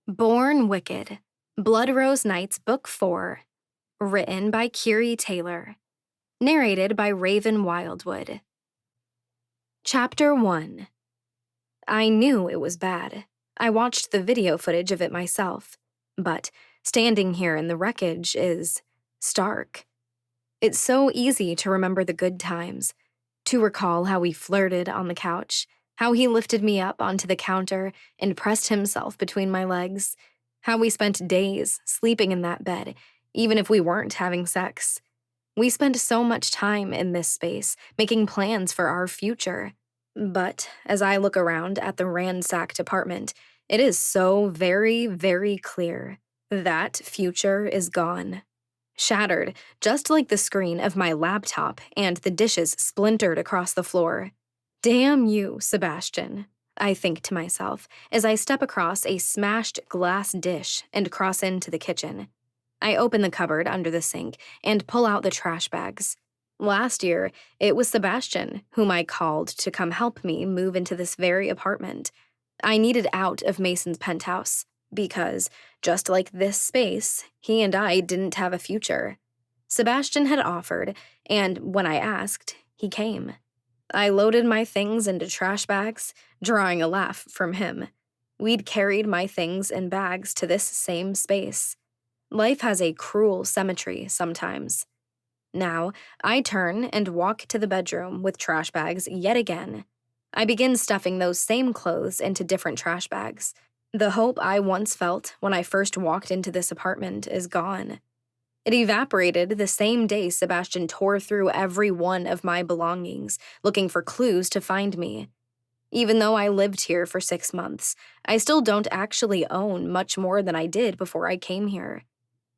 Born Wicked, Blood Rose Nights Book 4, written by Keary Taylor, narrated by Raven Wildwood. Chapter 1. I knew it was bad. I watched the video footage of it myself, but standing here in the wreckage is stark. It's so easy to remember the good times, to recall how we flirted on the couch, how he lifted me up onto the counter and pressed himself between my legs, how we spent days sleeping in that bed, even if we weren't having sex. We spent so much time in this space, making plans for our future. But as I look around at the ransacked apartment, it is so very, very clear that future is gone. Shattered, just like the screen of my laptop and the dishes splintered across the floor. Damn you, Sebastian, I think to myself as I step across a smashed glass dish and cross into the kitchen. I open the cupboard under the sink and pull out the trash bags. Last year, it was Sebastian whom I called to come help me move into this very apartment. I needed out of Mason's penthouse because, just like this space, he and I didn't have a future. Sebastian had offered, and when I asked, he came. I loaded my things into trash bags, drawing a laugh from him. We'd carried my things in bags to this same space. Life has a cruel symmetry sometimes. Now, I turn and walk to the bedroom with trash bags yet again. I begin stuffing those same clothes into different trash bags. The hope I once felt when I first walked into this apartment is gone. It evaporated the same day Sebastian tore through every one of my belongings, looking for clues to find me. Even though I lived here for 6 months, I still don't actually own much more than I did before I came here.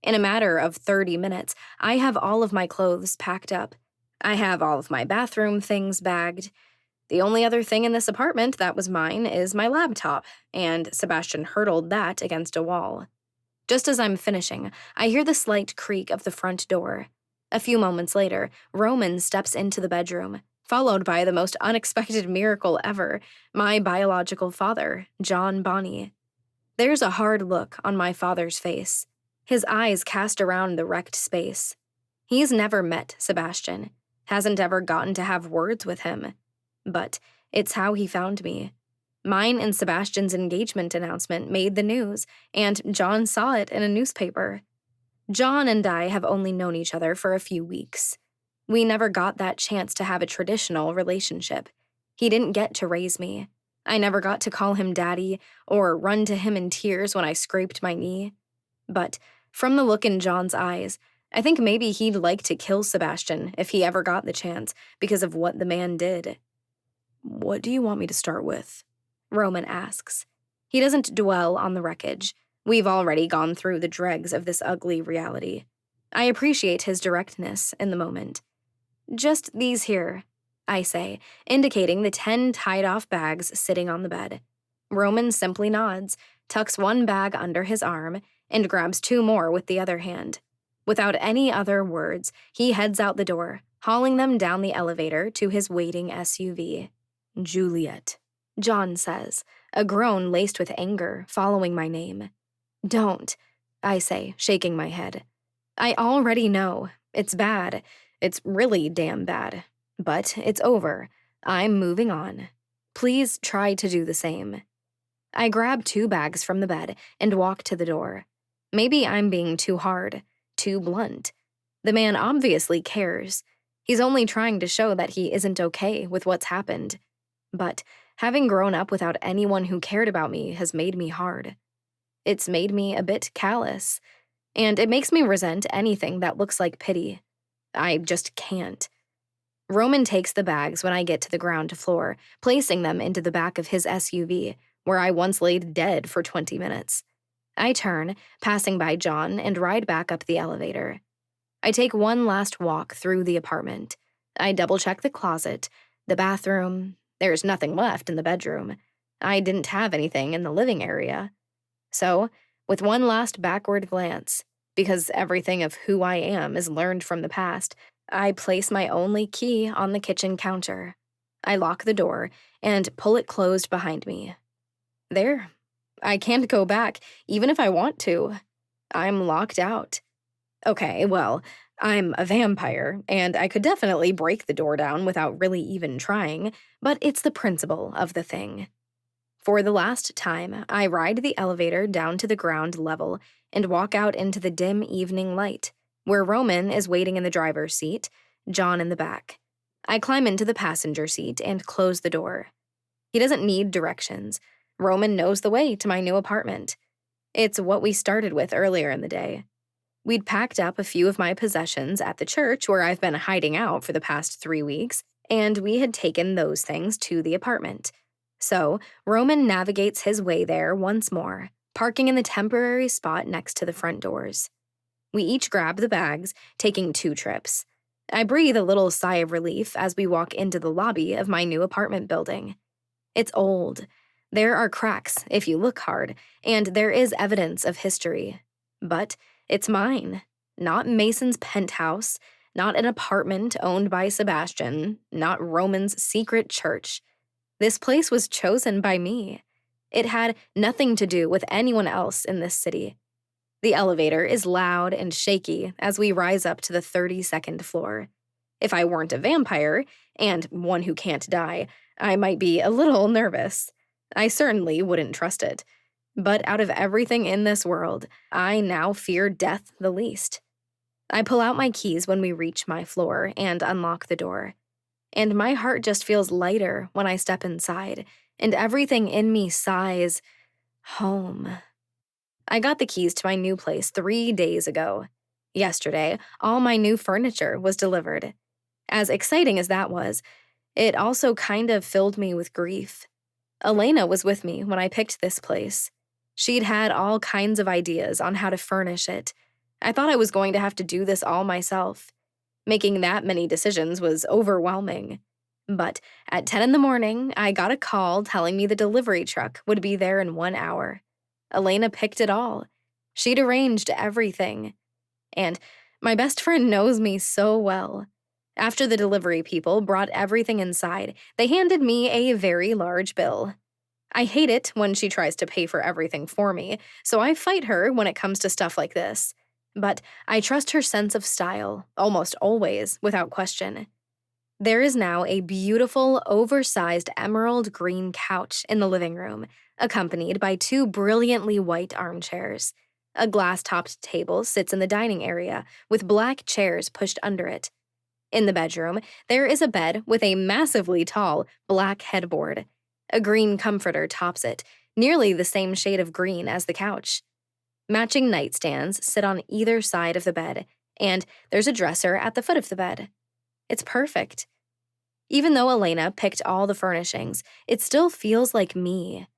In a matter of 30 minutes, I have all of my clothes packed up. I have all of my bathroom things bagged. The only other thing in this apartment that was mine is my laptop, and Sebastian hurtled that against a wall. Just as I'm finishing, I hear the slight creak of the front door. A few moments later, Roman steps into the bedroom, followed by the most unexpected miracle ever, my biological father, John Bonney. There's a hard look on my father's face, his eyes cast around the wrecked space. He's never met Sebastian, hasn't ever gotten to have words with him. But it's how he found me. Mine and Sebastian's engagement announcement made the news, and John saw it in a newspaper. John and I have only known each other for a few weeks. We never got that chance to have a traditional relationship. He didn't get to raise me. I never got to call him daddy or run to him in tears when I scraped my knee. But from the look in John's eyes, I think maybe he'd like to kill Sebastian if he ever got the chance because of what the man did. "What do you want me to start with?" Roman asks. He doesn't dwell on the wreckage. We've already gone through the dregs of this ugly reality. I appreciate his directness in the moment. "Just these here," I say, indicating the 10 tied-off bags sitting on the bed. Roman simply nods, tucks one bag under his arm, and grabs 2 more with the other hand. Without any other words, he heads out the door, hauling them down the elevator to his waiting SUV. "Juliet," John says, a groan laced with anger following my name. "Don't," I say, shaking my head. I already know. It's bad. It's really damn bad. But it's over. I'm moving on. Please try to do the same. I grab 2 bags from the bed and walk to the door. Maybe I'm being too hard, too blunt. The man obviously cares. He's only trying to show that he isn't okay with what's happened. But having grown up without anyone who cared about me has made me hard. It's made me a bit callous, and it makes me resent anything that looks like pity. I just can't. Roman takes the bags when I get to the ground floor, placing them into the back of his SUV, where I once laid dead for 20 minutes. I turn, passing by John, and ride back up the elevator. I take one last walk through the apartment. I double-check the closet, the bathroom. There's nothing left in the bedroom. I didn't have anything in the living area. So, with one last backward glance, because everything of who I am is learned from the past, I place my only key on the kitchen counter. I lock the door and pull it closed behind me. There, I can't go back, even if I want to. I'm locked out. Okay, well, I'm a vampire, and I could definitely break the door down without really even trying, but it's the principle of the thing. For the last time, I ride the elevator down to the ground level and walk out into the dim evening light, where Roman is waiting in the driver's seat, John in the back. I climb into the passenger seat and close the door. He doesn't need directions. Roman knows the way to my new apartment. It's what we started with earlier in the day. We'd packed up a few of my possessions at the church where I've been hiding out for the past 3 weeks, and we had taken those things to the apartment. So, Roman navigates his way there once more, parking in the temporary spot next to the front doors. We each grab the bags, taking 2 trips. I breathe a little sigh of relief as we walk into the lobby of my new apartment building. It's old. There are cracks if you look hard, and there is evidence of history. But it's mine, not Mason's penthouse, not an apartment owned by Sebastian, not Roman's secret church. This place was chosen by me. It had nothing to do with anyone else in this city. The elevator is loud and shaky as we rise up to the 32nd floor. If I weren't a vampire, and one who can't die, I might be a little nervous. I certainly wouldn't trust it. But out of everything in this world, I now fear death the least. I pull out my keys when we reach my floor and unlock the door. And my heart just feels lighter when I step inside, and everything in me sighs, home. I got the keys to my new place 3 days ago. Yesterday, all my new furniture was delivered. As exciting as that was, it also kind of filled me with grief. Elena was with me when I picked this place. She'd had all kinds of ideas on how to furnish it. I thought I was going to have to do this all myself. Making that many decisions was overwhelming. But at 10 in the morning, I got a call telling me the delivery truck would be there in 1 hour. Elena picked it all. She'd arranged everything. And my best friend knows me so well. After the delivery people brought everything inside, they handed me a very large bill. I hate it when she tries to pay for everything for me, so I fight her when it comes to stuff like this. But I trust her sense of style, almost always, without question. There is now a beautiful, oversized emerald green couch in the living room, accompanied by 2 brilliantly white armchairs. A glass-topped table sits in the dining area, with black chairs pushed under it. In the bedroom, there is a bed with a massively tall, black headboard. A green comforter tops it, nearly the same shade of green as the couch. Matching nightstands sit on either side of the bed, and there's a dresser at the foot of the bed. It's perfect. Even though Elena picked all the furnishings, it still feels like me.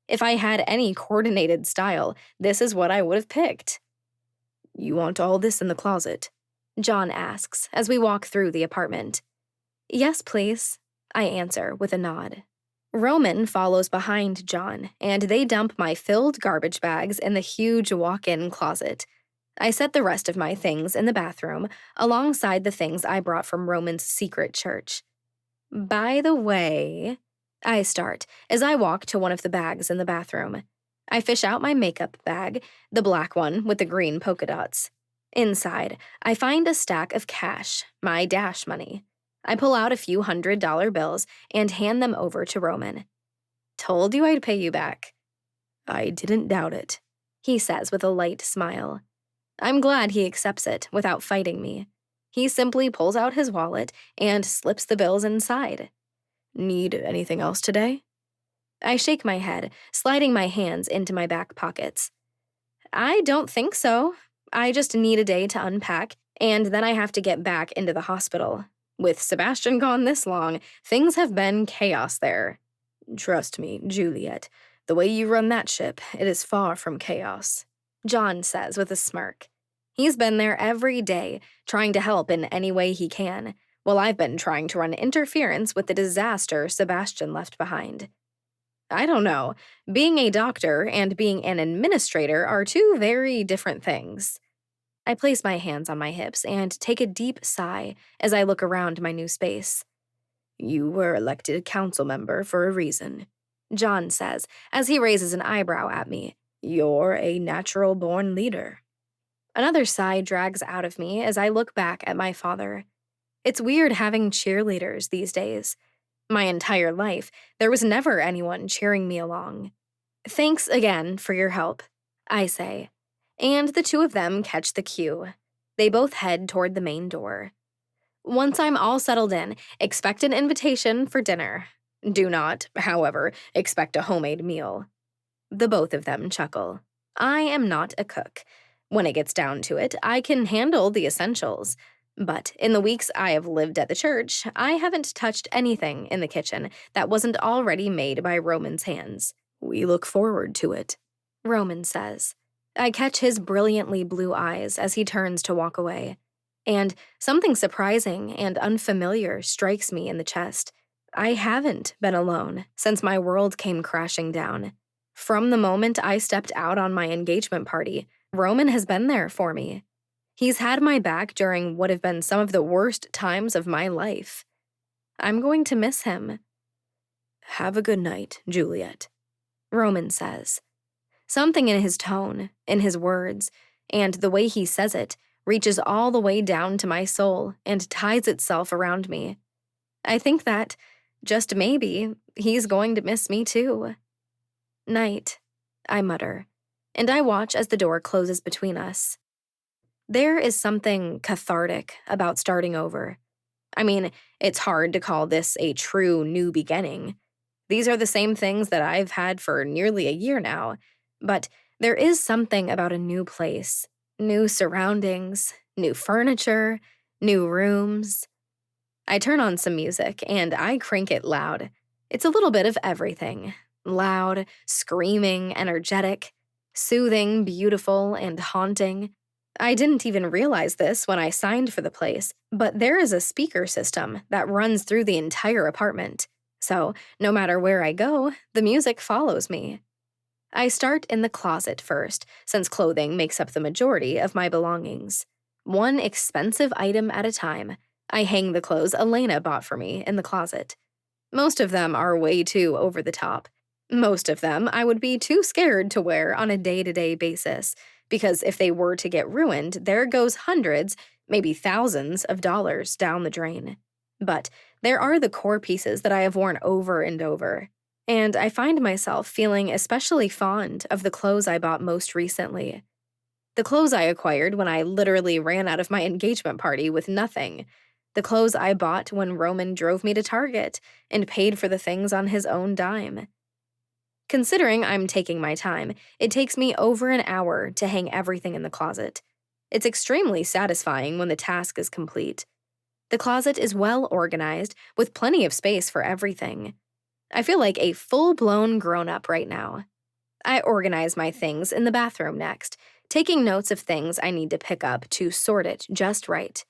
If I had any coordinated style, this is what I would have picked. "You want all this in the closet?" John asks as we walk through the apartment. "Yes, please," I answer with a nod. Roman follows behind John, and they dump my filled garbage bags in the huge walk-in closet. I set the rest of my things in the bathroom, alongside the things I brought from Roman's secret church. "By the way," I start as I walk to one of the bags in the bathroom. I fish out my makeup bag, the black one with the green polka dots. Inside, I find a stack of cash, my dash money. I pull out a few $100 bills and hand them over to Roman. "Told you I'd pay you back." "I didn't doubt it," he says with a light smile. I'm glad he accepts it without fighting me. He simply pulls out his wallet and slips the bills inside. "Need anything else today?" I shake my head, sliding my hands into my back pockets. "I don't think so. I just need a day to unpack, and then I have to get back into the hospital. With Sebastian gone this long, things have been chaos there." "Trust me, Juliet, the way you run that ship, it is far from chaos," John says with a smirk. He's been there every day, trying to help in any way he can, while I've been trying to run interference with the disaster Sebastian left behind. I don't know. Being a doctor and being an administrator are 2 very different things. I place my hands on my hips and take a deep sigh as I look around my new space. "You were elected council member for a reason." John says as he raises an eyebrow at me. "You're a natural-born leader." Another sigh drags out of me as I look back at my father. It's weird having cheerleaders these days. My entire life, there was never anyone cheering me along. "Thanks again for your help," I say, and the two of them catch the cue. They both head toward the main door. Once I'm all settled in, expect an invitation for dinner. Do not, however, expect a homemade meal. The both of them chuckle. I am not a cook. When it gets down to it, I can handle the essentials. But in the weeks I have lived at the church, I haven't touched anything in the kitchen that wasn't already made by Roman's hands. "We look forward to it," Roman says. I catch his brilliantly blue eyes as he turns to walk away. And something surprising and unfamiliar strikes me in the chest. I haven't been alone since my world came crashing down. From the moment I stepped out on my engagement party, Roman has been there for me. He's had my back during what have been some of the worst times of my life. I'm going to miss him. "Have a good night, Juliet," Roman says. Something in his tone, in his words, and the way he says it reaches all the way down to my soul and ties itself around me. I think that, just maybe, he's going to miss me too. "Night," I mutter, and I watch as the door closes between us. There is something cathartic about starting over. I mean, it's hard to call this a true new beginning. These are the same things that I've had for nearly a year now, but there is something about a new place, new surroundings, new furniture, new rooms. I turn on some music and I crank it loud. It's a little bit of everything. Loud, screaming, energetic, soothing, beautiful, and haunting. I didn't even realize this when I signed for the place, but there is a speaker system that runs through the entire apartment. So, no matter where I go, the music follows me. I start in the closet first, since clothing makes up the majority of my belongings. One expensive item at a time, I hang the clothes Elena bought for me in the closet. Most of them are way too over the top. Most of them I would be too scared to wear on a day-to-day basis, because if they were to get ruined, there goes hundreds, maybe thousands of dollars down the drain. But there are the core pieces that I have worn over and over. And I find myself feeling especially fond of the clothes I bought most recently. The clothes I acquired when I literally ran out of my engagement party with nothing. The clothes I bought when Roman drove me to Target and paid for the things on his own dime. Considering I'm taking my time, it takes me over an hour to hang everything in the closet. It's extremely satisfying when the task is complete. The closet is well organized, with plenty of space for everything. I feel like a full-blown grown-up right now. I organize my things in the bathroom next, taking notes of things I need to pick up to sort it just right.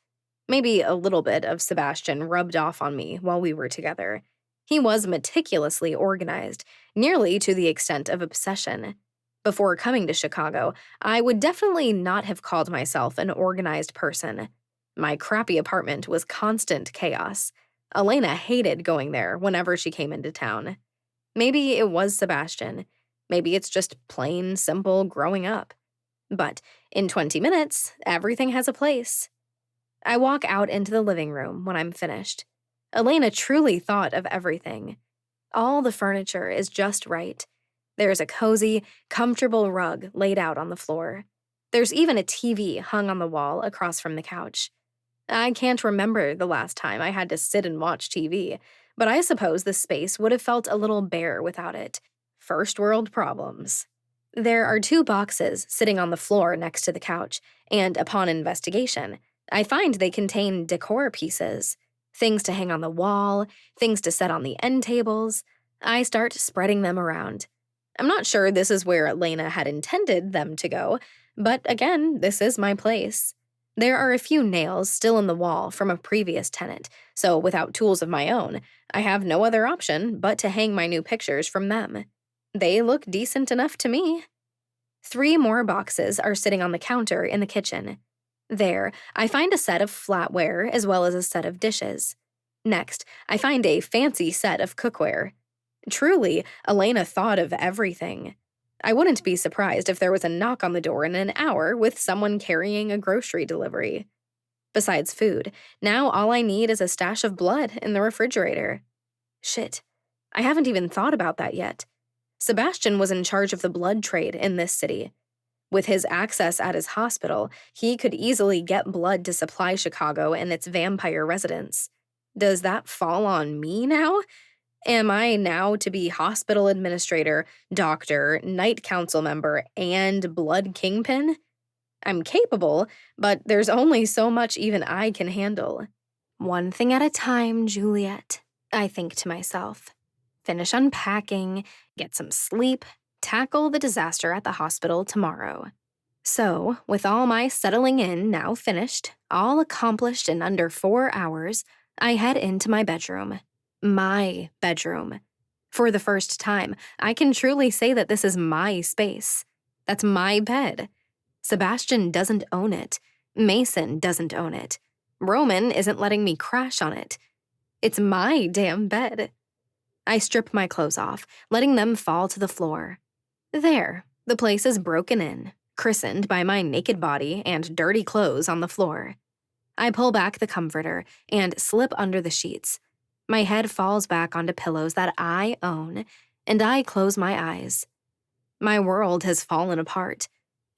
Maybe a little bit of Sebastian rubbed off on me while we were together. He was meticulously organized, nearly to the extent of obsession. Before coming to Chicago, I would definitely not have called myself an organized person. My crappy apartment was constant chaos. Elena hated going there whenever she came into town. Maybe it was Sebastian. Maybe it's just plain, simple growing up. But in 20 minutes, everything has a place. I walk out into the living room when I'm finished. Elena truly thought of everything. All the furniture is just right. There's a cozy, comfortable rug laid out on the floor. There's even a TV hung on the wall across from the couch. I can't remember the last time I had to sit and watch TV, but I suppose the space would have felt a little bare without it. First world problems. There are 2 boxes sitting on the floor next to the couch, and upon investigation, I find they contain decor pieces. Things to hang on the wall, things to set on the end tables. I start spreading them around. I'm not sure this is where Elena had intended them to go, but again, this is my place. There are a few nails still in the wall from a previous tenant, so without tools of my own, I have no other option but to hang my new pictures from them. They look decent enough to me. 3 more boxes are sitting on the counter in the kitchen. There, I find a set of flatware as well as a set of dishes. Next, I find a fancy set of cookware. Truly, Elena thought of everything. I wouldn't be surprised if there was a knock on the door in an hour with someone carrying a grocery delivery. Besides food, now all I need is a stash of blood in the refrigerator. Shit, I haven't even thought about that yet. Sebastian was in charge of the blood trade in this city. With his access at his hospital, he could easily get blood to supply Chicago and its vampire residents. Does that fall on me now? Am I now to be hospital administrator, doctor, night council member, and blood kingpin? I'm capable, but there's only so much even I can handle. One thing at a time, Juliet, I think to myself. Finish unpacking, get some sleep, tackle the disaster at the hospital tomorrow. So, with all my settling in now finished, all accomplished in under 4 hours, I head into my bedroom. My bedroom. For the first time, I can truly say that this is my space. That's my bed. Sebastian doesn't own it. Mason doesn't own it. Roman isn't letting me crash on it. It's my damn bed. I strip my clothes off, letting them fall to the floor. There, the place is broken in, christened by my naked body and dirty clothes on the floor. I pull back the comforter and slip under the sheets. My head falls back onto pillows that I own, and I close my eyes. My world has fallen apart.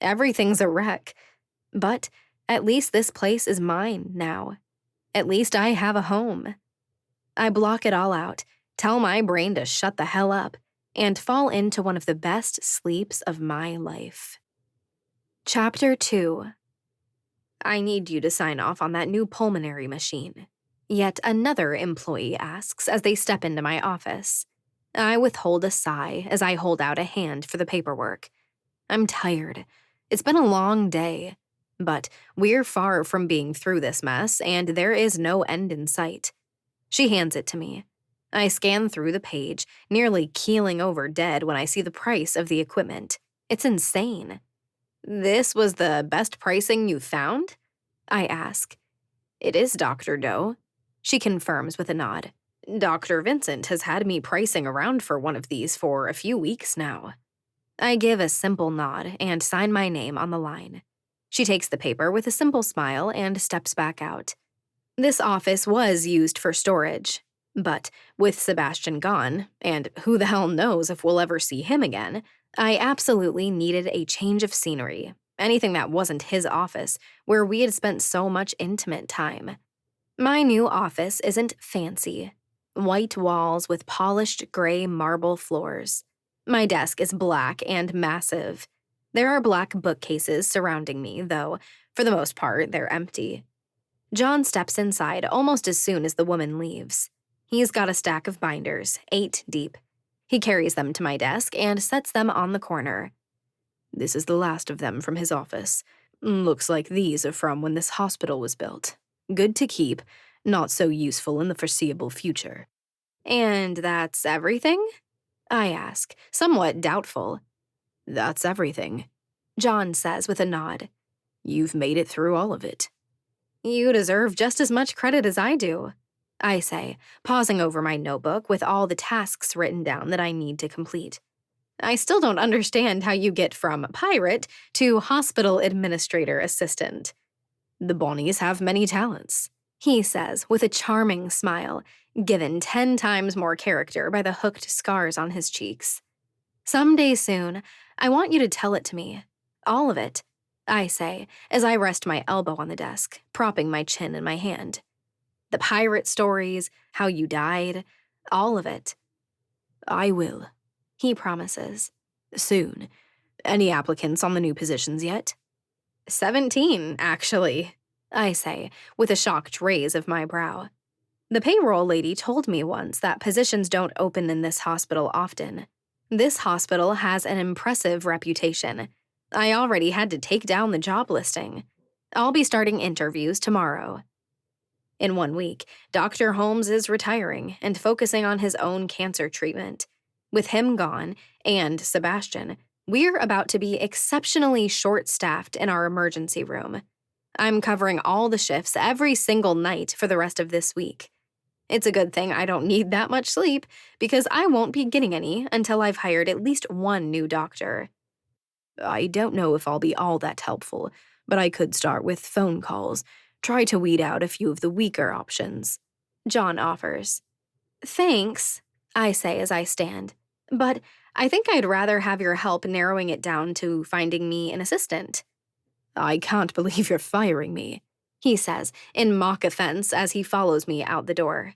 Everything's a wreck. But at least this place is mine now. At least I have a home. I block it all out, tell my brain to shut the hell up, and fall into one of the best sleeps of my life. Chapter 2. I need you to sign off on that new pulmonary machine. Yet another employee asks as they step into my office. I withhold a sigh as I hold out a hand for the paperwork. I'm tired. It's been a long day. But we're far from being through this mess, and there is no end in sight. She hands it to me. I scan through the page, nearly keeling over dead when I see the price of the equipment. It's insane. This was the best pricing you found? I ask. It is, Dr. Doe. She confirms with a nod. Dr. Vincent has had me pricing around for one of these for a few weeks now. I give a simple nod and sign my name on the line. She takes the paper with a simple smile and steps back out. This office was used for storage, but with Sebastian gone, and who the hell knows if we'll ever see him again, I absolutely needed a change of scenery, anything that wasn't his office, where we had spent so much intimate time. My new office isn't fancy. White walls with polished gray marble floors. My desk is black and massive. There are black bookcases surrounding me, though, for the most part, they're empty. John steps inside almost as soon as the woman leaves. He's got a stack of binders, 8 deep. He carries them to my desk and sets them on the corner. This is the last of them from his office. Looks like these are from when this hospital was built. Good to keep, not so useful in the foreseeable future. And that's everything? I ask, somewhat doubtful. That's everything, John says with a nod. You've made it through all of it. You deserve just as much credit as I do, I say, pausing over my notebook with all the tasks written down that I need to complete. I still don't understand how you get from pirate to hospital administrator assistant. The Bonnies have many talents, he says with a charming smile, given 10 times more character by the hooked scars on his cheeks. Someday soon, I want you to tell it to me. All of it, I say, as I rest my elbow on the desk, propping my chin in my hand. The pirate stories, how you died, all of it. I will, he promises. Soon. Any applicants on the new positions yet? 17, actually, I say, with a shocked raise of my brow. The payroll lady told me once that positions don't open in this hospital often. This hospital has an impressive reputation. I already had to take down the job listing. I'll be starting interviews tomorrow. In 1 week, Dr. Holmes is retiring and focusing on his own cancer treatment. With him gone, and Sebastian, we're about to be exceptionally short-staffed in our emergency room. I'm covering all the shifts every single night for the rest of this week. It's a good thing I don't need that much sleep, because I won't be getting any until I've hired at least one new doctor. I don't know if I'll be all that helpful, but I could start with phone calls, try to weed out a few of the weaker options. John offers. Thanks, I say as I stand, but I think I'd rather have your help narrowing it down to finding me an assistant. I can't believe you're firing me, he says in mock offense as he follows me out the door.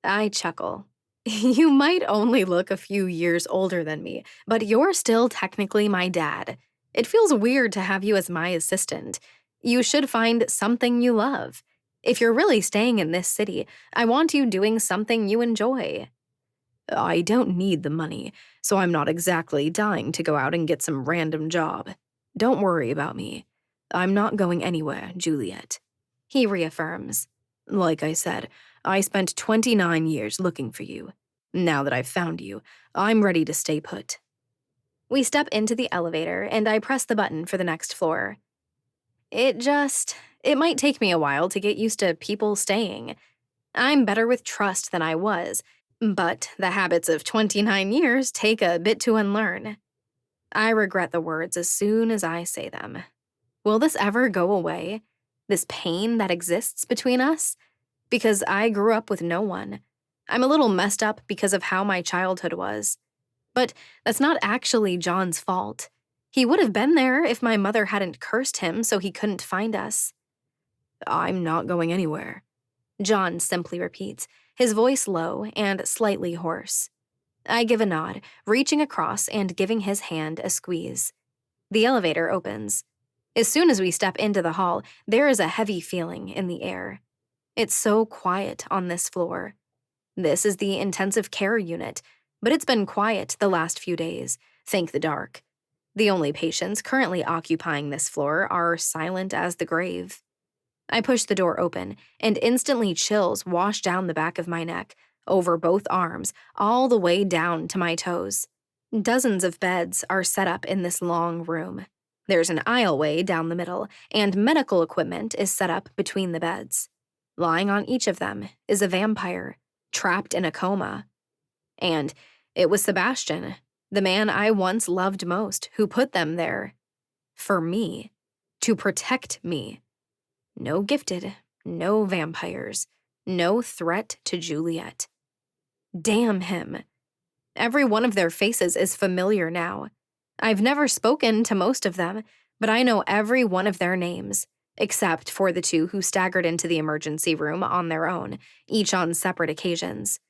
I chuckle. You might only look a few years older than me, but you're still technically my dad. It feels weird to have you as my assistant. You should find something you love. If you're really staying in this city, I want you doing something you enjoy. I don't need the money, so I'm not exactly dying to go out and get some random job. Don't worry about me. I'm not going anywhere, Juliet. He reaffirms. Like I said, I spent 29 years looking for you. Now that I've found you, I'm ready to stay put. We step into the elevator, and I press the button for the next floor. It might take me a while to get used to people staying. I'm better with trust than I was, but the habits of 29 years take a bit to unlearn. I regret the words as soon as I say them. Will this ever go away? This pain that exists between us? Because I grew up with no one. I'm a little messed up because of how my childhood was. But that's not actually John's fault. He would have been there if my mother hadn't cursed him so he couldn't find us. I'm not going anywhere, John simply repeats, his voice low and slightly hoarse. I give a nod, reaching across and giving his hand a squeeze. The elevator opens. As soon as we step into the hall, there is a heavy feeling in the air. It's so quiet on this floor. This is the intensive care unit, but it's been quiet the last few days, thank the dark. The only patients currently occupying this floor are silent as the grave. I push the door open, and instantly chills wash down the back of my neck, over both arms, all the way down to my toes. Dozens of beds are set up in this long room. There's an aisleway down the middle, and medical equipment is set up between the beds. Lying on each of them is a vampire, trapped in a coma. And it was Sebastian, the man I once loved most, who put them there. For me. To protect me. No gifted, no vampires, no threat to Juliet. Damn him. Every one of their faces is familiar now. I've never spoken to most of them, but I know every one of their names, except for the two who staggered into the emergency room on their own, each on separate occasions.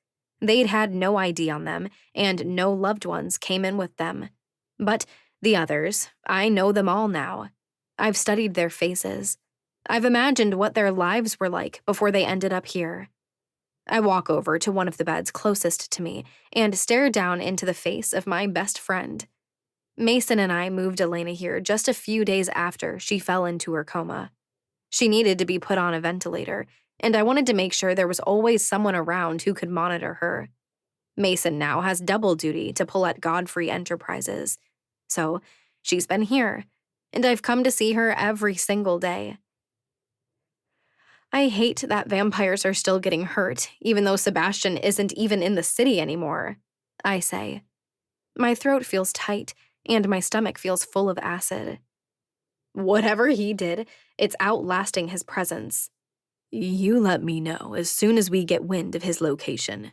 They'd had no ID on them, and no loved ones came in with them. But the others, I know them all now. I've studied their faces. I've imagined what their lives were like before they ended up here. I walk over to one of the beds closest to me and stare down into the face of my best friend. Mason and I moved Elena here just a few days after she fell into her coma. She needed to be put on a ventilator, and I wanted to make sure there was always someone around who could monitor her. Mason now has double duty to pull at Godfrey Enterprises. So, she's been here, and I've come to see her every single day. I hate that vampires are still getting hurt, even though Sebastian isn't even in the city anymore, I say. My throat feels tight, and my stomach feels full of acid. Whatever he did, it's outlasting his presence. You let me know as soon as we get wind of his location,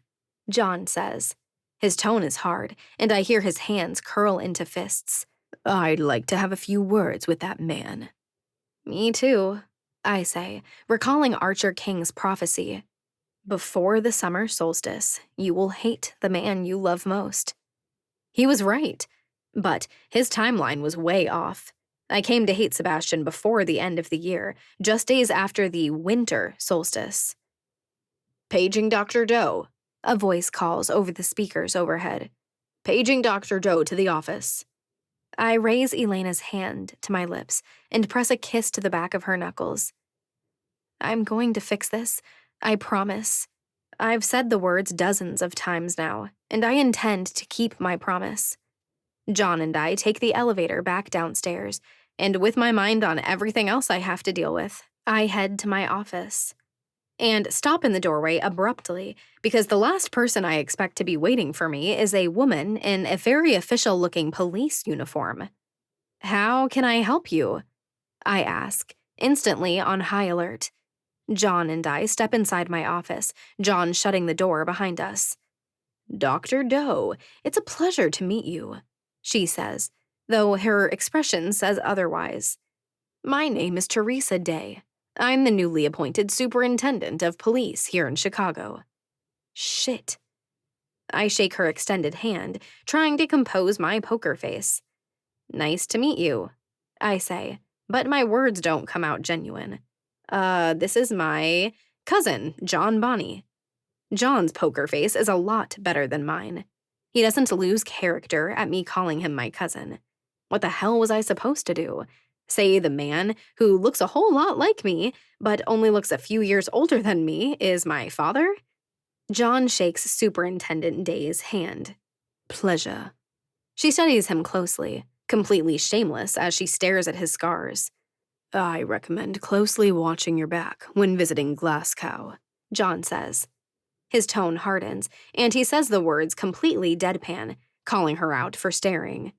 John says. His tone is hard, and I hear his hands curl into fists. I'd like to have a few words with that man. Me too, I say, recalling Archer King's prophecy. Before the summer solstice, you will hate the man you love most. He was right, but his timeline was way off. I came to hate Sebastian before the end of the year, just days after the winter solstice. Paging Dr. Doe, a voice calls over the speakers overhead. Paging Dr. Doe to the office. I raise Elena's hand to my lips and press a kiss to the back of her knuckles. I'm going to fix this, I promise. I've said the words dozens of times now, and I intend to keep my promise. John and I take the elevator back downstairs, and with my mind on everything else I have to deal with, I head to my office. and stop in the doorway abruptly because the last person I expect to be waiting for me is a woman in a very official-looking police uniform. "How can I help you?" I ask, instantly on high alert. John and I step inside my office, John shutting the door behind us. "Dr. Doe, it's a pleasure to meet you," she says, though her expression says otherwise. "My name is Teresa Day. I'm the newly appointed Superintendent of Police here in Chicago." Shit. I shake her extended hand, trying to compose my poker face. "Nice to meet you," I say, but my words don't come out genuine. This is my cousin, John Bonney." John's poker face is a lot better than mine. He doesn't lose character at me calling him my cousin. What the hell was I supposed to do? Say the man who looks a whole lot like me, but only looks a few years older than me, is my father? John shakes Superintendent Day's hand. "Pleasure." She studies him closely, completely shameless as she stares at his scars. "I recommend closely watching your back when visiting Glasgow," John says. His tone hardens, and he says the words completely deadpan, calling her out for staring.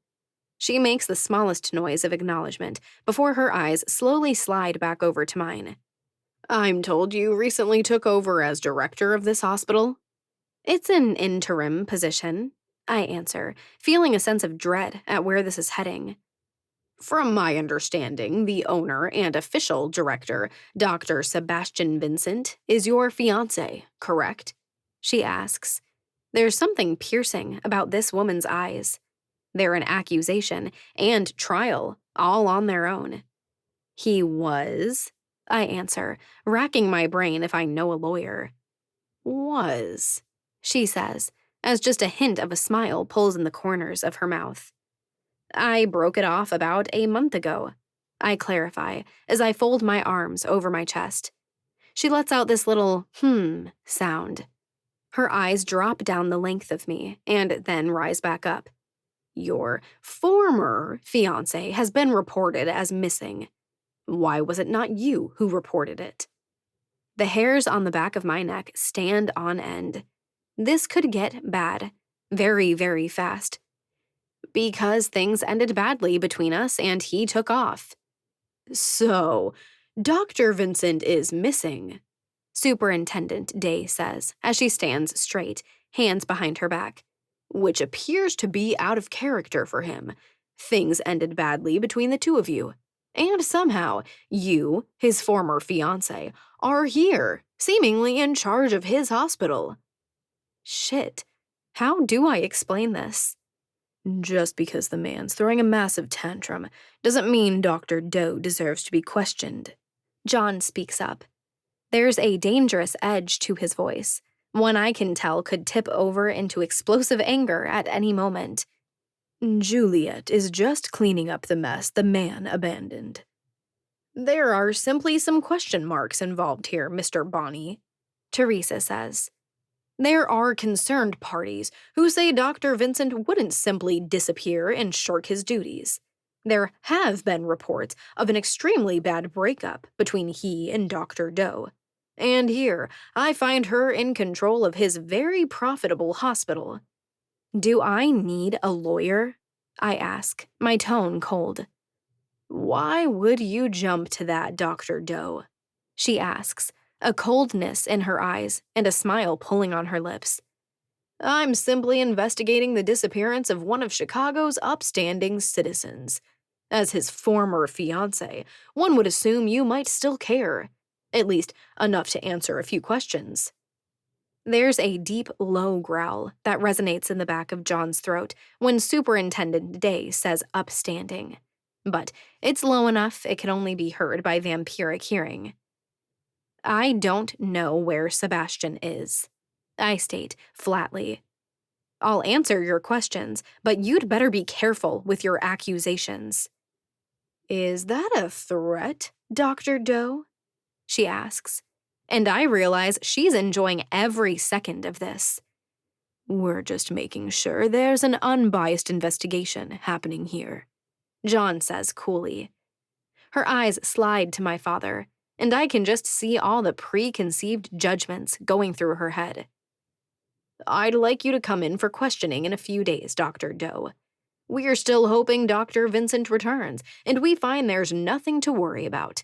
She makes the smallest noise of acknowledgement before her eyes slowly slide back over to mine. "I'm told you recently took over as director of this hospital?" "It's an interim position," I answer, feeling a sense of dread at where this is heading. "From my understanding, the owner and official director, Dr. Sebastian Vincent, is your fiancé, correct?" she asks. There's something piercing about this woman's eyes. They're an accusation and trial, all on their own. "He was," I answer, racking my brain if I know a lawyer. "Was," she says, as just a hint of a smile pulls in the corners of her mouth. "I broke it off about a month ago," I clarify as I fold my arms over my chest. She lets out this little sound. Her eyes drop down the length of me and then rise back up. "Your former fiancé has been reported as missing. Why was it not you who reported it?" The hairs on the back of my neck stand on end. This could get bad, very, very fast. "Because things ended badly between us and he took off." "So, Dr. Vincent is missing," Superintendent Day says as she stands straight, hands behind her back, "which appears to be out of character for him. Things ended badly between the two of you. And somehow, you, his former fiancé, are here, seemingly in charge of his hospital." Shit. How do I explain this? "Just because the man's throwing a massive tantrum doesn't mean Dr. Doe deserves to be questioned." John speaks up. There's a dangerous edge to his voice, one I can tell could tip over into explosive anger at any moment. "Juliet is just cleaning up the mess the man abandoned." "There are simply some question marks involved here, Mr. Bonney," Teresa says. "There are concerned parties who say Dr. Vincent wouldn't simply disappear and shirk his duties. There have been reports of an extremely bad breakup between he and Dr. Doe. And here, I find her in control of his very profitable hospital." "Do I need a lawyer?" I ask, my tone cold. "Why would you jump to that, Dr. Doe?" she asks, a coldness in her eyes and a smile pulling on her lips. "I'm simply investigating the disappearance of one of Chicago's upstanding citizens. As his former fiancé, one would assume you might still care. At least enough to answer a few questions." There's a deep, low growl that resonates in the back of John's throat when Superintendent Day says upstanding. But it's low enough it can only be heard by vampiric hearing. "I don't know where Sebastian is," I state flatly. "I'll answer your questions, but you'd better be careful with your accusations." "Is that a threat, Dr. Doe?" she asks, and I realize she's enjoying every second of this. "We're just making sure there's an unbiased investigation happening here," John says coolly. Her eyes slide to my father, and I can just see all the preconceived judgments going through her head. "I'd like you to come in for questioning in a few days, Dr. Doe. We're still hoping Dr. Vincent returns, and we find there's nothing to worry about.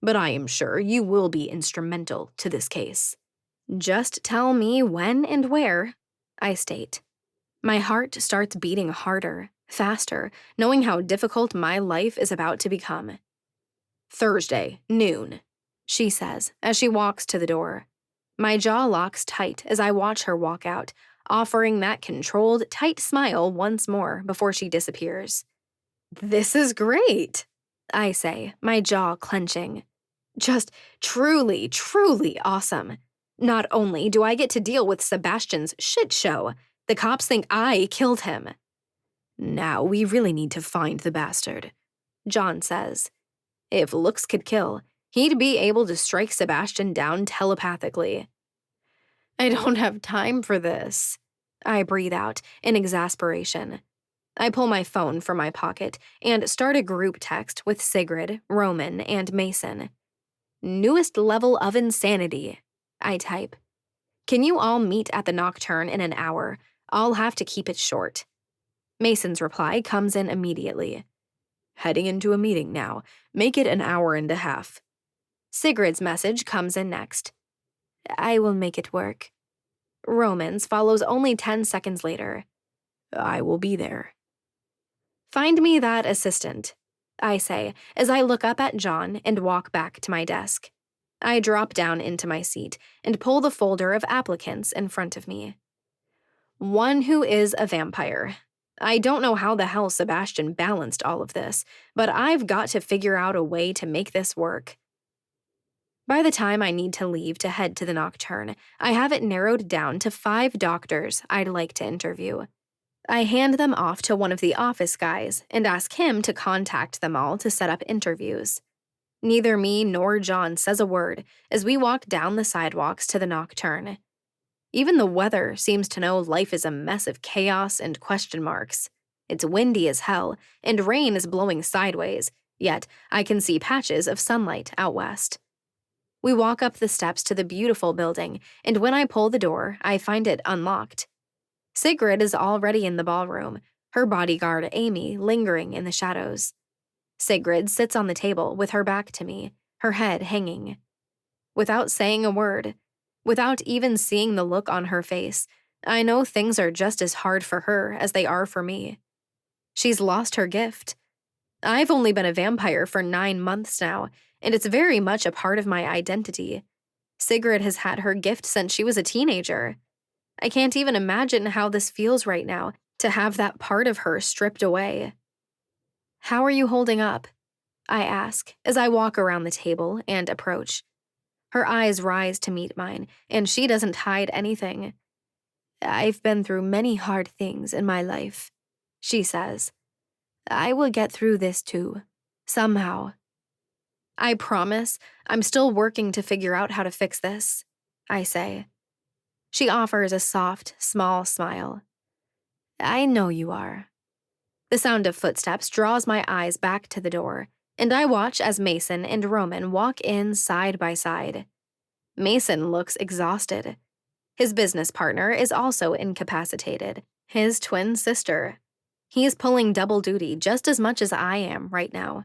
But I am sure you will be instrumental to this case." "Just tell me when and where," I state. My heart starts beating harder, faster, knowing how difficult my life is about to become. "Thursday, noon," she says as she walks to the door. My jaw locks tight as I watch her walk out, offering that controlled, tight smile once more before she disappears. "This is great," I say, my jaw clenching. "Just truly, truly awesome. Not only do I get to deal with Sebastian's shit show, the cops think I killed him." "Now we really need to find the bastard," John says. If looks could kill, he'd be able to strike Sebastian down telepathically. "I don't have time for this," I breathe out in exasperation. I pull my phone from my pocket and start a group text with Sigrid, Roman, and Mason. "Newest level of insanity," I type. "Can you all meet at the Nocturne in an hour? I'll have to keep it short." Mason's reply comes in immediately. "Heading into a meeting now. Make it an hour and a half." Sigrid's message comes in next. "I will make it work." Roman's follows only 10 seconds later. "I will be there." "Find me that assistant," I say as I look up at John and walk back to my desk. I drop down into my seat and pull the folder of applicants in front of me. One who is a vampire. I don't know how the hell Sebastian balanced all of this, but I've got to figure out a way to make this work. By the time I need to leave to head to the Nocturne, I have it narrowed down to 5 doctors I'd like to interview. I hand them off to one of the office guys and ask him to contact them all to set up interviews. Neither me nor John says a word as we walk down the sidewalks to the Nocturne. Even the weather seems to know life is a mess of chaos and question marks. It's windy as hell, and rain is blowing sideways, yet I can see patches of sunlight out west. We walk up the steps to the beautiful building, and when I pull the door, I find it unlocked. Sigrid is already in the ballroom, her bodyguard Amy lingering in the shadows. Sigrid sits on the table with her back to me, her head hanging. Without saying a word, without even seeing the look on her face, I know things are just as hard for her as they are for me. She's lost her gift. I've only been a vampire for 9 months now, and it's very much a part of my identity. Sigrid has had her gift since she was a teenager. I can't even imagine how this feels right now, to have that part of her stripped away. "How are you holding up?" I ask as I walk around the table and approach. Her eyes rise to meet mine, and she doesn't hide anything. "I've been through many hard things in my life," she says. "I will get through this too, somehow." "I promise I'm still working to figure out how to fix this," I say. She offers a soft, small smile. "I know you are." The sound of footsteps draws my eyes back to the door, and I watch as Mason and Roman walk in side by side. Mason looks exhausted. His business partner is also incapacitated, his twin sister. He is pulling double duty just as much as I am right now.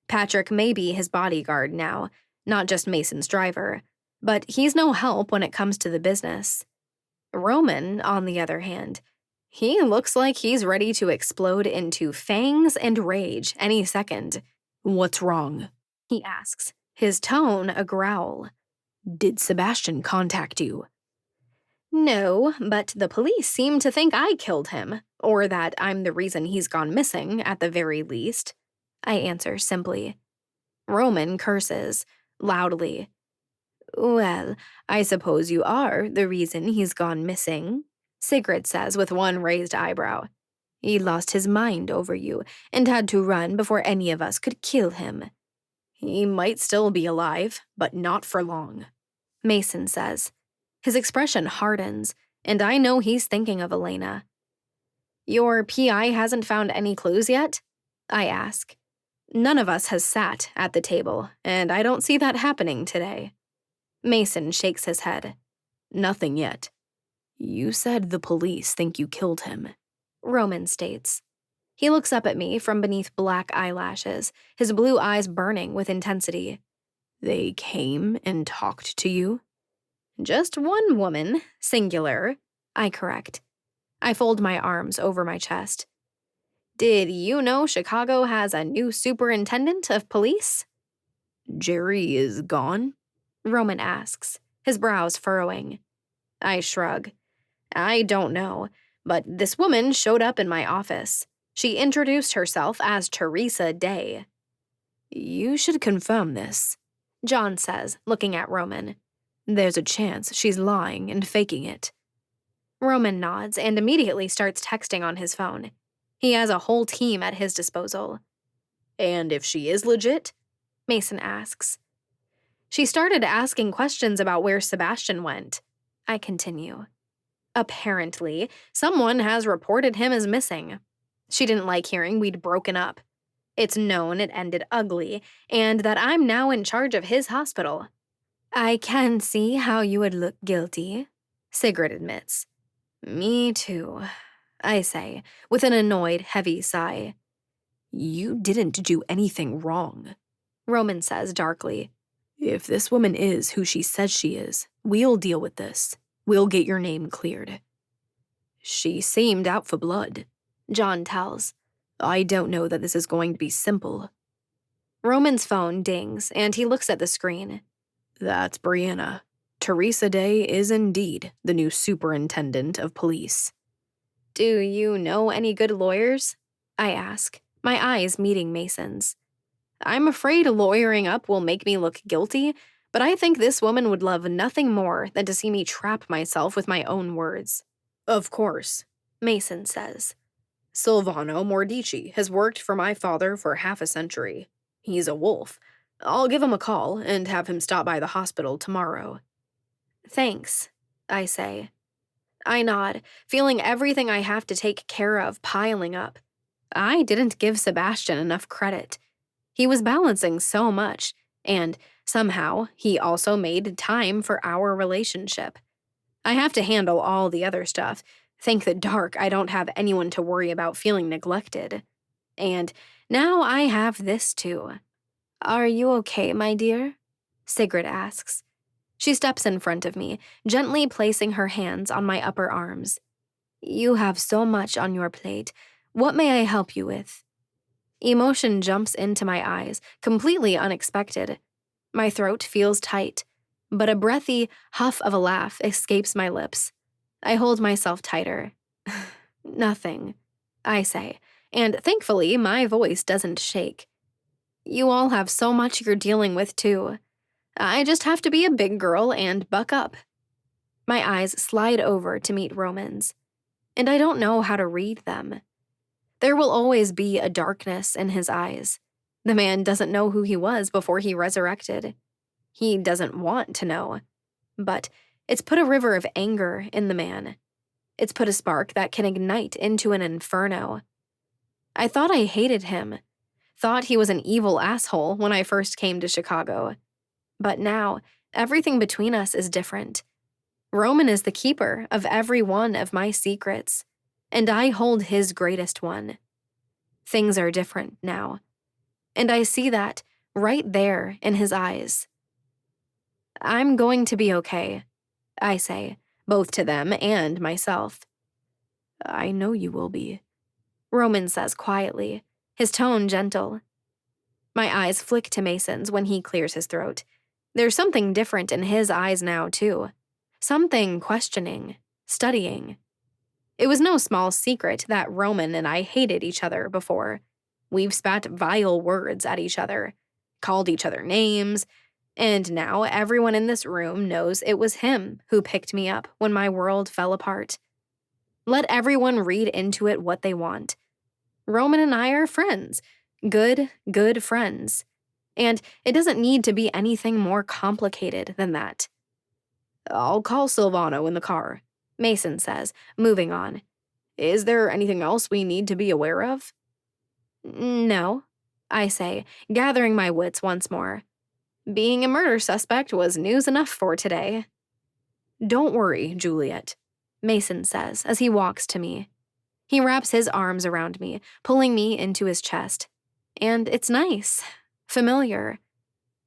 Patrick may be his bodyguard now, not just Mason's driver, but he's no help when it comes to the business. Roman, on the other hand, he looks like he's ready to explode into fangs and rage any second. "What's wrong?" he asks, his tone a growl. "Did Sebastian contact you?" "No, but the police seem to think I killed him, or that I'm the reason he's gone missing, at the very least," I answer simply. Roman curses, loudly. "Well, I suppose you are the reason he's gone missing," Sigrid says with one raised eyebrow. "He lost his mind over you and had to run before any of us could kill him." "He might still be alive, but not for long," Mason says. His expression hardens, and I know he's thinking of Elena. "Your PI hasn't found any clues yet?" I ask. None of us has sat at the table, and I don't see that happening today. Mason shakes his head. Nothing yet. You said the police think you killed him, Roman states. He looks up at me from beneath black eyelashes, his blue eyes burning with intensity. They came and talked to you? Just one woman, singular, I correct. I fold my arms over my chest. Did you know Chicago has a new superintendent of police? Jerry is gone? Roman asks, his brows furrowing. I shrug. I don't know, but this woman showed up in my office. She introduced herself as Teresa Day. You should confirm this, John says, looking at Roman. There's a chance she's lying and faking it. Roman nods and immediately starts texting on his phone. He has a whole team at his disposal. And if she is legit? Mason asks. She started asking questions about where Sebastian went. I continue. Apparently, someone has reported him as missing. She didn't like hearing we'd broken up. It's known it ended ugly, and that I'm now in charge of his hospital. I can see how you would look guilty, Sigrid admits. Me too, I say, with an annoyed, heavy sigh. You didn't do anything wrong, Roman says darkly. If this woman is who she says she is, we'll deal with this. We'll get your name cleared. She seemed out for blood, John tells. I don't know that this is going to be simple. Roman's phone dings, and he looks at the screen. That's Brianna. Teresa Day is indeed the new superintendent of police. Do you know any good lawyers? I ask, my eyes meeting Mason's. I'm afraid lawyering up will make me look guilty, but I think this woman would love nothing more than to see me trap myself with my own words. Of course, Mason says. Silvano Mordici has worked for my father for half a century. He's a wolf. I'll give him a call and have him stop by the hospital tomorrow. Thanks, I say. I nod, feeling everything I have to take care of piling up. I didn't give Sebastian enough credit. He was balancing so much, and somehow he also made time for our relationship. I have to handle all the other stuff. Thank the dark I don't have anyone to worry about feeling neglected. And now I have this too. Are you okay, my dear? Sigrid asks. She steps in front of me, gently placing her hands on my upper arms. You have so much on your plate. What may I help you with? Emotion jumps into my eyes, completely unexpected. My throat feels tight, but a breathy huff of a laugh escapes my lips. I hold myself tighter. Nothing, I say, and thankfully my voice doesn't shake. You all have so much you're dealing with, too. I just have to be a big girl and buck up. My eyes slide over to meet Roman's, and I don't know how to read them. There will always be a darkness in his eyes. The man doesn't know who he was before he resurrected. He doesn't want to know. But it's put a river of anger in the man. It's put a spark that can ignite into an inferno. I thought I hated him. Thought he was an evil asshole when I first came to Chicago. But now, everything between us is different. Roman is the keeper of every one of my secrets, and I hold his greatest one. Things are different now, and I see that right there in his eyes. I'm going to be okay, I say, both to them and myself. I know you will be, Roman says quietly, his tone gentle. My eyes flick to Mason's when he clears his throat. There's something different in his eyes now, too. Something questioning, studying. It was no small secret that Roman and I hated each other before. We've spat vile words at each other, called each other names, and now everyone in this room knows it was him who picked me up when my world fell apart. Let everyone read into it what they want. Roman and I are friends. Good friends. And it doesn't need to be anything more complicated than that. I'll call Silvano in the car, Mason says, moving on. Is there anything else we need to be aware of? No, I say, gathering my wits once more. Being a murder suspect was news enough for today. Don't worry, Juliet, Mason says as he walks to me. He wraps his arms around me, pulling me into his chest. And it's nice. Familiar.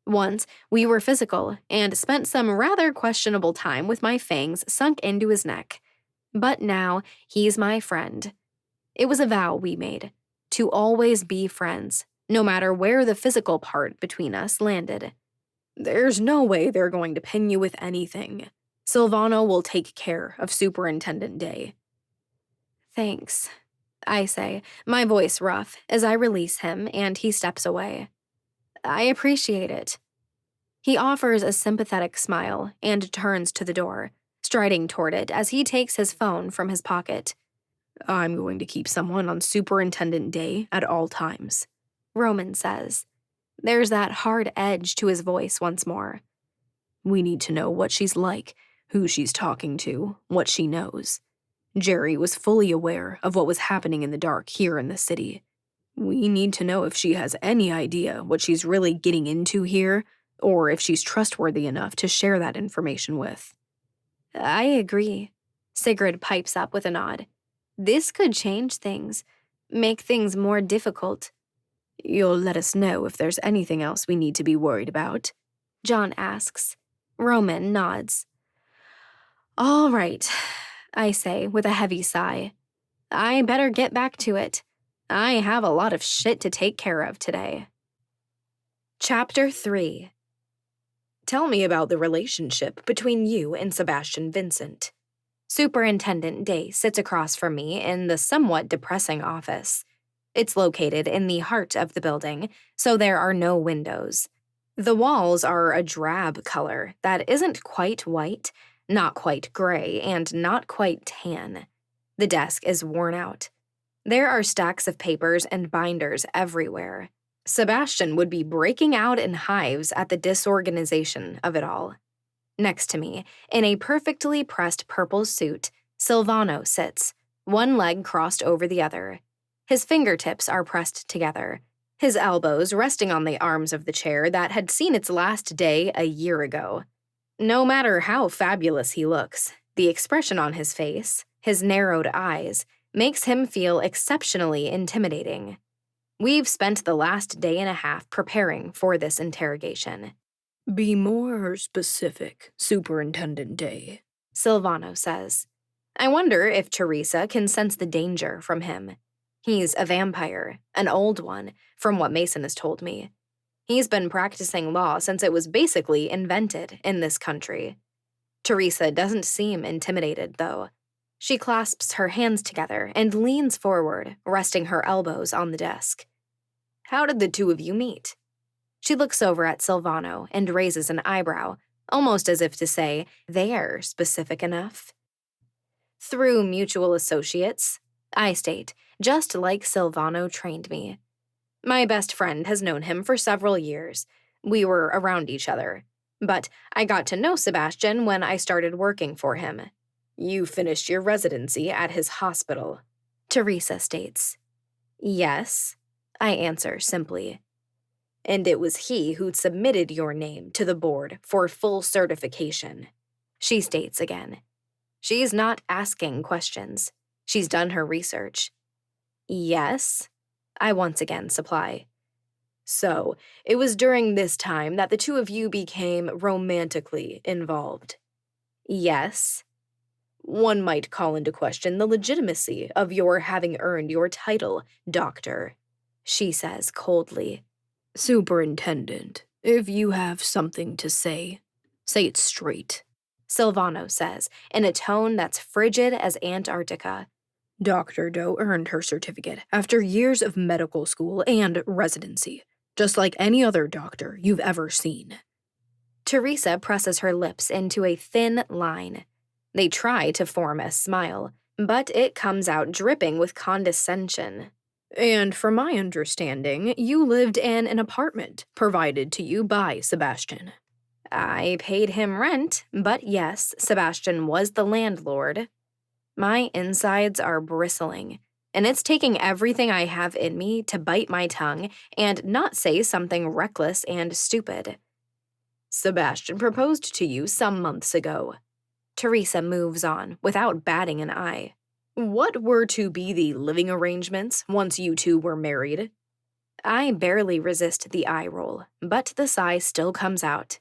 Once, we were physical and spent some rather questionable time with my fangs sunk into his neck. But now, he's my friend. It was a vow we made, to always be friends, no matter where the physical part between us landed. There's no way they're going to pin you with anything. Silvano will take care of Superintendent Day. Thanks, I say, my voice rough, as I release him and he steps away. I appreciate it. He offers a sympathetic smile and turns to the door, striding toward it as he takes his phone from his pocket. I'm going to keep someone on Superintendent Day at all times, Roman says. There's that hard edge to his voice once more. We need to know what she's like, who she's talking to, what she knows. Jerry was fully aware of what was happening in the dark here in the city. We need to know if she has any idea what she's really getting into here, or if she's trustworthy enough to share that information with. I agree, Sigrid pipes up with a nod. This could change things, make things more difficult. You'll let us know if there's anything else we need to be worried about, John asks. Roman nods. All right, I say with a heavy sigh. I better get back to it. I have a lot of shit to take care of today. Chapter 3. Tell me about the relationship between you and Sebastian Vincent. Superintendent Day sits across from me in the somewhat depressing office. It's located in the heart of the building, so there are no windows. The walls are a drab color that isn't quite white, not quite gray, and not quite tan. The desk is worn out. There are stacks of papers and binders everywhere. Sebastian would be breaking out in hives at the disorganization of it all. Next to me, in a perfectly pressed purple suit, Silvano sits, one leg crossed over the other. His fingertips are pressed together, his elbows resting on the arms of the chair that had seen its last day a year ago. No matter how fabulous he looks, the expression on his face, his narrowed eyes, makes him feel exceptionally intimidating. We've spent the last day and a half preparing for this interrogation. Be more specific, Superintendent Day, Silvano says. I wonder if Teresa can sense the danger from him. He's a vampire, an old one, from what Mason has told me. He's been practicing law since it was basically invented in this country. Teresa doesn't seem intimidated, though. She clasps her hands together and leans forward, resting her elbows on the desk. How did the two of you meet? She looks over at Silvano and raises an eyebrow, almost as if to say, they're specific enough. Through mutual associates, I state, just like Silvano trained me. My best friend has known him for several years. We were around each other. But I got to know Sebastian when I started working for him. You finished your residency at his hospital, Teresa states. Yes, I answer simply. And it was he who submitted your name to the board for full certification, she states again. She's not asking questions. She's done her research. Yes, I once again supply. So, it was during this time that the two of you became romantically involved. Yes. One might call into question the legitimacy of your having earned your title, Doctor, she says coldly. Superintendent, if you have something to say it straight, Silvano says, in a tone that's frigid as Antarctica. Dr. Doe earned her certificate after years of medical school and residency, just like any other doctor you've ever seen. Teresa presses her lips into a thin line. They try to form a smile, but it comes out dripping with condescension. And from my understanding, you lived in an apartment provided to you by Sebastian. I paid him rent, but yes, Sebastian was the landlord. My insides are bristling, and it's taking everything I have in me to bite my tongue and not say something reckless and stupid. Sebastian proposed to you some months ago. Teresa moves on without batting an eye. What were to be the living arrangements once you two were married? I barely resist the eye roll, but the sigh still comes out.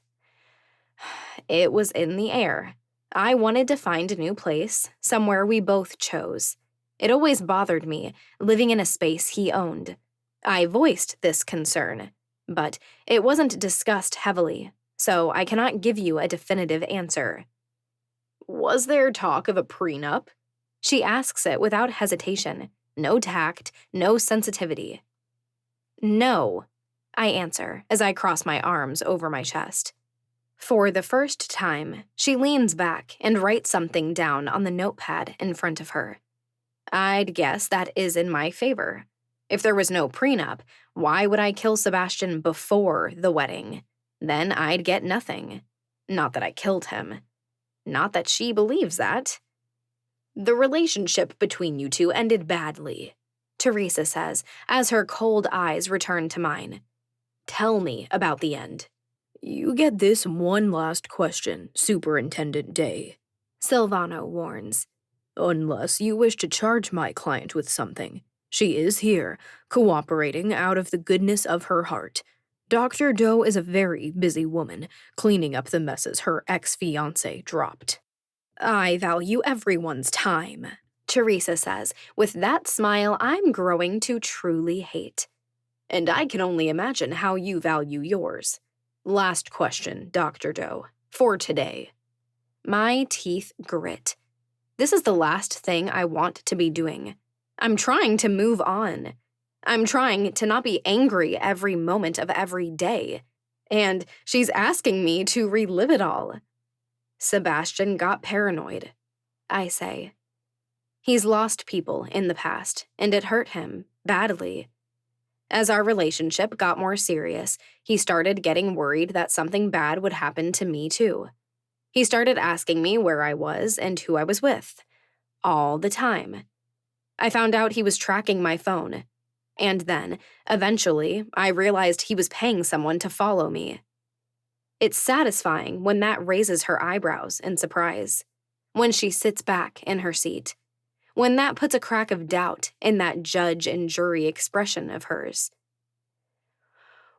It was in the air. I wanted to find a new place, somewhere we both chose. It always bothered me, living in a space he owned. I voiced this concern, but it wasn't discussed heavily, so I cannot give you a definitive answer. Was there talk of a prenup? She asks it without hesitation, no tact, no sensitivity. No, I answer as I cross my arms over my chest. For the first time, she leans back and writes something down on the notepad in front of her. I'd guess that is in my favor. If there was no prenup, why would I kill Sebastian before the wedding? Then I'd get nothing. Not that I killed him. Not that she believes that. The relationship between you two ended badly, Teresa says as her cold eyes return to mine. Tell me about the end. You get this one last question, Superintendent Day, Silvano warns. Unless you wish to charge my client with something. She is here, cooperating out of the goodness of her heart. Dr. Doe is a very busy woman, cleaning up the messes her ex-fiancé dropped. I value everyone's time, Teresa says, with that smile I'm growing to truly hate. And I can only imagine how you value yours. Last question, Dr. Doe, for today. My teeth grit. This is the last thing I want to be doing. I'm trying to move on. I'm trying to not be angry every moment of every day. And she's asking me to relive it all. Sebastian got paranoid, I say. He's lost people in the past, and it hurt him badly. As our relationship got more serious, he started getting worried that something bad would happen to me too. He started asking me where I was and who I was with. All the time. I found out he was tracking my phone. And then, eventually, I realized he was paying someone to follow me. It's satisfying when that raises her eyebrows in surprise. When she sits back in her seat. When that puts a crack of doubt in that judge and jury expression of hers.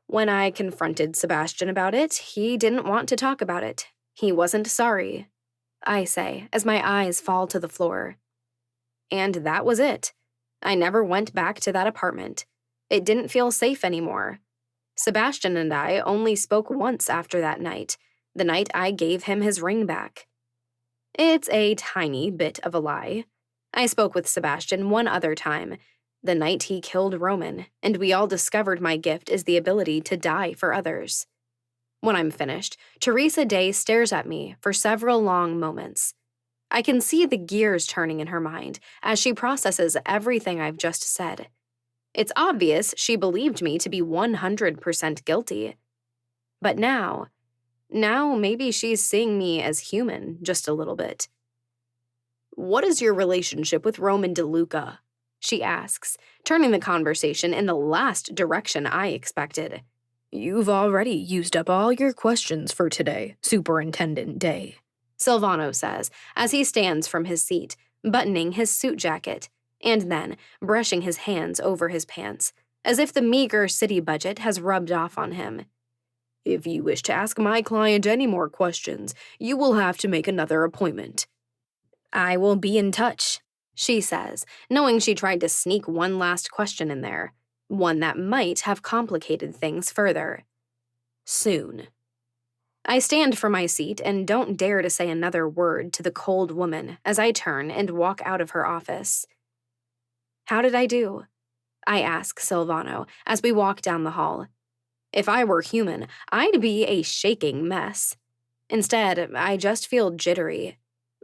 When I confronted Sebastian about it, he didn't want to talk about it. He wasn't sorry, I say, as my eyes fall to the floor. And that was it. I never went back to that apartment. It didn't feel safe anymore. Sebastian and I only spoke once after that night, the night I gave him his ring back. It's a tiny bit of a lie. I spoke with Sebastian one other time, the night he killed Roman, and we all discovered my gift is the ability to die for others. When I'm finished, Teresa Day stares at me for several long moments. I can see the gears turning in her mind as she processes everything I've just said. It's obvious she believed me to be 100% guilty. But now maybe she's seeing me as human just a little bit. What is your relationship with Roman DeLuca? She asks, turning the conversation in the last direction I expected. You've already used up all your questions for today, Superintendent Day, Silvano says as he stands from his seat, buttoning his suit jacket, and then brushing his hands over his pants, as if the meager city budget has rubbed off on him. If you wish to ask my client any more questions, you will have to make another appointment. I will be in touch, she says, knowing she tried to sneak one last question in there, one that might have complicated things further. Soon. I stand from my seat and don't dare to say another word to the cold woman as I turn and walk out of her office. How did I do? I ask Silvano as we walk down the hall. If I were human, I'd be a shaking mess. Instead, I just feel jittery.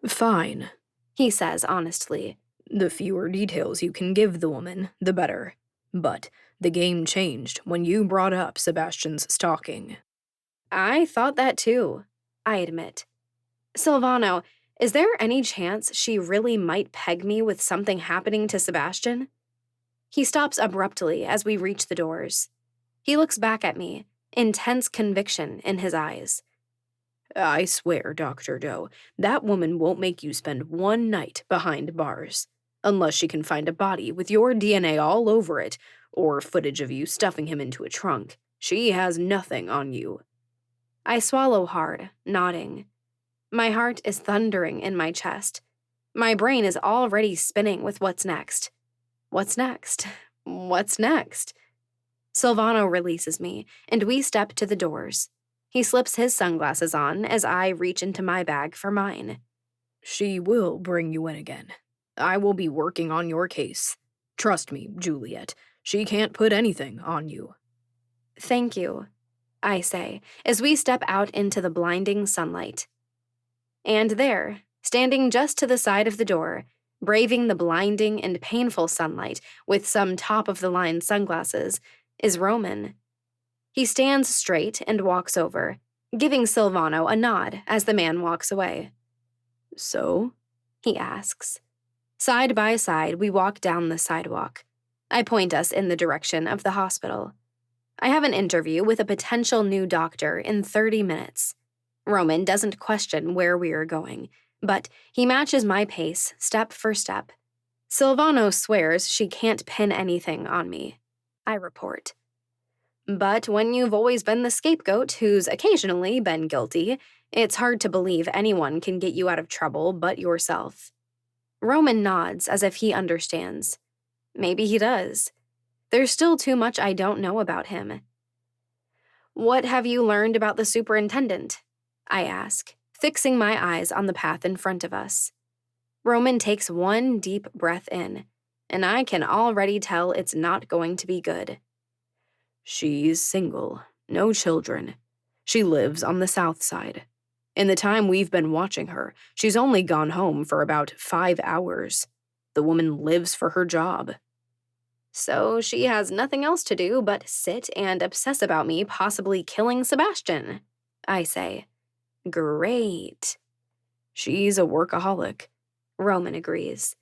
Fine, he says honestly. The fewer details you can give the woman, the better. But the game changed when you brought up Sebastian's stalking. I thought that too, I admit. Silvano, is there any chance she really might peg me with something happening to Sebastian? He stops abruptly as we reach the doors. He looks back at me, intense conviction in his eyes. I swear, Dr. Doe, that woman won't make you spend one night behind bars. Unless she can find a body with your DNA all over it, or footage of you stuffing him into a trunk. She has nothing on you. I swallow hard, nodding. My heart is thundering in my chest. My brain is already spinning with what's next. What's next? What's next? Silvano releases me, and we step to the doors. He slips his sunglasses on as I reach into my bag for mine. She will bring you in again. I will be working on your case. Trust me, Juliet, she can't put anything on you. Thank you, I say, as we step out into the blinding sunlight. And there, standing just to the side of the door, braving the blinding and painful sunlight with some top-of-the-line sunglasses, is Roman. He stands straight and walks over, giving Silvano a nod as the man walks away. So? He asks. Side by side, we walk down the sidewalk. I point us in the direction of the hospital. I have an interview with a potential new doctor in 30 minutes. Roman doesn't question where we are going, but he matches my pace step for step. Silvano swears she can't pin anything on me. I report. But when you've always been the scapegoat who's occasionally been guilty, it's hard to believe anyone can get you out of trouble but yourself. Roman nods as if he understands. Maybe he does. There's still too much I don't know about him. What have you learned about the superintendent? I ask, fixing my eyes on the path in front of us. Roman takes one deep breath in, and I can already tell it's not going to be good. She's single, no children. She lives on the south side. In the time we've been watching her, she's only gone home for about 5 hours. The woman lives for her job. So she has nothing else to do but sit and obsess about me possibly killing Sebastian, I say. Great. She's a workaholic. Roman agrees.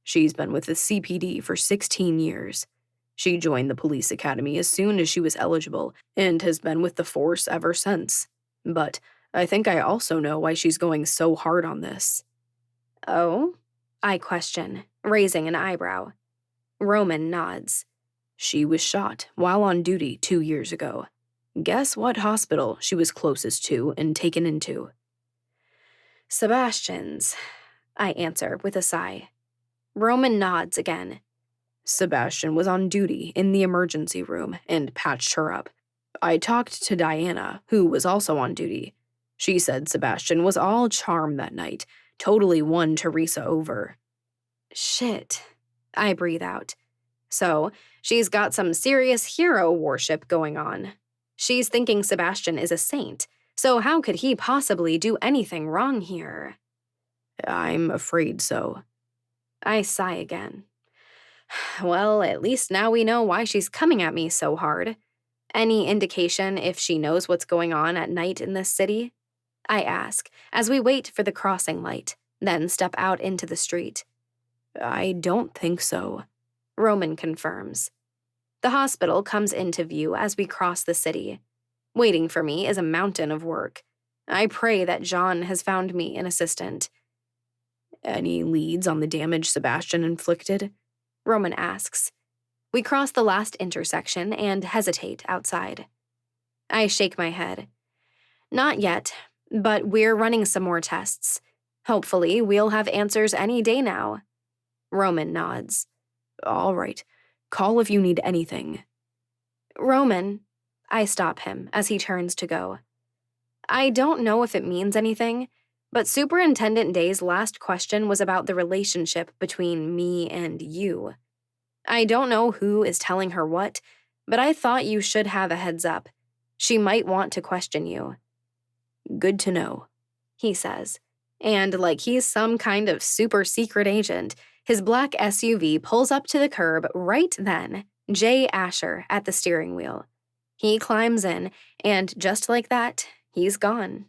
She's been with the CPD for 16 years. She joined the police academy as soon as she was eligible and has been with the force ever since. But I think I also know why she's going so hard on this. Oh? I question, raising an eyebrow. Roman nods. She was shot while on duty 2 years ago. Guess what hospital she was closest to and taken into? Sebastian's, I answer with a sigh. Roman nods again. Sebastian was on duty in the emergency room and patched her up. I talked to Diana, who was also on duty. She said Sebastian was all charm that night, totally won Teresa over. Shit, I breathe out. So, she's got some serious hero worship going on. She's thinking Sebastian is a saint, so how could he possibly do anything wrong here? I'm afraid so. I sigh again. Well, at least now we know why she's coming at me so hard. Any indication if she knows what's going on at night in this city? I ask, as we wait for the crossing light, then step out into the street. I don't think so, Roman confirms. The hospital comes into view as we cross the city. Waiting for me is a mountain of work. I pray that Jean has found me an assistant. Any leads on the damage Sebastian inflicted? Roman asks. We cross the last intersection and hesitate outside. I shake my head. Not yet, but we're running some more tests. Hopefully, we'll have answers any day now. Roman nods. All right. Call if you need anything. Roman, I stop him as he turns to go. I don't know if it means anything, but Superintendent Day's last question was about the relationship between me and you. I don't know who is telling her what, but I thought you should have a heads up. She might want to question you. Good to know, he says. And like he's some kind of super secret agent, his black SUV pulls up to the curb right then, Jay Asher at the steering wheel. He climbs in, and just like that, he's gone.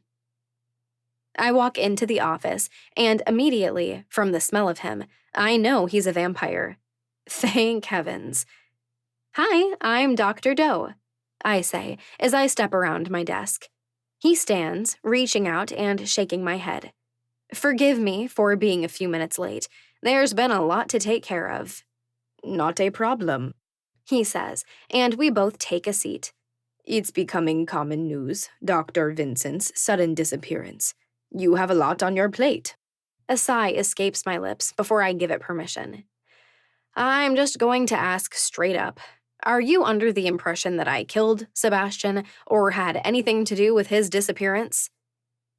I walk into the office, and immediately, from the smell of him, I know he's a vampire. Thank heavens. Hi, I'm Dr. Doe, I say as I step around my desk. He stands, reaching out and shaking my head. Forgive me for being a few minutes late. There's been a lot to take care of. Not a problem, He says, and we both take a seat. it's becoming common news, Dr. Vincent's sudden disappearance. You have a lot on your plate. A sigh escapes my lips before I give it permission. I'm just going to ask straight up. Are you under the impression that I killed Sebastian or had anything to do with his disappearance?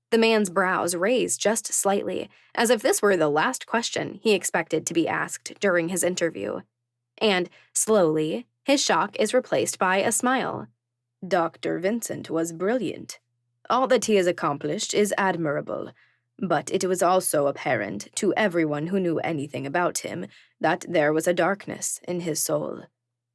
The man's brows raise just slightly, as if this were the last question he expected to be asked during his interview. And, slowly, his shock is replaced by a smile. Dr. Vincent was brilliant. All that he has accomplished is admirable, but it was also apparent to everyone who knew anything about him that there was a darkness in his soul.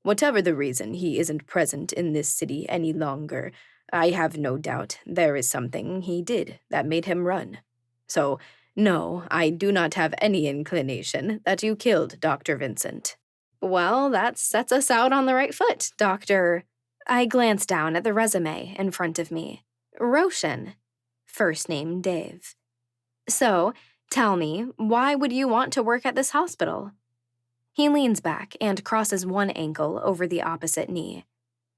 Whatever the reason he isn't present in this city any longer, I have no doubt there is something he did that made him run. So, no, I do not have any inclination that you killed Dr. Vincent. Well, that sets us out on the right foot, Dr. I glance down at the resume in front of me. Roshan. First name Dave. So, tell me, why would you want to work at this hospital? He leans back and crosses one ankle over the opposite knee.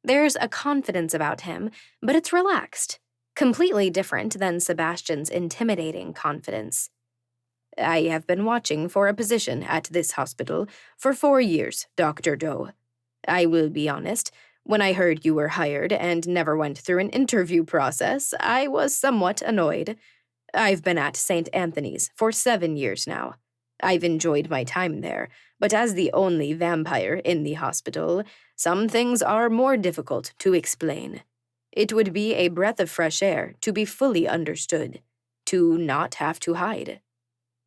There's a confidence about him, but it's relaxed, completely different than Sebastian's intimidating confidence. I have been watching for a position at this hospital for 4 years, Dr. Doe. I will be honest, when I heard you were hired and never went through an interview process, I was somewhat annoyed. I've been at St. Anthony's for 7 years now. I've enjoyed my time there, but as the only vampire in the hospital, some things are more difficult to explain. It would be a breath of fresh air to be fully understood, to not have to hide.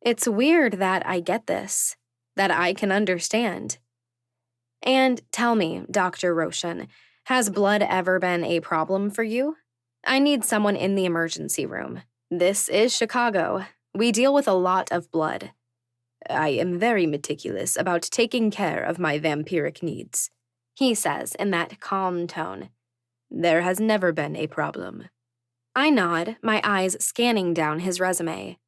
It's weird that I get this, that I can understand. And tell me, Dr. Roshan, has blood ever been a problem for you? I need someone in the emergency room. This is Chicago. We deal with a lot of blood. I am very meticulous about taking care of my vampiric needs, he says in that calm tone. There has never been a problem. I nod, my eyes scanning down his resume.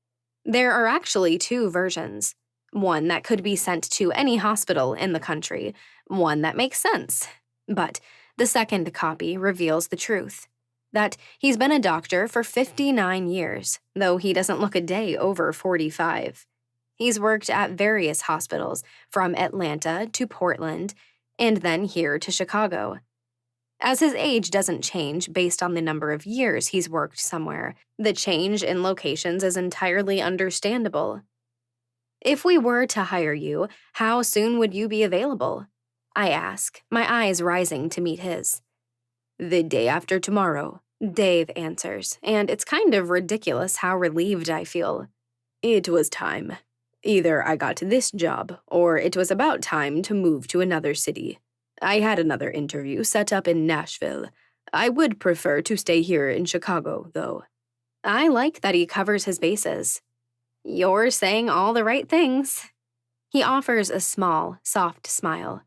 There are actually 2 versions. One that could be sent to any hospital in the country, one that makes sense. But the second copy reveals the truth. That he's been a doctor for 59 years, though he doesn't look a day over 45. He's worked at various hospitals, from Atlanta to Portland, and then here to Chicago. As his age doesn't change based on the number of years he's worked somewhere, the change in locations is entirely understandable. If we were to hire you, how soon would you be available? I ask, my eyes rising to meet his. The day after tomorrow, Dave answers, and it's kind of ridiculous how relieved I feel. It was time. Either I got this job, or it was about time to move to another city. I had another interview set up in Nashville. I would prefer to stay here in Chicago, though. I like that he covers his bases. You're saying all the right things. He offers a small, soft smile.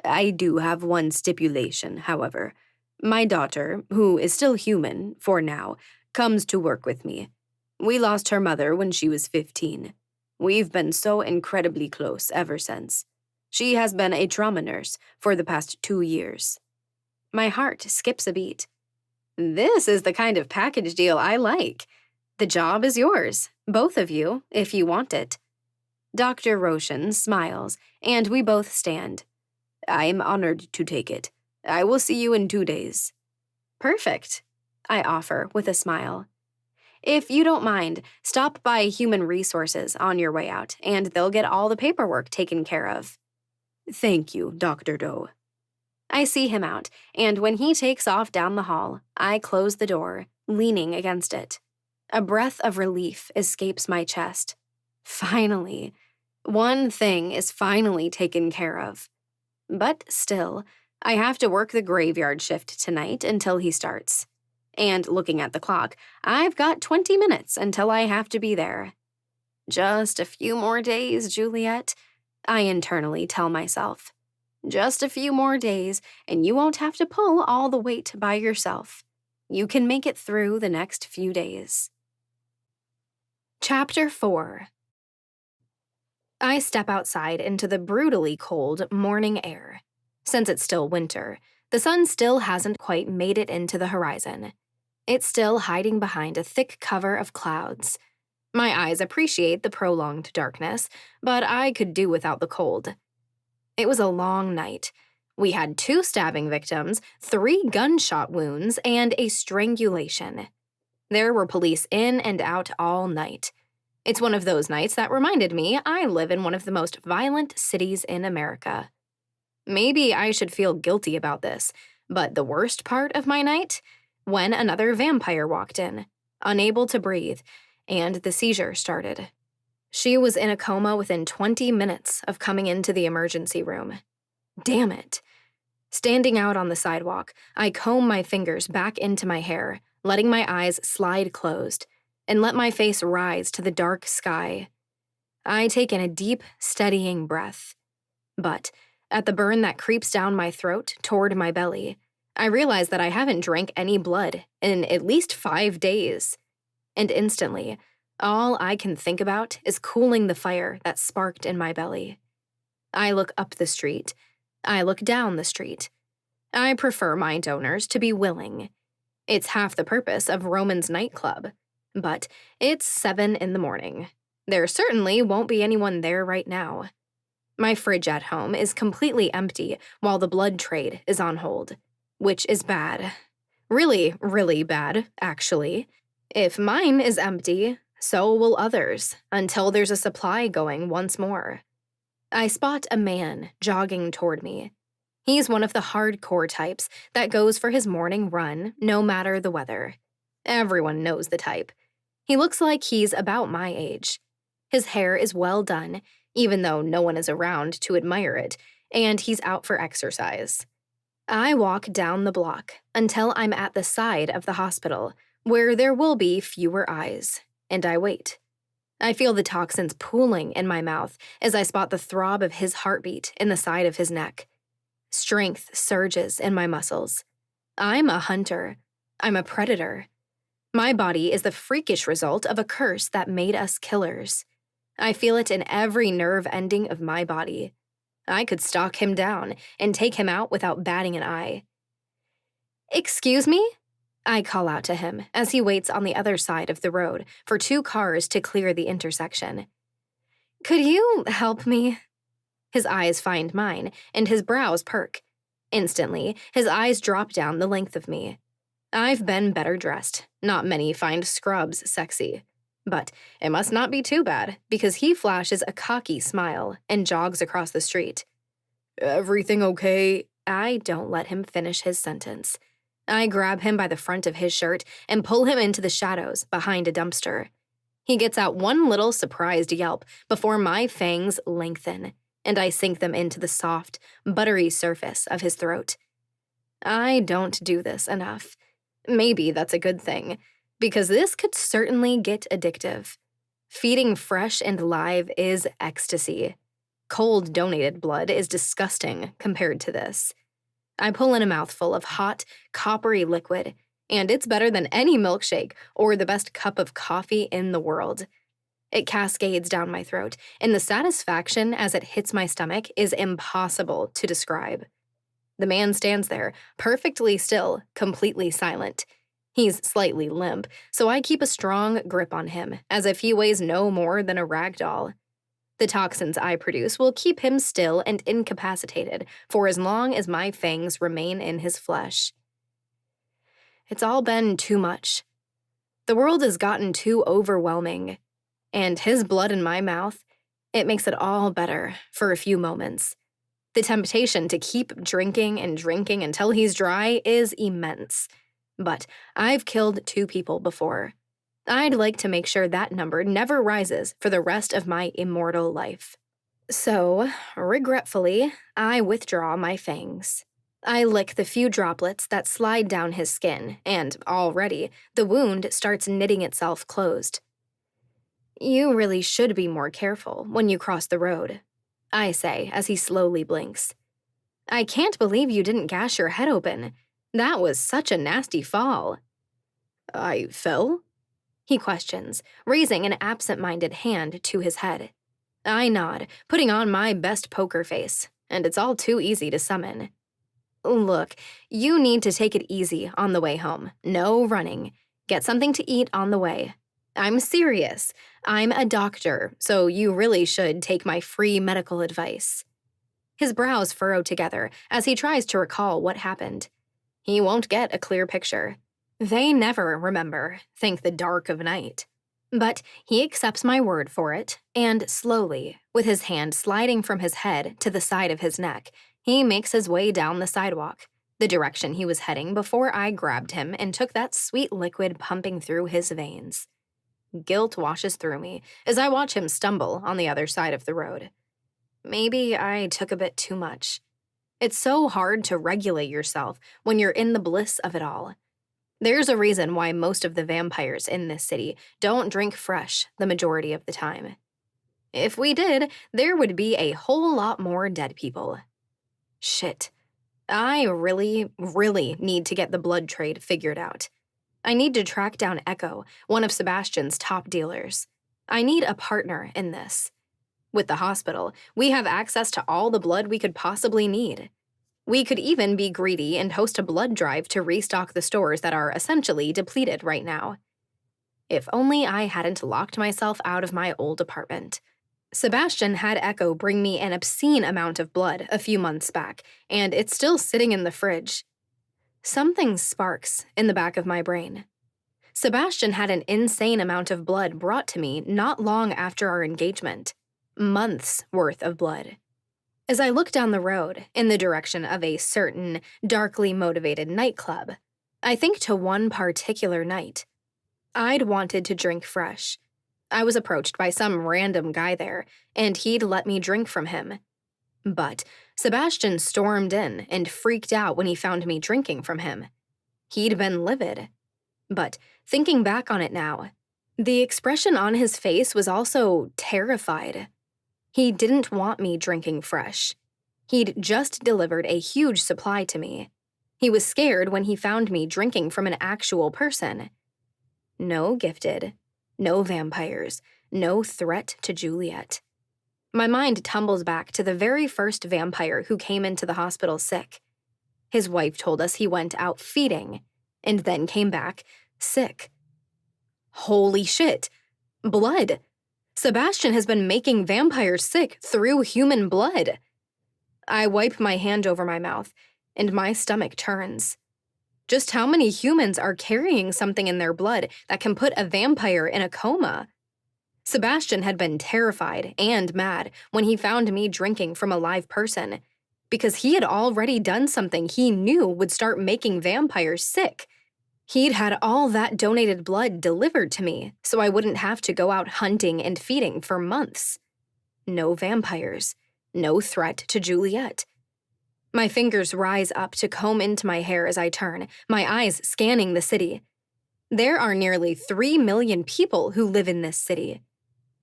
I do have one stipulation, however. My daughter, who is still human, for now, comes to work with me. We lost her mother when she was 15. We've been so incredibly close ever since. She has been a trauma nurse for the past 2 years. My heart skips a beat. This is the kind of package deal I like. The job is yours, both of you, if you want it. Dr. Roshan smiles, and we both stand. I am honored to take it. I will see you in 2 days. Perfect, I offer with a smile. If you don't mind, stop by Human Resources on your way out, and they'll get all the paperwork taken care of. Thank you, Dr. Doe. I see him out, and when he takes off down the hall, I close the door, leaning against it. A breath of relief escapes my chest. Finally. One thing is finally taken care of. But still, I have to work the graveyard shift tonight until he starts. And looking at the clock, I've got 20 minutes until I have to be there. Just a few more days, Juliet. I internally tell myself. Just a few more days, and you won't have to pull all the weight by yourself. You can make it through the next few days. Chapter 4. I step outside into the brutally cold morning air. Since it's still winter, the sun still hasn't quite made it into the horizon. It's still hiding behind a thick cover of clouds. My eyes appreciate the prolonged darkness, but I could do without the cold. It was a long night. We had 2 stabbing victims, 3 gunshot wounds, and a strangulation. There were police in and out all night. It's one of those nights that reminded me I live in one of the most violent cities in America. Maybe I should feel guilty about this, but the worst part of my night? When another vampire walked in, unable to breathe, and the seizure started. She was in a coma within 20 minutes of coming into the emergency room. Damn it. Standing out on the sidewalk, I comb my fingers back into my hair, letting my eyes slide closed, and let my face rise to the dark sky. I take in a deep, steadying breath. But at the burn that creeps down my throat toward my belly, I realize that I haven't drank any blood in at least 5 days. And instantly, all I can think about is cooling the fire that sparked in my belly. I look up the street. I look down the street. I prefer my donors to be willing. It's half the purpose of Roman's nightclub. But it's 7 in the morning. There certainly won't be anyone there right now. My fridge at home is completely empty while the blood trade is on hold, which is bad. Really, really bad, actually. If mine is empty, so will others, until there's a supply going once more. I spot a man jogging toward me. He's one of the hardcore types that goes for his morning run no matter the weather. Everyone knows the type. He looks like he's about my age. His hair is well done, even though no one is around to admire it, and he's out for exercise. I walk down the block until I'm at the side of the hospital, where there will be fewer eyes, and I wait. I feel the toxins pooling in my mouth as I spot the throb of his heartbeat in the side of his neck. Strength surges in my muscles. I'm a hunter. I'm a predator. My body is the freakish result of a curse that made us killers. I feel it in every nerve ending of my body. I could stalk him down and take him out without batting an eye. "Excuse me?" I call out to him as he waits on the other side of the road for 2 cars to clear the intersection. "Could you help me?" His eyes find mine, and his brows perk. Instantly, his eyes drop down the length of me. I've been better dressed. Not many find scrubs sexy. But it must not be too bad, because he flashes a cocky smile and jogs across the street. "Everything okay?" I don't let him finish his sentence. I grab him by the front of his shirt and pull him into the shadows behind a dumpster. He gets out one little surprised yelp before my fangs lengthen, and I sink them into the soft, buttery surface of his throat. I don't do this enough. Maybe that's a good thing, because this could certainly get addictive. Feeding fresh and live is ecstasy. Cold donated blood is disgusting compared to this. I pull in a mouthful of hot, coppery liquid, and it's better than any milkshake or the best cup of coffee in the world. It cascades down my throat, and the satisfaction as it hits my stomach is impossible to describe. The man stands there, perfectly still, completely silent. He's slightly limp, so I keep a strong grip on him, as if he weighs no more than a rag doll. The toxins I produce will keep him still and incapacitated for as long as my fangs remain in his flesh. It's all been too much. The world has gotten too overwhelming. And his blood in my mouth, it makes it all better for a few moments. The temptation to keep drinking and drinking until he's dry is immense. But I've killed 2 people before. I'd like to make sure that number never rises for the rest of my immortal life. So, regretfully, I withdraw my fangs. I lick the few droplets that slide down his skin, and already, the wound starts knitting itself closed. "You really should be more careful when you cross the road." I say as he slowly blinks. I can't believe you didn't gash your head open. That was such a nasty fall. I fell? He questions, raising an absent-minded hand to his head. I nod, putting on my best poker face, and it's all too easy to summon. Look, you need to take it easy on the way home. No running. Get something to eat on the way. I'm serious. I'm a doctor, so you really should take my free medical advice. His brows furrow together as he tries to recall what happened. He won't get a clear picture. They never remember, think the dark of night. But he accepts my word for it, and slowly, with his hand sliding from his head to the side of his neck, he makes his way down the sidewalk, the direction he was heading before I grabbed him and took that sweet liquid pumping through his veins. Guilt washes through me as I watch him stumble on the other side of the road. Maybe I took a bit too much. It's so hard to regulate yourself when you're in the bliss of it all. There's a reason why most of the vampires in this city don't drink fresh the majority of the time. If we did, there would be a whole lot more dead people. Shit. I really, really need to get the blood trade figured out. I need to track down Echo, one of Sebastian's top dealers. I need a partner in this. With the hospital, we have access to all the blood we could possibly need. We could even be greedy and host a blood drive to restock the stores that are essentially depleted right now. If only I hadn't locked myself out of my old apartment. Sebastian had Echo bring me an obscene amount of blood a few months back, and it's still sitting in the fridge. Something sparks in the back of my brain. Sebastian had an insane amount of blood brought to me not long after our engagement. Months worth of blood. As I look down the road in the direction of a certain darkly motivated nightclub, I think to one particular night. I'd wanted to drink fresh. I was approached by some random guy there, and he'd let me drink from him. But Sebastian stormed in and freaked out when he found me drinking from him. He'd been livid. But thinking back on it now, the expression on his face was also terrified. He didn't want me drinking fresh. He'd just delivered a huge supply to me. He was scared when he found me drinking from an actual person. No gifted, no vampires, no threat to Juliet. My mind tumbles back to the very first vampire who came into the hospital sick. His wife told us he went out feeding, and then came back sick. Holy shit! Blood! Sebastian has been making vampires sick through human blood. I wipe my hand over my mouth, and my stomach turns. Just how many humans are carrying something in their blood that can put a vampire in a coma? Sebastian had been terrified and mad when he found me drinking from a live person, because he had already done something he knew would start making vampires sick. He'd had all that donated blood delivered to me, so I wouldn't have to go out hunting and feeding for months. No vampires. No threat to Juliet. My fingers rise up to comb into my hair as I turn, my eyes scanning the city. There are nearly 3 million people who live in this city.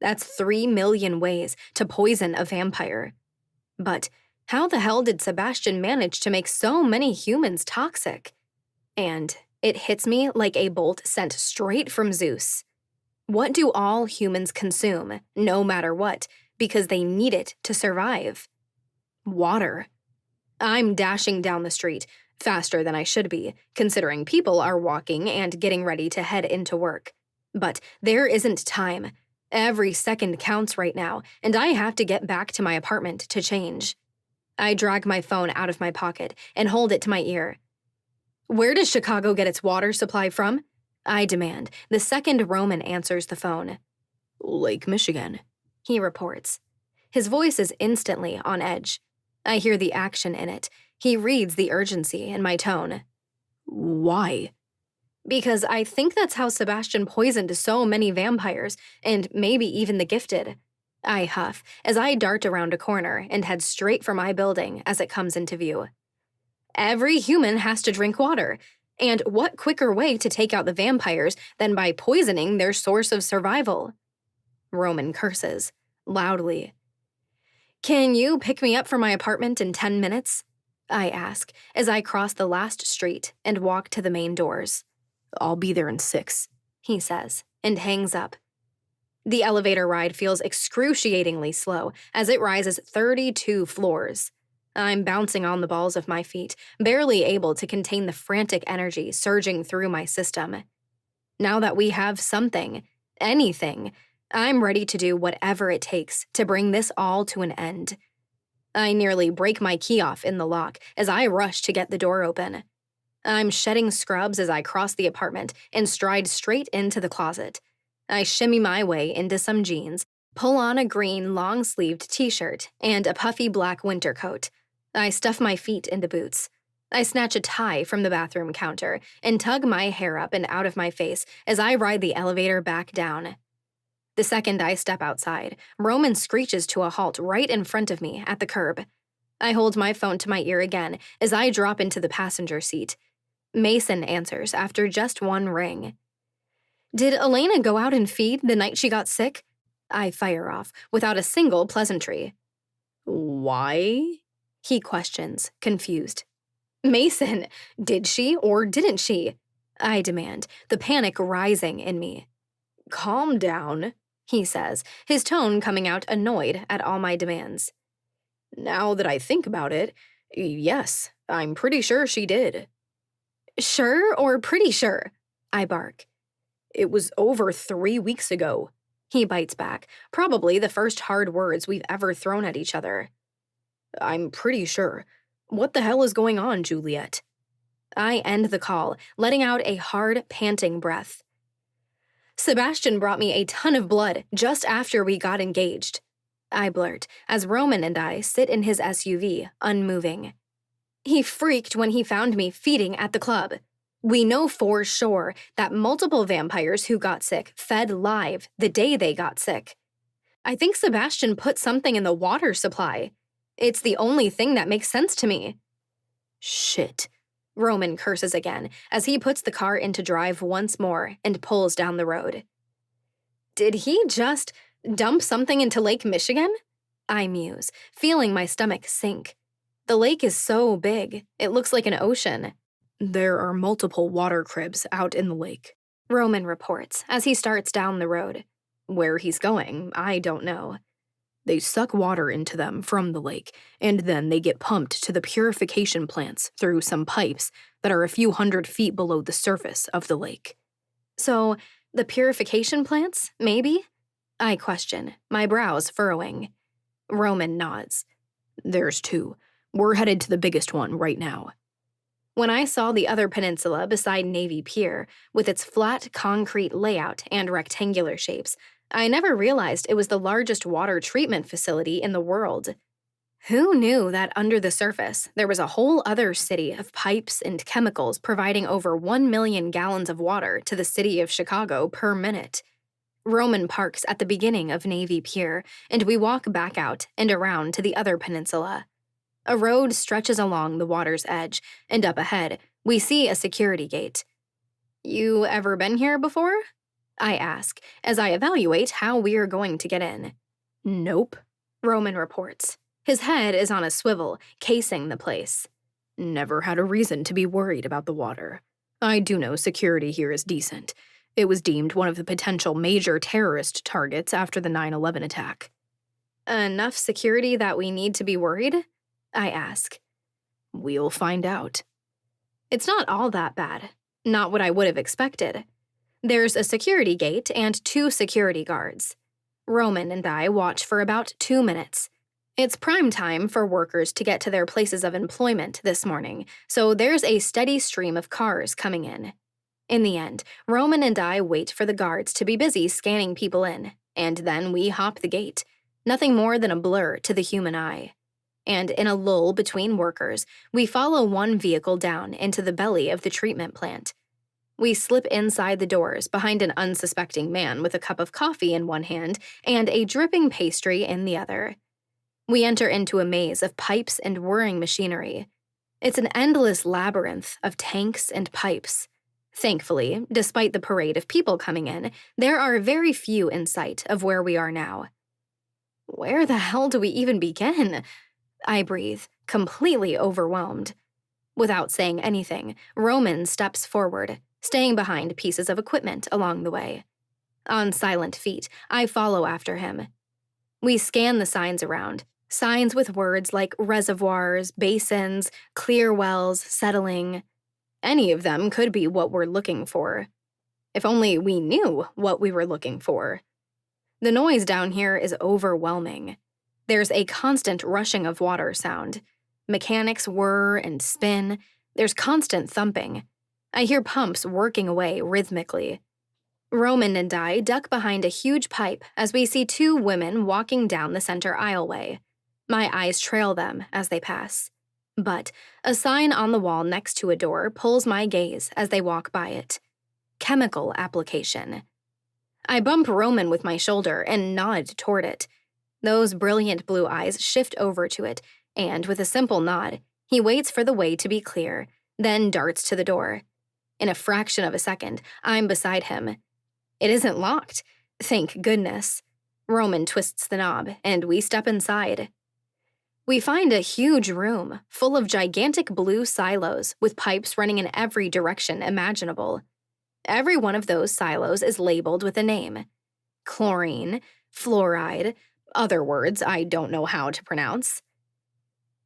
That's 3 million ways to poison a vampire. But how the hell did Sebastian manage to make so many humans toxic? And it hits me like a bolt sent straight from Zeus. What do all humans consume, no matter what, because they need it to survive? Water. I'm dashing down the street, faster than I should be, considering people are walking and getting ready to head into work. But there isn't time. Every second counts right now, and I have to get back to my apartment to change. I drag my phone out of my pocket and hold it to my ear. Where does Chicago get its water supply from? I demand, the second Roman answers the phone. Lake Michigan, he reports. His voice is instantly on edge. I hear the action in it. He reads the urgency in my tone. Why? Because I think that's how Sebastian poisoned so many vampires, and maybe even the gifted. I huff as I dart around a corner and head straight for my building as it comes into view. Every human has to drink water, and what quicker way to take out the vampires than by poisoning their source of survival? Roman curses, loudly. Can you pick me up from my apartment in 10 minutes? I ask as I cross the last street and walk to the main doors. I'll be there in 6, he says, and hangs up. The elevator ride feels excruciatingly slow as it rises 32 floors. I'm bouncing on the balls of my feet, barely able to contain the frantic energy surging through my system. Now that we have something, anything, I'm ready to do whatever it takes to bring this all to an end. I nearly break my key off in the lock as I rush to get the door open. I'm shedding scrubs as I cross the apartment and stride straight into the closet. I shimmy my way into some jeans, pull on a green long-sleeved t-shirt and a puffy black winter coat. I stuff my feet into boots. I snatch a tie from the bathroom counter and tug my hair up and out of my face as I ride the elevator back down. The second I step outside, Roman screeches to a halt right in front of me at the curb. I hold my phone to my ear again as I drop into the passenger seat. Mason answers after just one ring. Did Elena go out and feed the night she got sick? I fire off without a single pleasantry. Why? He questions, confused. Mason, did she or didn't she? I demand, the panic rising in me. Calm down, he says, his tone coming out annoyed at all my demands. Now that I think about it, yes, I'm pretty sure she did. Sure or pretty sure? I bark. It was over 3 weeks ago, he bites back, probably the first hard words we've ever thrown at each other. I'm pretty sure. What the hell is going on, Juliet? I end the call, letting out a hard, panting breath. Sebastian brought me a ton of blood just after we got engaged, I blurt, as Roman and I sit in his SUV, unmoving. He freaked when he found me feeding at the club. We know for sure that multiple vampires who got sick fed live the day they got sick. I think Sebastian put something in the water supply. It's the only thing that makes sense to me. Shit. Roman curses again as he puts the car into drive once more and pulls down the road. Did he just dump something into Lake Michigan? I muse, feeling my stomach sink. The lake is so big, it looks like an ocean. There are multiple water cribs out in the lake, Roman reports as he starts down the road. Where he's going, I don't know. They suck water into them from the lake, and then they get pumped to the purification plants through some pipes that are a few hundred feet below the surface of the lake. So, the purification plants, maybe? I question, my brows furrowing. Roman nods. There's 2. We're headed to the biggest one right now. When I saw the other peninsula beside Navy Pier, with its flat concrete layout and rectangular shapes, I never realized it was the largest water treatment facility in the world. Who knew that under the surface, there was a whole other city of pipes and chemicals providing over 1 million gallons of water to the city of Chicago per minute? Roman parks at the beginning of Navy Pier, and we walk back out and around to the other peninsula. A road stretches along the water's edge, and up ahead, we see a security gate. You ever been here before? I ask, as I evaluate how we're going to get in. Nope, Roman reports. His head is on a swivel, casing the place. Never had a reason to be worried about the water. I do know security here is decent. It was deemed one of the potential major terrorist targets after the 9/11 attack. Enough security that we need to be worried? I ask. We'll find out. It's not all that bad. Not what I would have expected. There's a security gate and 2 security guards. Roman and I watch for about 2 minutes. It's prime time for workers to get to their places of employment this morning, so there's a steady stream of cars coming in. In the end, Roman and I wait for the guards to be busy scanning people in, and then we hop the gate. Nothing more than a blur to the human eye. And in a lull between workers, we follow one vehicle down into the belly of the treatment plant. We slip inside the doors behind an unsuspecting man with a cup of coffee in one hand and a dripping pastry in the other. We enter into a maze of pipes and whirring machinery. It's an endless labyrinth of tanks and pipes. Thankfully, despite the parade of people coming in, there are very few in sight of where we are now. Where the hell do we even begin? I breathe, completely overwhelmed. Without saying anything, Roman steps forward, staying behind pieces of equipment along the way. On silent feet, I follow after him. We scan the signs around, signs with words like reservoirs, basins, clear wells, settling. Any of them could be what we're looking for. If only we knew what we were looking for. The noise down here is overwhelming. There's a constant rushing of water sound. Mechanics whir and spin. There's constant thumping. I hear pumps working away rhythmically. Roman and I duck behind a huge pipe as we see two women walking down the center aisleway. My eyes trail them as they pass. But a sign on the wall next to a door pulls my gaze as they walk by it. Chemical application. I bump Roman with my shoulder and nod toward it. Those brilliant blue eyes shift over to it, and with a simple nod, he waits for the way to be clear, then darts to the door. In a fraction of a second, I'm beside him. It isn't locked. Thank goodness. Roman twists the knob, and we step inside. We find a huge room full of gigantic blue silos with pipes running in every direction imaginable. Every one of those silos is labeled with a name. Chlorine, fluoride, other words I don't know how to pronounce.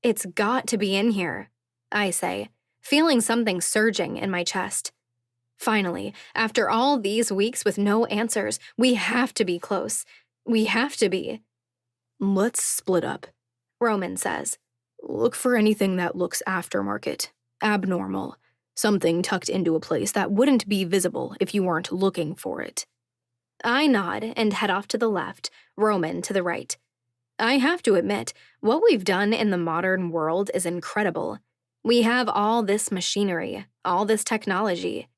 It's got to be in here, I say, feeling something surging in my chest. Finally, after all these weeks with no answers, we have to be close. We have to be. Let's split up, Roman says. Look for anything that looks aftermarket, abnormal, something tucked into a place that wouldn't be visible if you weren't looking for it. I nod and head off to the left, Roman to the right. I have to admit, what we've done in the modern world is incredible. We have all this machinery, all this technology.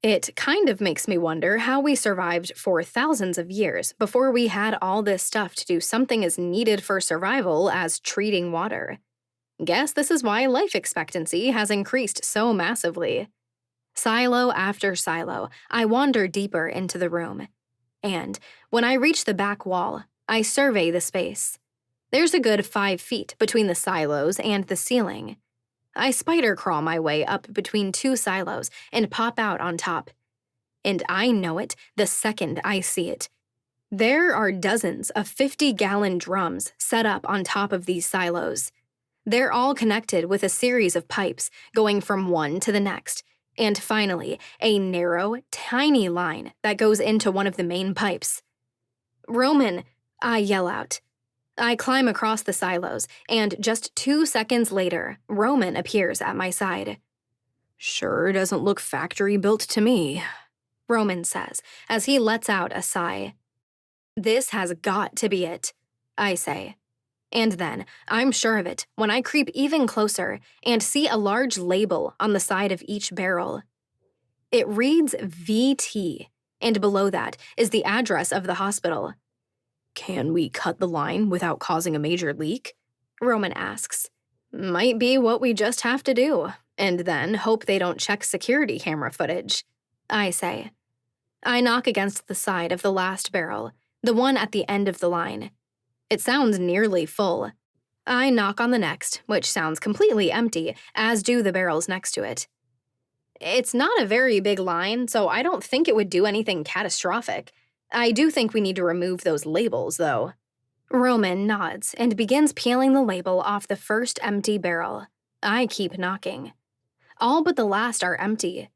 It kind of makes me wonder how we survived for thousands of years before we had all this stuff to do something as needed for survival as treating water. Guess this is why life expectancy has increased so massively. Silo after silo, I wander deeper into the room. And when I reach the back wall, I survey the space. There's a good 5 feet between the silos and the ceiling. I spider crawl my way up between 2 silos and pop out on top. And I know it the second I see it. There are dozens of 50-gallon drums set up on top of these silos. They're all connected with a series of pipes going from one to the next, and finally, a narrow, tiny line that goes into one of the main pipes. Roman, I yell out. I climb across the silos, and just 2 seconds later, Roman appears at my side. Sure doesn't look factory-built to me, Roman says, as he lets out a sigh. This has got to be it, I say. And then, I'm sure of it when I creep even closer and see a large label on the side of each barrel. It reads VT, and below that is the address of the hospital. Can we cut the line without causing a major leak? Roman asks. Might be what we just have to do, and then hope they don't check security camera footage, I say. I knock against the side of the last barrel, the one at the end of the line. It sounds nearly full. I knock on the next, which sounds completely empty, as do the barrels next to it. It's not a very big line, so I don't think it would do anything catastrophic. I do think we need to remove those labels, though. Roman nods and begins peeling the label off the first empty barrel. I keep knocking. All but the last are empty.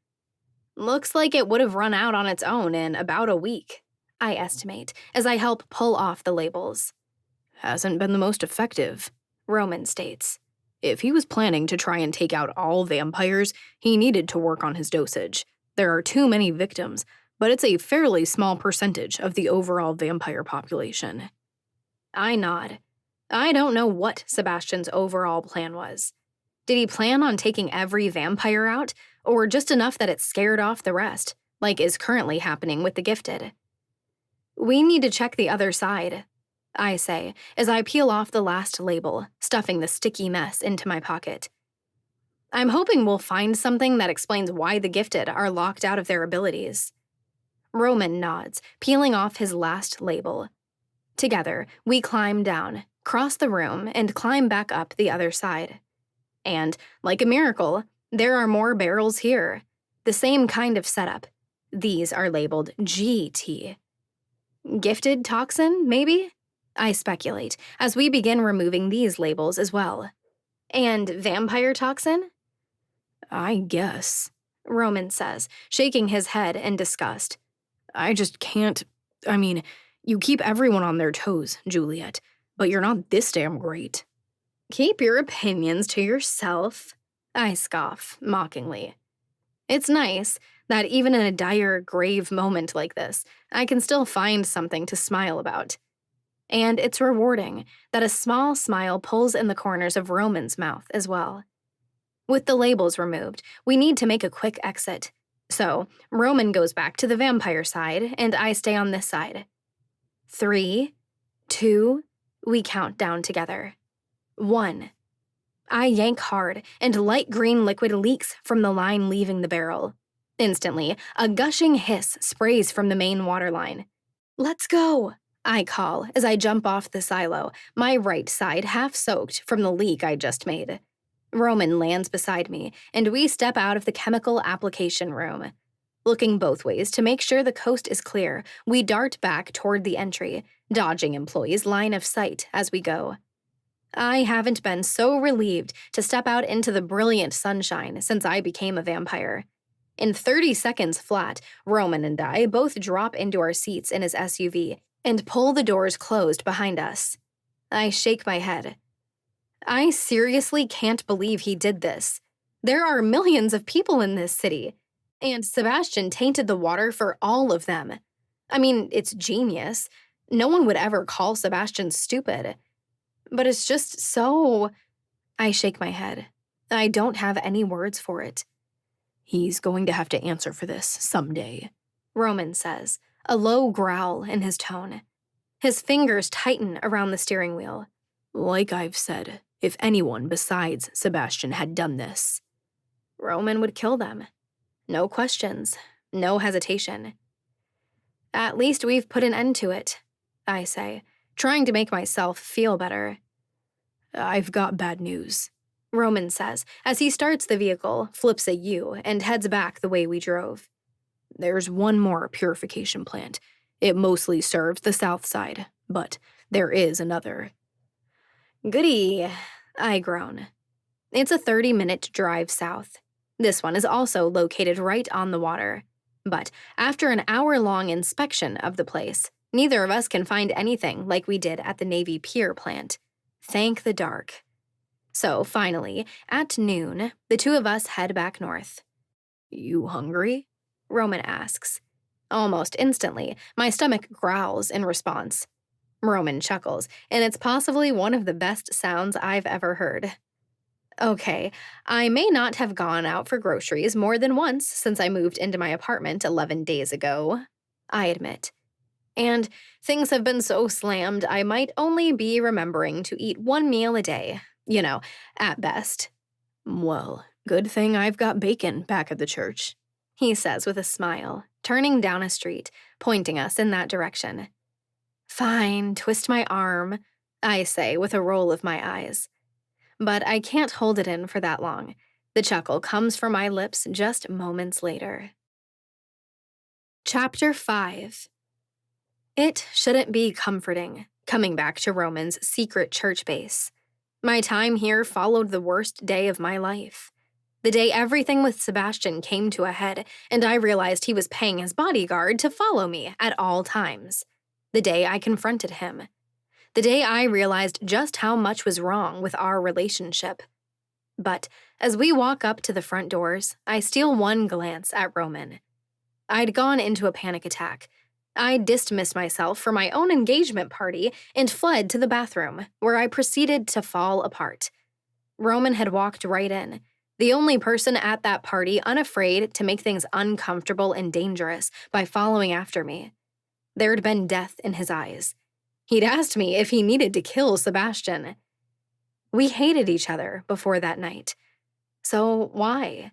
Looks like it would have run out on its own in about a week, I estimate, as I help pull off the labels. Hasn't been the most effective, Roman states. If he was planning to try and take out all vampires, he needed to work on his dosage. There are too many victims, but it's a fairly small percentage of the overall vampire population. I nod. I don't know what Sebastian's overall plan was. Did he plan on taking every vampire out, or just enough that it scared off the rest, like is currently happening with the gifted? We need to check the other side, I say, as I peel off the last label, stuffing the sticky mess into my pocket. I'm hoping we'll find something that explains why the gifted are locked out of their abilities. Roman nods, peeling off his last label. Together, we climb down, cross the room, and climb back up the other side. And, like a miracle, there are more barrels here. The same kind of setup. These are labeled GT. Gifted toxin, maybe? I speculate, as we begin removing these labels as well. And vampire toxin? I guess, Roman says, shaking his head in disgust. I just can't. I mean, you keep everyone on their toes, Juliet, but you're not this damn great. Keep your opinions to yourself, I scoff mockingly. It's nice that even in a dire, grave moment like this, I can still find something to smile about. And it's rewarding that a small smile pulls in the corners of Roman's mouth as well. With the labels removed, we need to make a quick exit. So, Roman goes back to the vampire side, and I stay on this side. 3, 2, we count down together. 1. I yank hard, and light green liquid leaks from the line leaving the barrel. Instantly, a gushing hiss sprays from the main water line. Let's go, I call as I jump off the silo, my right side half soaked from the leak I just made. Roman lands beside me, and we step out of the chemical application room. Looking both ways to make sure the coast is clear, we dart back toward the entry, dodging employees' line of sight as we go. I haven't been so relieved to step out into the brilliant sunshine since I became a vampire. In 30 seconds flat, Roman and I both drop into our seats in his SUV and pull the doors closed behind us. I shake my head. I seriously can't believe he did this. There are millions of people in this city, and Sebastian tainted the water for all of them. I mean, it's genius. No one would ever call Sebastian stupid. But it's just so... I shake my head. I don't have any words for it. He's going to have to answer for this someday, Roman says, a low growl in his tone. His fingers tighten around the steering wheel. Like I've said, if anyone besides Sebastian had done this, Roman would kill them. No questions, no hesitation. At least we've put an end to it, I say, trying to make myself feel better. I've got bad news, Roman says as he starts the vehicle, flips a U, and heads back the way we drove. There's one more purification plant. It mostly serves the south side, but there is another. Goody, I groan. It's a 30-minute drive south. This one is also located right on the water. But after an hour-long inspection of the place, neither of us can find anything like we did at the Navy Pier plant. Thank the dark. So finally, at noon, the two of us head back north. You hungry? Roman asks. Almost instantly, my stomach growls in response. Roman chuckles, and it's possibly one of the best sounds I've ever heard. Okay, I may not have gone out for groceries more than once since I moved into my apartment 11 days ago, I admit. And things have been so slammed I might only be remembering to eat one meal a day, at best. Well, good thing I've got bacon back at the church, he says with a smile, turning down a street, pointing us in that direction. Fine, twist my arm, I say with a roll of my eyes. But I can't hold it in for that long. The chuckle comes from my lips just moments later. Chapter 5. It shouldn't be comforting, coming back to Roman's secret church base. My time here followed the worst day of my life. The day everything with Sebastian came to a head, and I realized he was paying his bodyguard to follow me at all times. The day I confronted him. The day I realized just how much was wrong with our relationship. But as we walk up to the front doors, I steal one glance at Roman. I'd gone into a panic attack. I dismissed myself from my own engagement party and fled to the bathroom, where I proceeded to fall apart. Roman had walked right in, the only person at that party unafraid to make things uncomfortable and dangerous by following after me. There'd been death in his eyes. He'd asked me if he needed to kill Sebastian. We hated each other before that night. So why?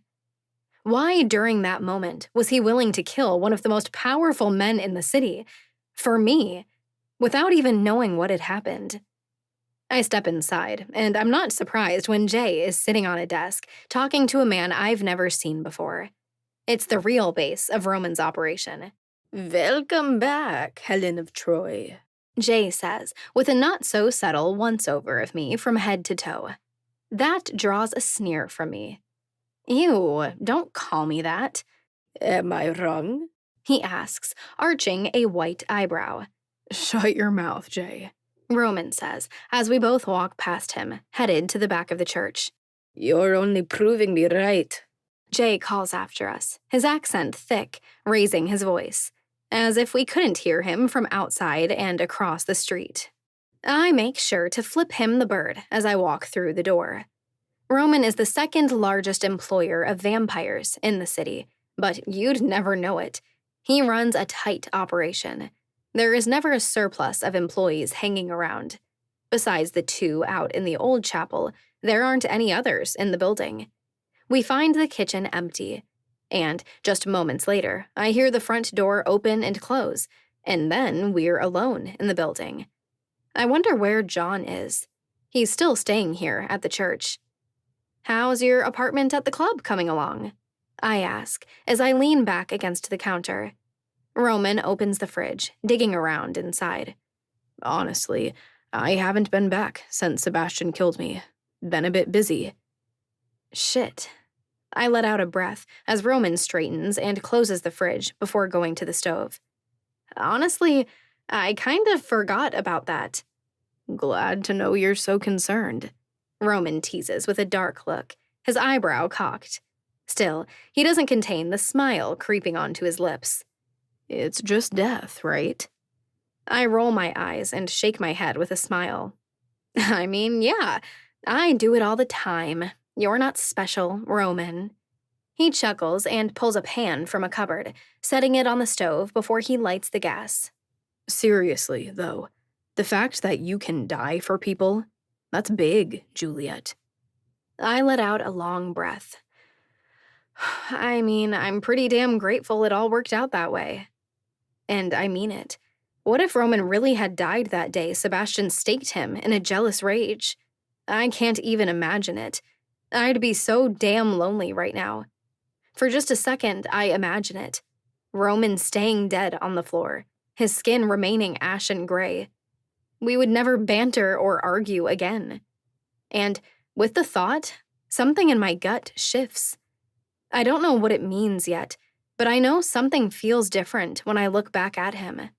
Why, during that moment, was he willing to kill one of the most powerful men in the city? For me? without even knowing what had happened. I step inside, and I'm not surprised when Jay is sitting on a desk, talking to a man I've never seen before. It's the real base of Roman's operation. Welcome back, Helen of Troy, Jay says, with a not-so-subtle once-over of me from head to toe. That draws a sneer from me. Ew, don't call me that. Am I wrong? He asks, arching a white eyebrow. Shut your mouth, Jay, Roman says, as we both walk past him, headed to the back of the church. You're only proving me right. Jay calls after us, his accent thick, raising his voice, as if we couldn't hear him from outside and across the street. I make sure to flip him the bird as I walk through the door. Roman is the second largest employer of vampires in the city, but you'd never know it. He runs a tight operation. There is never a surplus of employees hanging around. Besides the 2 out in the old chapel, there aren't any others in the building. We find the kitchen empty, and just moments later, I hear the front door open and close, and then we're alone in the building. I wonder where John is. He's still staying here at the church. How's your apartment at the club coming along? I ask, as I lean back against the counter. Roman opens the fridge, digging around inside. Honestly, I haven't been back since Sebastian killed me. Been a bit busy. Shit. I let out a breath as Roman straightens and closes the fridge before going to the stove. Honestly, I kind of forgot about that. Glad to know you're so concerned, Roman teases with a dark look, his eyebrow cocked. Still, he doesn't contain the smile creeping onto his lips. It's just death, right? I roll my eyes and shake my head with a smile. I mean, yeah, I do it all the time. You're not special, Roman. He chuckles and pulls a pan from a cupboard, setting it on the stove before he lights the gas. Seriously, though, the fact that you can die for people, that's big, Juliet. I let out a long breath. I mean, I'm pretty damn grateful it all worked out that way. And I mean it. What if Roman really had died that day Sebastian staked him in a jealous rage? I can't even imagine it. I'd be so damn lonely right now. For just a second, I imagine it. Roman staying dead on the floor, his skin remaining ashen gray. We would never banter or argue again. And with the thought, something in my gut shifts. I don't know what it means yet, but I know something feels different when I look back at him.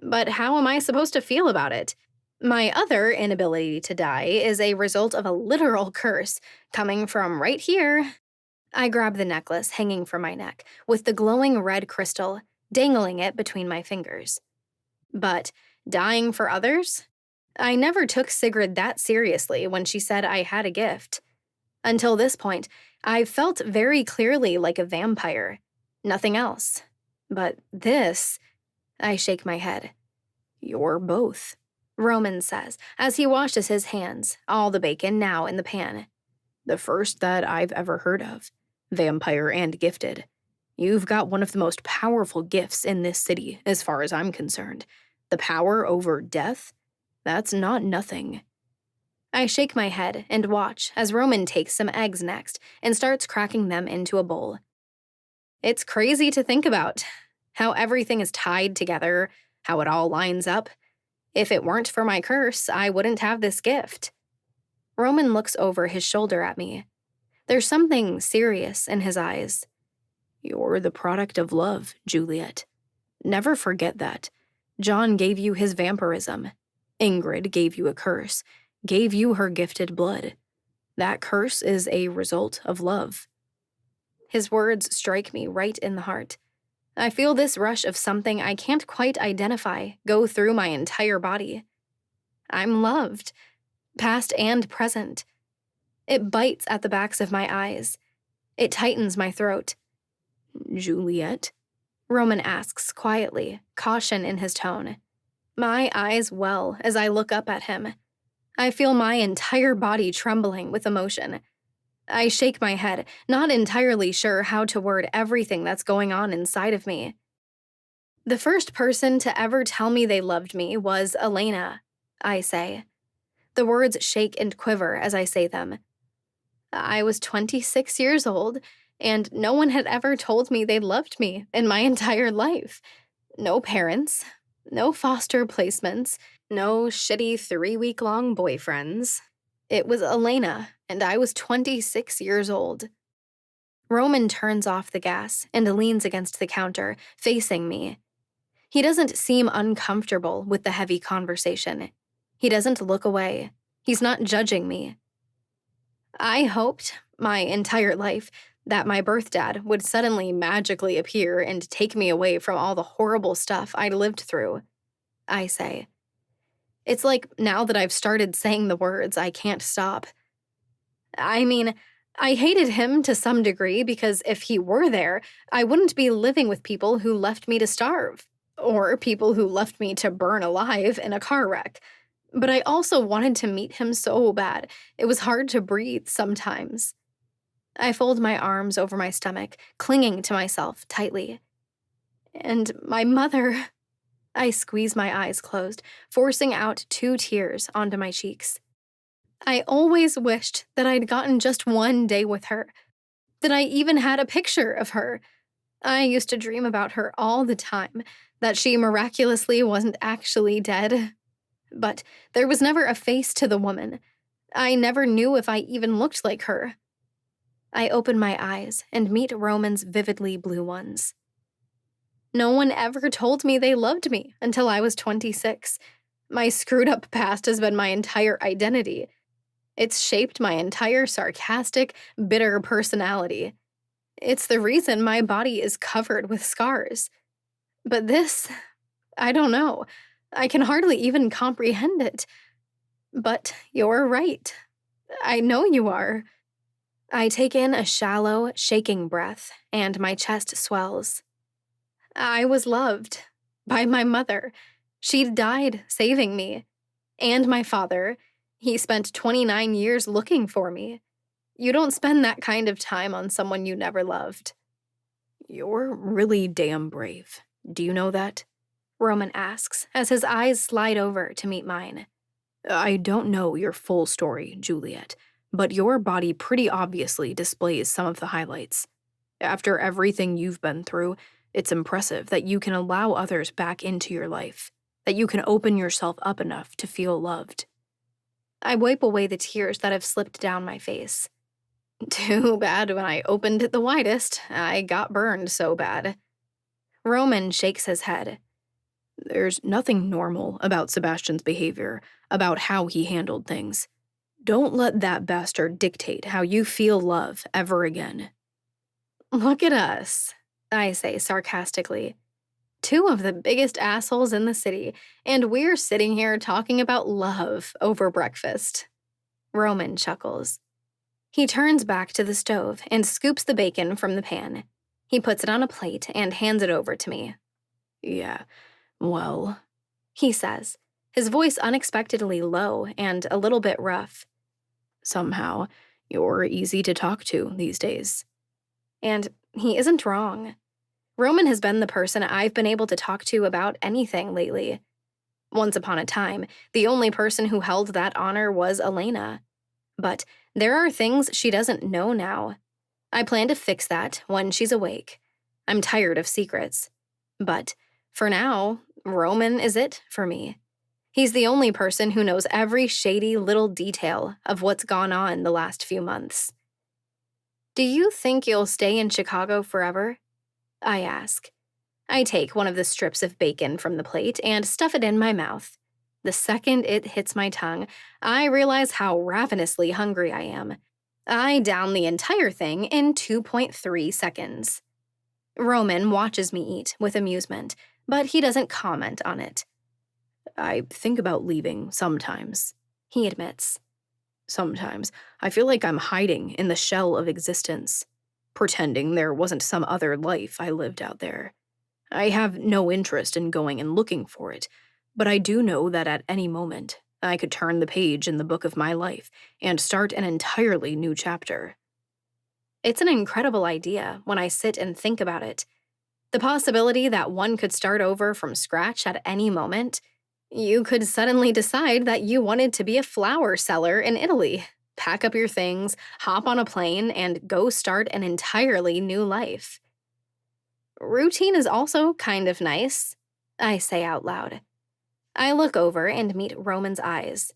But how am I supposed to feel about it? My other inability to die is a result of a literal curse coming from right here. I grab the necklace hanging from my neck with the glowing red crystal, dangling it between my fingers. But dying for others? I never took Sigrid that seriously when she said I had a gift. Until this point, I felt very clearly like a vampire. Nothing else. But this... I shake my head. You're both, Roman says, as he washes his hands, all the bacon now in the pan. The first that I've ever heard of. Vampire and gifted. You've got one of the most powerful gifts in this city, as far as I'm concerned. The power over death? That's not nothing. I shake my head and watch as Roman takes some eggs next and starts cracking them into a bowl. It's crazy to think about. How everything is tied together, how it all lines up. If it weren't for my curse, I wouldn't have this gift. Roman looks over his shoulder at me. There's something serious in his eyes. You're the product of love, Juliet. Never forget that. John gave you his vampirism. Ingrid gave you a curse, gave you her gifted blood. That curse is a result of love. His words strike me right in the heart. I feel this rush of something I can't quite identify go through my entire body. I'm loved, past and present. It bites at the backs of my eyes. It tightens my throat. Juliet? Roman asks quietly, caution in his tone. My eyes well as I look up at him. I feel my entire body trembling with emotion. I shake my head, not entirely sure how to word everything that's going on inside of me. The first person to ever tell me they loved me was Elena, I say. The words shake and quiver as I say them. I was 26 years old, and no one had ever told me they loved me in my entire life. No parents, no foster placements, no shitty 3-week-long boyfriends. It was Elena, and I was 26 years old. Roman turns off the gas and leans against the counter, facing me. He doesn't seem uncomfortable with the heavy conversation. He doesn't look away. He's not judging me. I hoped, my entire life, that my birth dad would suddenly magically appear and take me away from all the horrible stuff I'd lived through, I say. It's like now that I've started saying the words, I can't stop. I mean, I hated him to some degree because if he were there, I wouldn't be living with people who left me to starve, or people who left me to burn alive in a car wreck. But I also wanted to meet him so bad, it was hard to breathe sometimes. I fold my arms over my stomach, clinging to myself tightly. And my mother... I squeeze my eyes closed, forcing out 2 tears onto my cheeks. I always wished that I'd gotten just one day with her, that I even had a picture of her. I used to dream about her all the time, that she miraculously wasn't actually dead. But there was never a face to the woman. I never knew if I even looked like her. I open my eyes and meet Roman's vividly blue ones. No one ever told me they loved me until I was 26. My screwed-up past has been my entire identity. It's shaped my entire sarcastic, bitter personality. It's the reason my body is covered with scars. But this, I don't know. I can hardly even comprehend it. But you're right. I know you are. I take in a shallow, shaking breath, and my chest swells. I was loved by my mother. She'd died saving me. And my father. He spent 29 years looking for me. You don't spend that kind of time on someone you never loved. You're really damn brave. Do you know that? Roman asks as his eyes slide over to meet mine. I don't know your full story, Juliet, but your body pretty obviously displays some of the highlights. After everything you've been through, it's impressive that you can allow others back into your life, that you can open yourself up enough to feel loved. I wipe away the tears that have slipped down my face. Too bad when I opened it the widest, I got burned so bad. Roman shakes his head. There's nothing normal about Sebastian's behavior, about how he handled things. Don't let that bastard dictate how you feel love ever again. Look at us, I say sarcastically. 2 of the biggest assholes in the city, and we're sitting here talking about love over breakfast. Roman chuckles. He turns back to the stove and scoops the bacon from the pan. He puts it on a plate and hands it over to me. Yeah, well, he says, his voice unexpectedly low and a little bit rough. Somehow, you're easy to talk to these days. And he isn't wrong. Roman has been the person I've been able to talk to about anything lately. Once upon a time, the only person who held that honor was Elena. But there are things she doesn't know now. I plan to fix that when she's awake. I'm tired of secrets. But for now, Roman is it for me. He's the only person who knows every shady little detail of what's gone on the last few months. Do you think you'll stay in Chicago forever? I ask. I take one of the strips of bacon from the plate and stuff it in my mouth. The second it hits my tongue, I realize how ravenously hungry I am. I down the entire thing in 2.3 seconds. Roman watches me eat with amusement, but he doesn't comment on it. I think about leaving sometimes, he admits. Sometimes I feel like I'm hiding in the shell of existence, pretending there wasn't some other life I lived out there. I have no interest in going and looking for it, but I do know that at any moment, I could turn the page in the book of my life and start an entirely new chapter. It's an incredible idea when I sit and think about it. The possibility that one could start over from scratch at any moment. You could suddenly decide that you wanted to be a flower seller in Italy, pack up your things, hop on a plane, and go start an entirely new life. Routine is also kind of nice, I say out loud. I look over and meet Roman's eyes.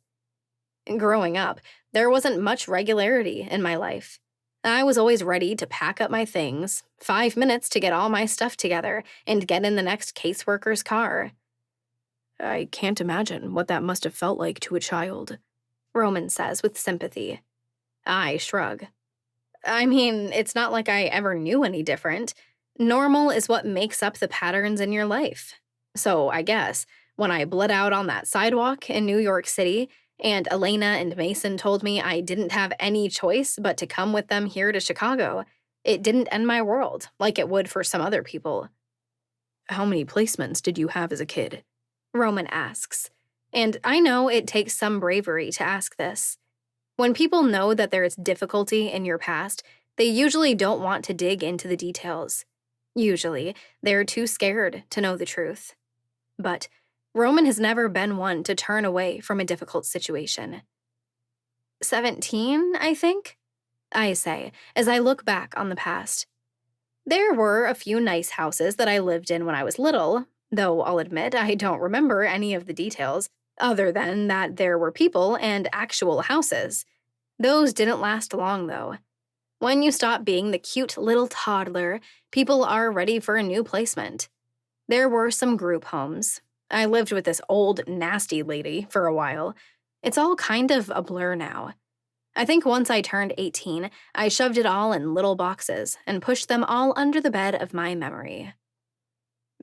Growing up, there wasn't much regularity in my life. I was always ready to pack up my things, 5 minutes to get all my stuff together, and get in the next caseworker's car. I can't imagine what that must have felt like to a child, Roman says with sympathy. I shrug. I mean, it's not like I ever knew any different. Normal is what makes up the patterns in your life. So I guess, when I bled out on that sidewalk in New York City, and Elena and Mason told me I didn't have any choice but to come with them here to Chicago, it didn't end my world like it would for some other people. How many placements did you have as a kid? Roman asks. And I know it takes some bravery to ask this. When people know that there is difficulty in your past, they usually don't want to dig into the details. Usually, they're too scared to know the truth. But Roman has never been one to turn away from a difficult situation. 17, I think? I say, as I look back on the past. There were a few nice houses that I lived in when I was little, though I'll admit I don't remember any of the details, other than that there were people and actual houses. Those didn't last long, though. When you stop being the cute little toddler, people are ready for a new placement. There were some group homes. I lived with this old, nasty lady for a while. It's all kind of a blur now. I think once I turned 18, I shoved it all in little boxes and pushed them all under the bed of my memory.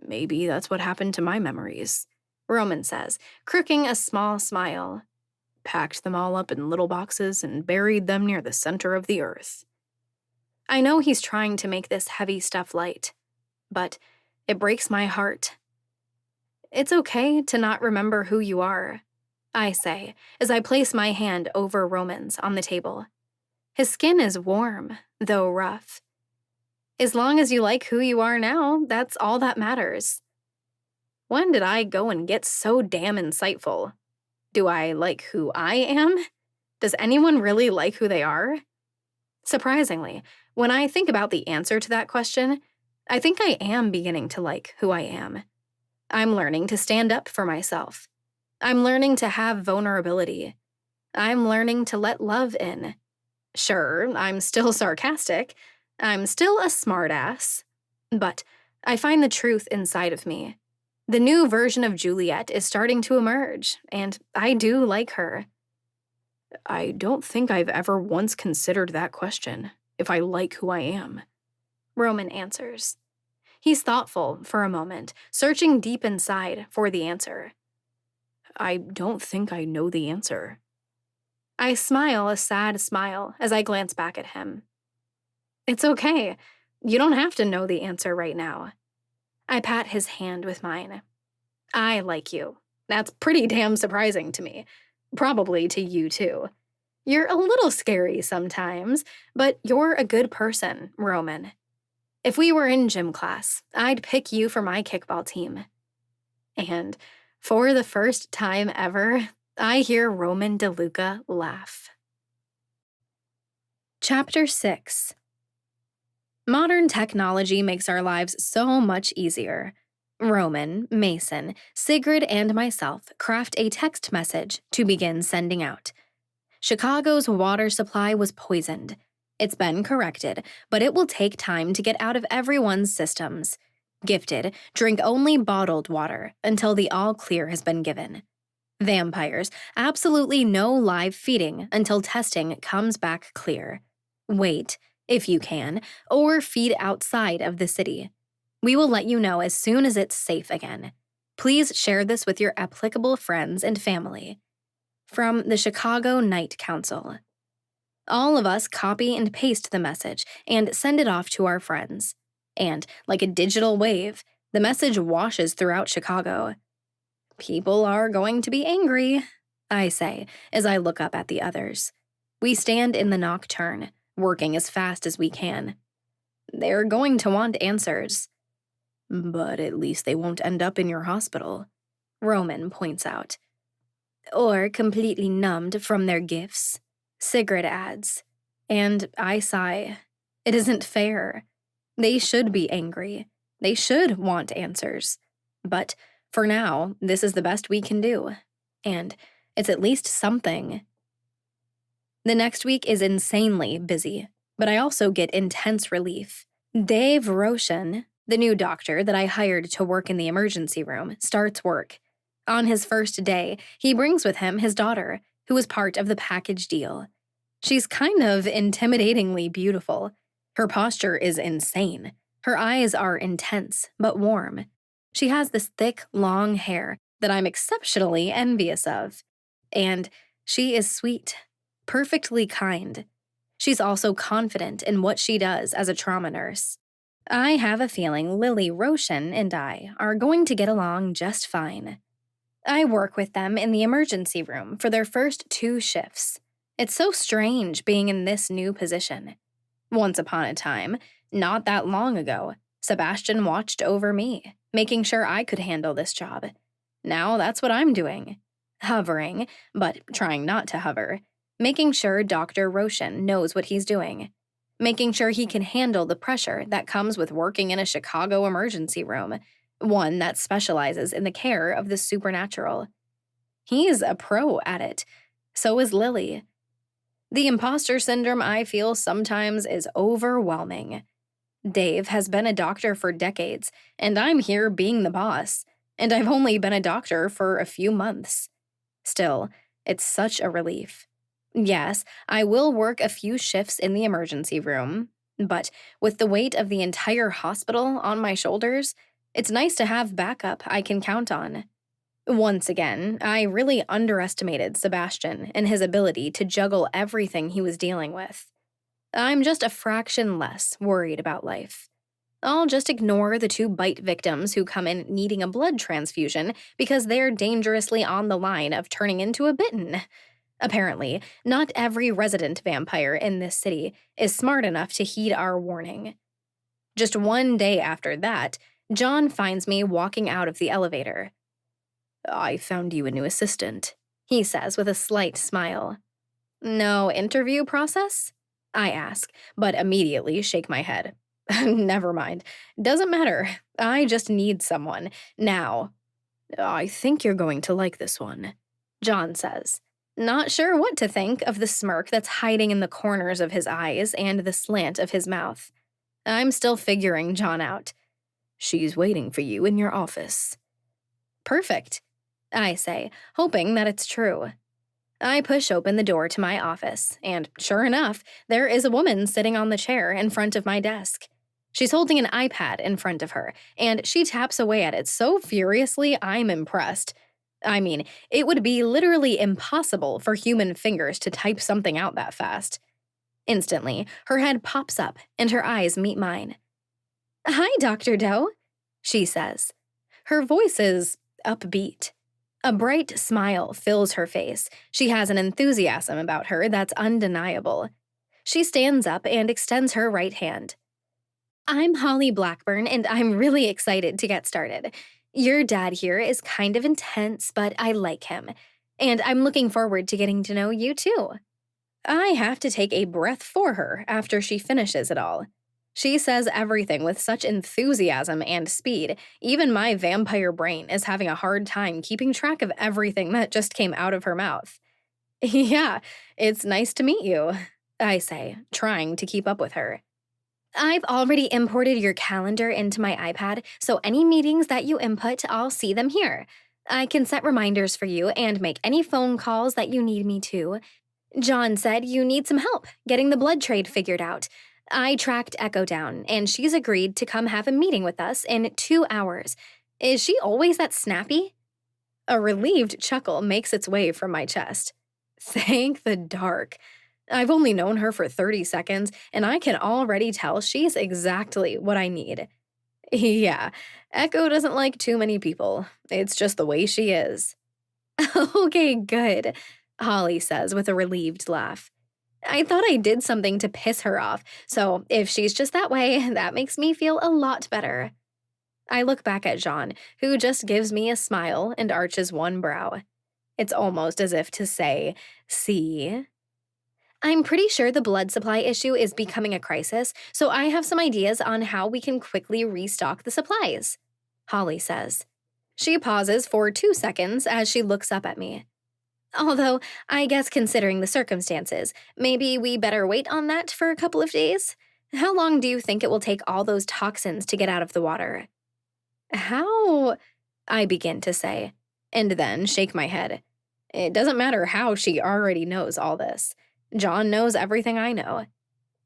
Maybe that's what happened to my memories, Roman says, crooking a small smile. Packed them all up in little boxes and buried them near the center of the earth. I know he's trying to make this heavy stuff light, but it breaks my heart. It's okay to not remember who you are, I say, as I place my hand over Roman's on the table. His skin is warm, though rough. As long as you like who you are now, that's all that matters. When did I go and get so damn insightful? Do I like who I am? Does anyone really like who they are? Surprisingly, when I think about the answer to that question, I think I am beginning to like who I am. I'm learning to stand up for myself. I'm learning to have vulnerability. I'm learning to let love in. Sure, I'm still sarcastic. I'm still a smartass. But I find the truth inside of me. The new version of Juliet is starting to emerge, and I do like her. I don't think I've ever once considered that question, if I like who I am, Roman answers. He's thoughtful for a moment, searching deep inside for the answer. I don't think I know the answer. I smile a sad smile as I glance back at him. It's okay. You don't have to know the answer right now. I pat his hand with mine. I like you. That's pretty damn surprising to me. Probably to you, too. You're a little scary sometimes, but you're a good person, Roman. If we were in gym class, I'd pick you for my kickball team. And for the first time ever, I hear Roman DeLuca laugh. Chapter 6. Modern technology makes our lives so much easier. Roman, Mason, Sigrid, and myself craft a text message to begin sending out. Chicago's water supply was poisoned. It's been corrected, but it will take time to get out of everyone's systems. Gifted, drink only bottled water until the all clear has been given. Vampires, absolutely no live feeding until testing comes back clear. Wait, if you can, or feed outside of the city. We will let you know as soon as it's safe again. Please share this with your applicable friends and family. From the Chicago Night Council. All of us copy and paste the message and send it off to our friends. And, like a digital wave, the message washes throughout Chicago. People are going to be angry, I say, as I look up at the others. We stand in the nocturne, working as fast as we can. They're going to want answers. But at least they won't end up in your hospital, Roman points out. Or completely numbed from their gifts, Sigrid adds. And I sigh. It isn't fair. They should be angry. They should want answers. But for now, this is the best we can do. And it's at least something. The next week is insanely busy, but I also get intense relief. Dave Roshan, the new doctor that I hired to work in the emergency room, starts work. On his first day, he brings with him his daughter, who is part of the package deal. She's kind of intimidatingly beautiful. Her posture is insane. Her eyes are intense, but warm. She has this thick, long hair that I'm exceptionally envious of. And she is sweet, perfectly kind. She's also confident in what she does as a trauma nurse. I have a feeling Lily Roshan and I are going to get along just fine. I work with them in the emergency room for their first 2 shifts. It's so strange being in this new position. Once upon a time, not that long ago, Sebastian watched over me, making sure I could handle this job. Now that's what I'm doing. Hovering, but trying not to hover. Making sure Dr. Roshan knows what he's doing. Making sure he can handle the pressure that comes with working in a Chicago emergency room, one that specializes in the care of the supernatural. He's a pro at it. So is Lily. The imposter syndrome I feel sometimes is overwhelming. Dave has been a doctor for decades, and I'm here being the boss, and I've only been a doctor for a few months. Still, it's such a relief. Yes, I will work a few shifts in the emergency room, but with the weight of the entire hospital on my shoulders, it's nice to have backup I can count on. Once again, I really underestimated Sebastian and his ability to juggle everything he was dealing with. I'm just a fraction less worried about life. I'll just ignore the 2 bite victims who come in needing a blood transfusion because they're dangerously on the line of turning into a bitten. Apparently, not every resident vampire in this city is smart enough to heed our warning. Just one day after that, John finds me walking out of the elevator. I found you a new assistant, he says with a slight smile. No interview process? I ask, but immediately shake my head. Never mind. Doesn't matter. I just need someone. Now. I think you're going to like this one, John says. Not sure what to think of the smirk that's hiding in the corners of his eyes and the slant of his mouth. I'm still figuring John out. She's waiting for you in your office. Perfect, I say, hoping that it's true. I push open the door to my office, and sure enough, there is a woman sitting on the chair in front of my desk. She's holding an iPad in front of her, and she taps away at it so furiously I'm impressed. I mean, it would be literally impossible for human fingers to type something out that fast. Instantly, her head pops up, and her eyes meet mine. Hi, Dr. Doe, she says. Her voice is upbeat. A bright smile fills her face. She has an enthusiasm about her that's undeniable. She stands up and extends her right hand. I'm Holly Blackburn, and I'm really excited to get started. Your dad here is kind of intense, but I like him. And I'm looking forward to getting to know you, too. I have to take a breath for her after she finishes it all. She says everything with such enthusiasm and speed, even my vampire brain is having a hard time keeping track of everything that just came out of her mouth. Yeah, it's nice to meet you, I say, trying to keep up with her. I've already imported your calendar into my iPad, so any meetings that you input, I'll see them here. I can set reminders for you and make any phone calls that you need me to. John said you need some help getting the blood trade figured out. I tracked Echo down, and she's agreed to come have a meeting with us in 2 hours. Is she always that snappy? A relieved chuckle makes its way from my chest. Thank the dark. I've only known her for 30 seconds, and I can already tell she's exactly what I need. Yeah, Echo doesn't like too many people. It's just the way she is. Okay, good, Holly says with a relieved laugh. I thought I did something to piss her off, so if she's just that way, that makes me feel a lot better. I look back at Jean, who just gives me a smile and arches one brow. It's almost as if to say, see? I'm pretty sure the blood supply issue is becoming a crisis, so I have some ideas on how we can quickly restock the supplies, Holly says. She pauses for 2 seconds as she looks up at me. Although, I guess considering the circumstances, maybe we better wait on that for a couple of days? How long do you think it will take all those toxins to get out of the water? How? I begin to say, and then shake my head. It doesn't matter how she already knows all this. John knows everything I know.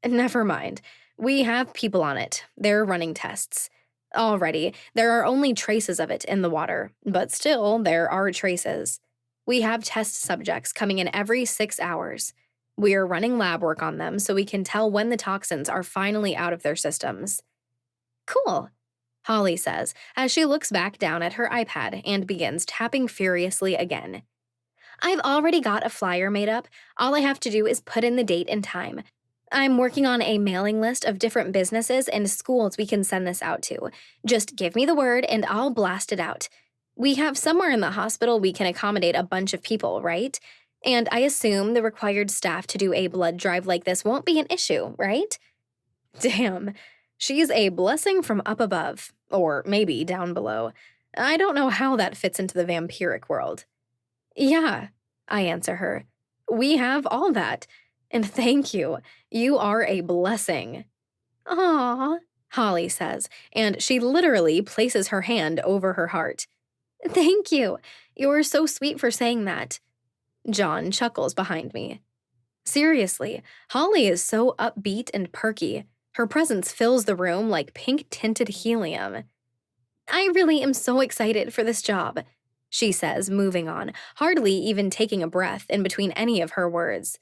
Never mind. We have people on it. They're running tests. Already, there are only traces of it in the water, but still, there are traces. We have test subjects coming in every 6 hours. We are running lab work on them so we can tell when the toxins are finally out of their systems. Cool, Holly says as she looks back down at her iPad and begins tapping furiously again. I've already got a flyer made up. All I have to do is put in the date and time. I'm working on a mailing list of different businesses and schools we can send this out to. Just give me the word and I'll blast it out. We have somewhere in the hospital we can accommodate a bunch of people, right? And I assume the required staff to do a blood drive like this won't be an issue, right? Damn, she's a blessing from up above, or maybe down below. I don't know how that fits into the vampiric world. Yeah, I answer her. We have all that. And thank you. You are a blessing. Aw, Holly says, and she literally places her hand over her heart. Thank you. You're so sweet for saying that. John chuckles behind me. Seriously, Holly is so upbeat and perky. Her presence fills the room like pink-tinted helium. I really am so excited for this job, she says, moving on, hardly even taking a breath in between any of her words.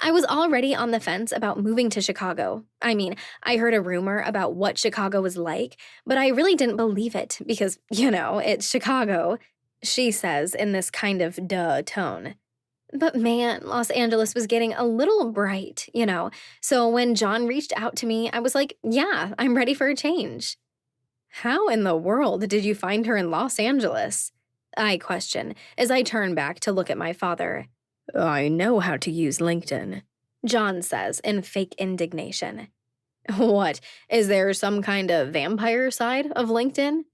I was already on the fence about moving to Chicago. I mean, I heard a rumor about what Chicago was like, but I really didn't believe it because, it's Chicago, she says in this kind of duh tone. But man, Los Angeles was getting a little bright, so when John reached out to me, I was like, yeah, I'm ready for a change. How in the world did you find her in Los Angeles? I question as I turn back to look at my father. I know how to use LinkedIn, John says in fake indignation. What, is there some kind of vampire side of LinkedIn?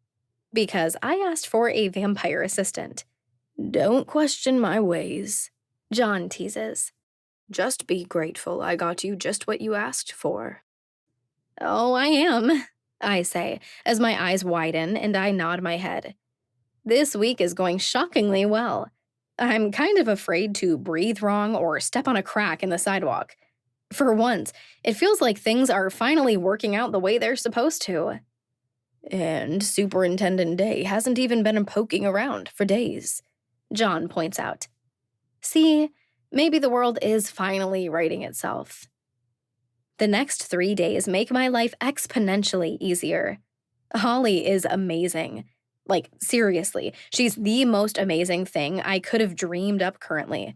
Because I asked for a vampire assistant. Don't question my ways, John teases. Just be grateful I got you just what you asked for. Oh, I am, I say, as my eyes widen and I nod my head. This week is going shockingly well. I'm kind of afraid to breathe wrong or step on a crack in the sidewalk. For once, it feels like things are finally working out the way they're supposed to. And Superintendent Day hasn't even been poking around for days, John points out. See, maybe the world is finally righting itself. The next 3 days make my life exponentially easier. Holly is amazing. Like, seriously, she's the most amazing thing I could have dreamed up currently.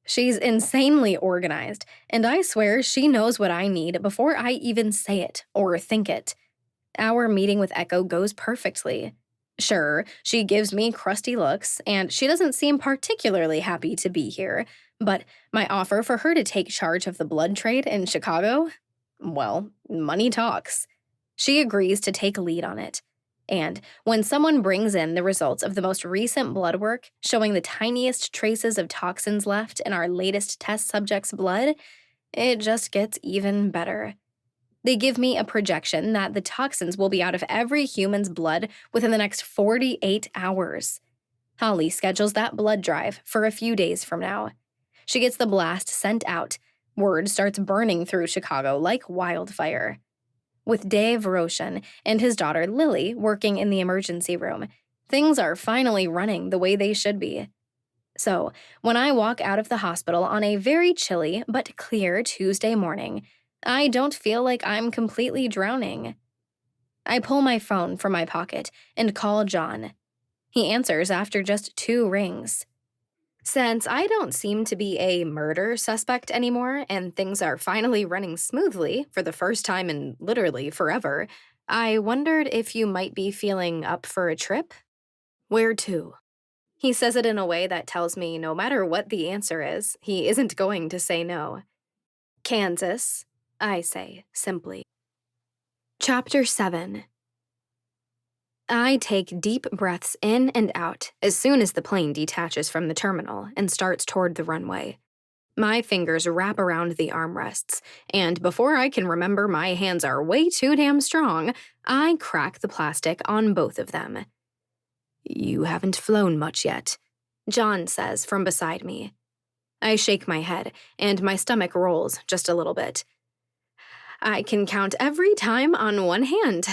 She's insanely organized, and I swear she knows what I need before I even say it or think it. Our meeting with Echo goes perfectly. Sure, she gives me crusty looks, and she doesn't seem particularly happy to be here, but my offer for her to take charge of the blood trade in Chicago? Well, money talks. She agrees to take lead on it. And when someone brings in the results of the most recent blood work showing the tiniest traces of toxins left in our latest test subject's blood, it just gets even better. They give me a projection that the toxins will be out of every human's blood within the next 48 hours. Holly schedules that blood drive for a few days from now. She gets the blast sent out. Word starts burning through Chicago like wildfire. With Dave Roshan and his daughter Lily working in the emergency room, things are finally running the way they should be. So, when I walk out of the hospital on a very chilly but clear Tuesday morning, I don't feel like I'm completely drowning. I pull my phone from my pocket and call John. He answers after just 2 rings. Since I don't seem to be a murder suspect anymore and things are finally running smoothly for the first time in literally forever, I wondered if you might be feeling up for a trip? Where to? He says it in a way that tells me no matter what the answer is, he isn't going to say no. Kansas, I say, simply. Chapter 7. I take deep breaths in and out as soon as the plane detaches from the terminal and starts toward the runway. My fingers wrap around the armrests, and before I can remember my hands are way too damn strong, I crack the plastic on both of them. You haven't flown much yet, John says from beside me. I shake my head, and my stomach rolls just a little bit. I can count every time on one hand.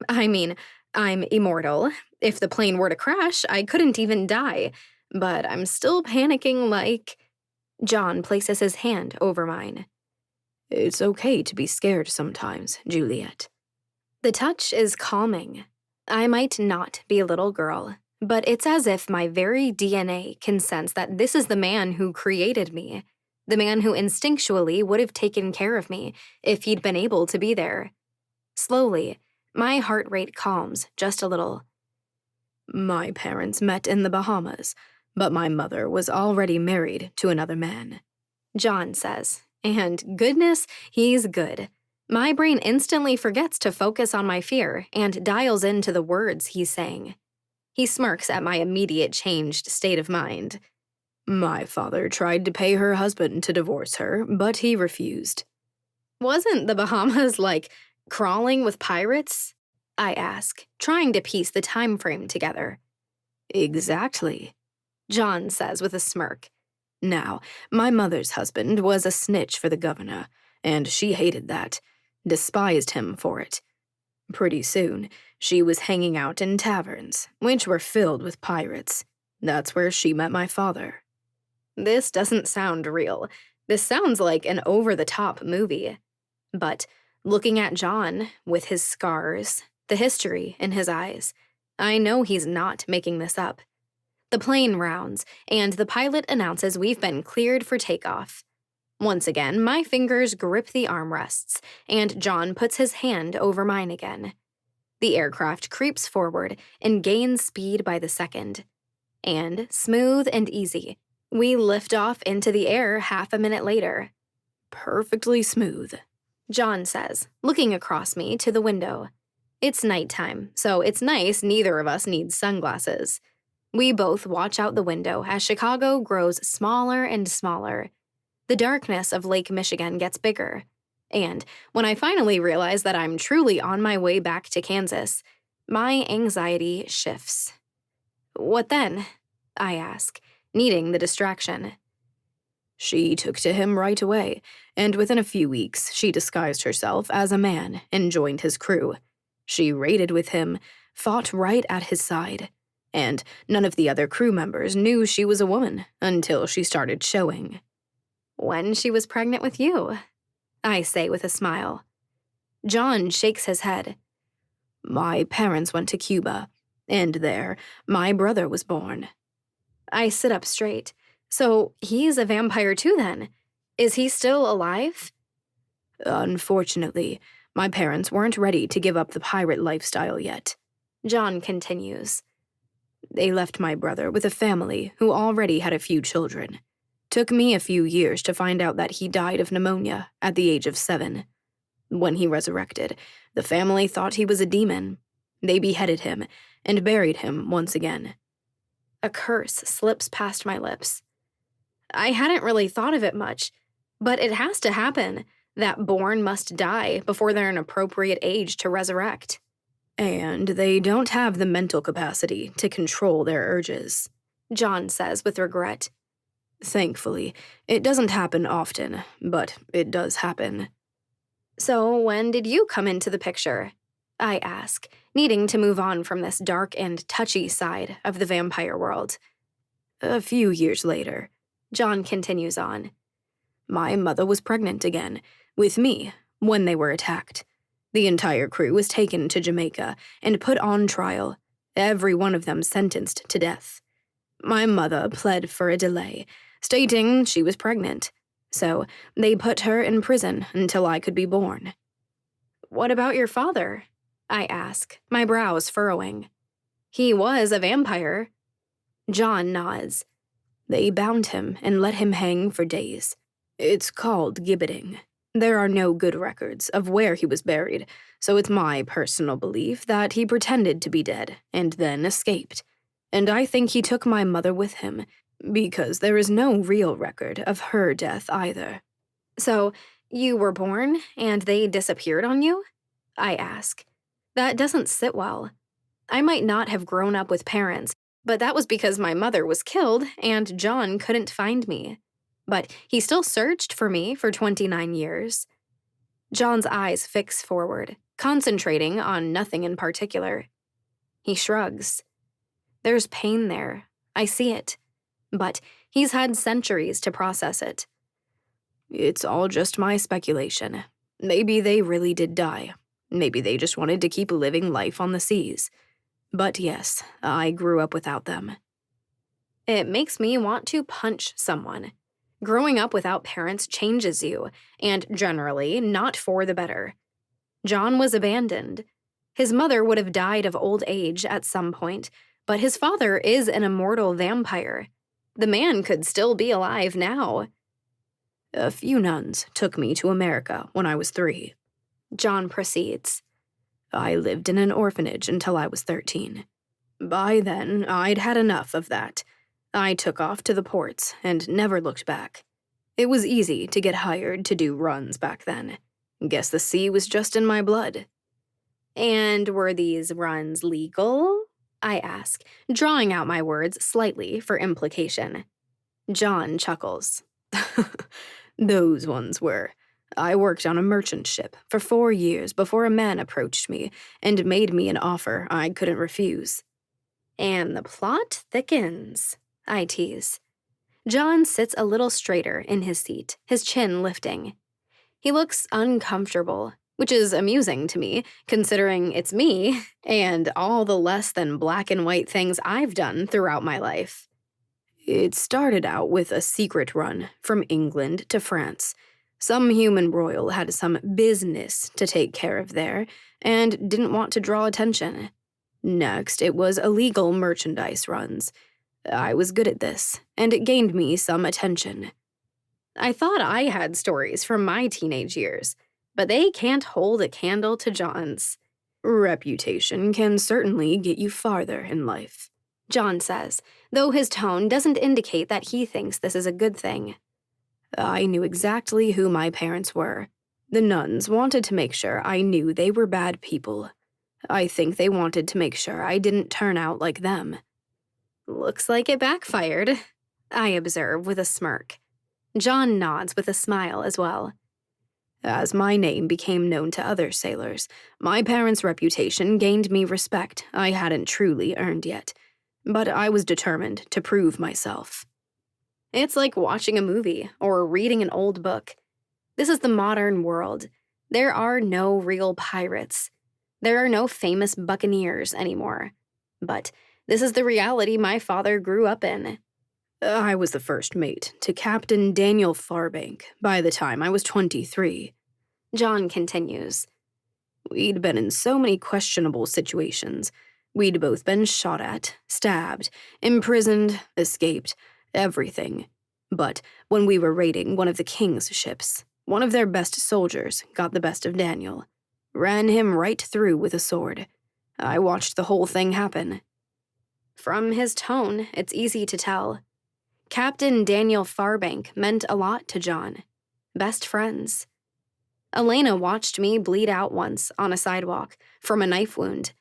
I mean, I'm immortal. If the plane were to crash, I couldn't even die. But I'm still panicking like... John places his hand over mine. It's okay to be scared sometimes, Juliet. The touch is calming. I might not be a little girl, but it's as if my very DNA can sense that this is the man who created me, the man who instinctually would have taken care of me if he'd been able to be there. Slowly, my heart rate calms just a little. My parents met in the Bahamas, but my mother was already married to another man, John says, and goodness, he's good. My brain instantly forgets to focus on my fear and dials into the words he's saying. He smirks at my immediate changed state of mind. My father tried to pay her husband to divorce her, but he refused. Wasn't the Bahamas like crawling with pirates? I ask, trying to piece the time frame together. Exactly, John says with a smirk. Now, my mother's husband was a snitch for the governor, and she hated that, despised him for it. Pretty soon, she was hanging out in taverns, which were filled with pirates. That's where she met my father. This doesn't sound real. This sounds like an over-the-top movie. But looking at John, with his scars, the history in his eyes, I know he's not making this up. The plane rounds, and the pilot announces we've been cleared for takeoff. Once again, my fingers grip the armrests, and John puts his hand over mine again. The aircraft creeps forward and gains speed by the second. And, smooth and easy, we lift off into the air half a minute later. Perfectly smooth, John says, looking across me to the window. It's nighttime, so it's nice neither of us needs sunglasses. We both watch out the window as Chicago grows smaller and smaller. The darkness of Lake Michigan gets bigger. And when I finally realize that I'm truly on my way back to Kansas, my anxiety shifts. What then? I ask, needing the distraction. She took to him right away, and within a few weeks, she disguised herself as a man and joined his crew. She raided with him, fought right at his side. And none of the other crew members knew she was a woman until she started showing. When she was pregnant with you, I say with a smile. John shakes his head. My parents went to Cuba, and there, my brother was born. I sit up straight. So he's a vampire too then? Is he still alive? Unfortunately, my parents weren't ready to give up the pirate lifestyle yet, John continues. They left my brother with a family who already had a few children. Took me a few years to find out that he died of pneumonia at the age of 7. When he resurrected, the family thought he was a demon. They beheaded him and buried him once again. A curse slips past my lips. I hadn't really thought of it much, but it has to happen. That born must die before they're an appropriate age to resurrect. And they don't have the mental capacity to control their urges, John says with regret. Thankfully, it doesn't happen often, but it does happen. So when did you come into the picture? I ask, needing to move on from this dark and touchy side of the vampire world. A few years later, John continues on. My mother was pregnant again, with me, when they were attacked. The entire crew was taken to Jamaica and put on trial, every one of them sentenced to death. My mother pled for a delay, stating she was pregnant, so they put her in prison until I could be born. What about your father? I ask, my brows furrowing. He was a vampire. John nods. They bound him and let him hang for days. It's called gibbeting. There are no good records of where he was buried, so it's my personal belief that he pretended to be dead and then escaped. And I think he took my mother with him, because there is no real record of her death either. So, you were born and they disappeared on you? I ask. That doesn't sit well. I might not have grown up with parents, but that was because my mother was killed and John couldn't find me. But he still searched for me for 29 years. John's eyes fix forward, concentrating on nothing in particular. He shrugs. There's pain there. I see it. But he's had centuries to process it. It's all just my speculation. Maybe they really did die. Maybe they just wanted to keep living life on the seas. But yes, I grew up without them. It makes me want to punch someone. Growing up without parents changes you, and generally not for the better. John was abandoned. His mother would have died of old age at some point, but his father is an immortal vampire. The man could still be alive now. A few nuns took me to America when I was 3. John proceeds. I lived in an orphanage until I was 13. By then, I'd had enough of that. I took off to the ports and never looked back. It was easy to get hired to do runs back then. Guess the sea was just in my blood. And were these runs legal? I ask, drawing out my words slightly for implication. John chuckles. Those ones were. I worked on a merchant ship for 4 years before a man approached me and made me an offer I couldn't refuse. And the plot thickens, I tease. John sits a little straighter in his seat, his chin lifting. He looks uncomfortable, which is amusing to me, considering it's me and all the less than black and white things I've done throughout my life. It started out with a secret run from England to France. Some human royal had some business to take care of there and didn't want to draw attention. Next, it was illegal merchandise runs. I was good at this, and it gained me some attention. I thought I had stories from my teenage years, but they can't hold a candle to John's. Reputation can certainly get you farther in life, John says, though his tone doesn't indicate that he thinks this is a good thing. I knew exactly who my parents were. The nuns wanted to make sure I knew they were bad people. I think they wanted to make sure I didn't turn out like them. Looks like it backfired, I observe with a smirk. John nods with a smile as well. As my name became known to other sailors, my parents' reputation gained me respect I hadn't truly earned yet. But I was determined to prove myself. It's like watching a movie or reading an old book. This is the modern world. There are no real pirates. There are no famous buccaneers anymore. But this is the reality my father grew up in. I was the first mate to Captain Daniel Farbank by the time I was 23. John continues. We'd been in so many questionable situations. We'd both been shot at, stabbed, imprisoned, escaped, everything. But when we were raiding one of the king's ships, one of their best soldiers got the best of Daniel. Ran him right through with a sword. I watched the whole thing happen. From his tone, it's easy to tell. Captain Daniel Farbank meant a lot to John. Best friends. Elena watched me bleed out once on a sidewalk from a knife wound.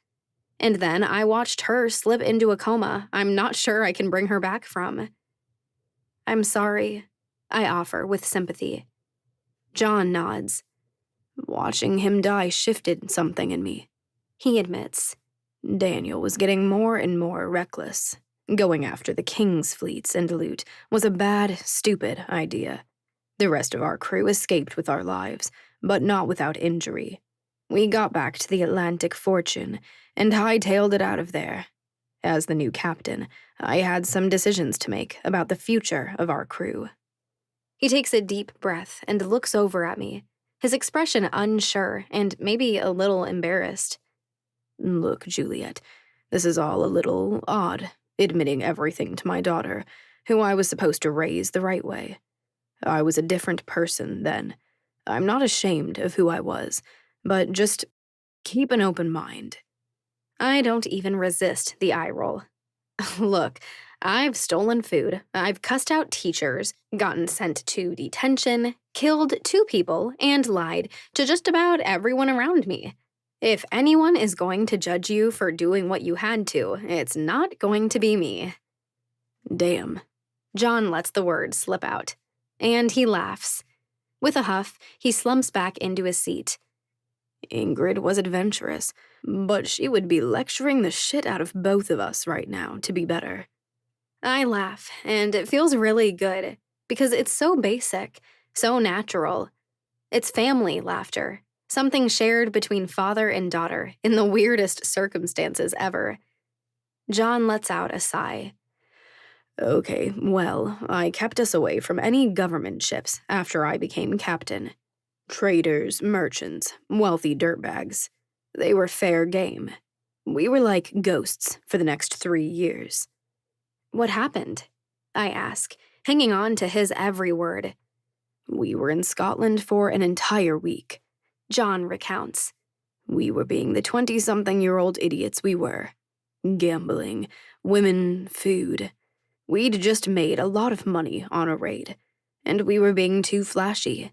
And then I watched her slip into a coma I'm not sure I can bring her back from. I'm sorry, I offer with sympathy. John nods. Watching him die shifted something in me, he admits. Daniel was getting more and more reckless. Going after the king's fleets and loot was a bad, stupid idea. The rest of our crew escaped with our lives, but not without injury. We got back to the Atlantic Fortune and hightailed it out of there. As the new captain, I had some decisions to make about the future of our crew. He takes a deep breath and looks over at me, his expression unsure and maybe a little embarrassed. Look, Juliet, this is all a little odd, admitting everything to my daughter, who I was supposed to raise the right way. I was a different person then. I'm not ashamed of who I was, but just keep an open mind. I don't even resist the eye roll. Look, I've stolen food, I've cussed out teachers, gotten sent to detention, killed 2 people, and lied to just about everyone around me. If anyone is going to judge you for doing what you had to, it's not going to be me. Damn. John lets the word slip out, and he laughs. With a huff, he slumps back into his seat. Ingrid was adventurous, but she would be lecturing the shit out of both of us right now to be better. I laugh, and it feels really good, because it's so basic, so natural. It's family laughter, something shared between father and daughter in the weirdest circumstances ever. John lets out a sigh. Okay, well, I kept us away from any government ships after I became captain. Traders, merchants, wealthy dirtbags. They were fair game. We were like ghosts for the next 3 years. What happened? I ask, hanging on to his every word. We were in Scotland for an entire week. John recounts. We were being the 20-something-year-old idiots we were. Gambling, women, food. We'd just made a lot of money on a raid, and we were being too flashy.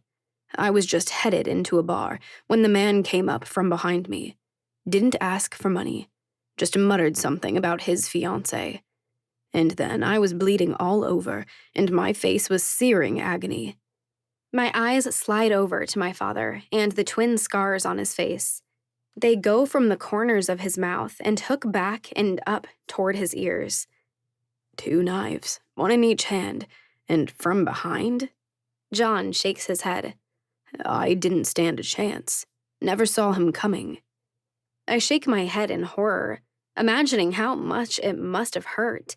I was just headed into a bar when the man came up from behind me. Didn't ask for money, just muttered something about his fiancée. And then I was bleeding all over, and my face was searing agony. My eyes slide over to my father and the twin scars on his face. They go from the corners of his mouth and hook back and up toward his ears. 2 knives, 1 in each hand, and from behind? John shakes his head. I didn't stand a chance. Never saw him coming. I shake my head in horror, imagining how much it must have hurt.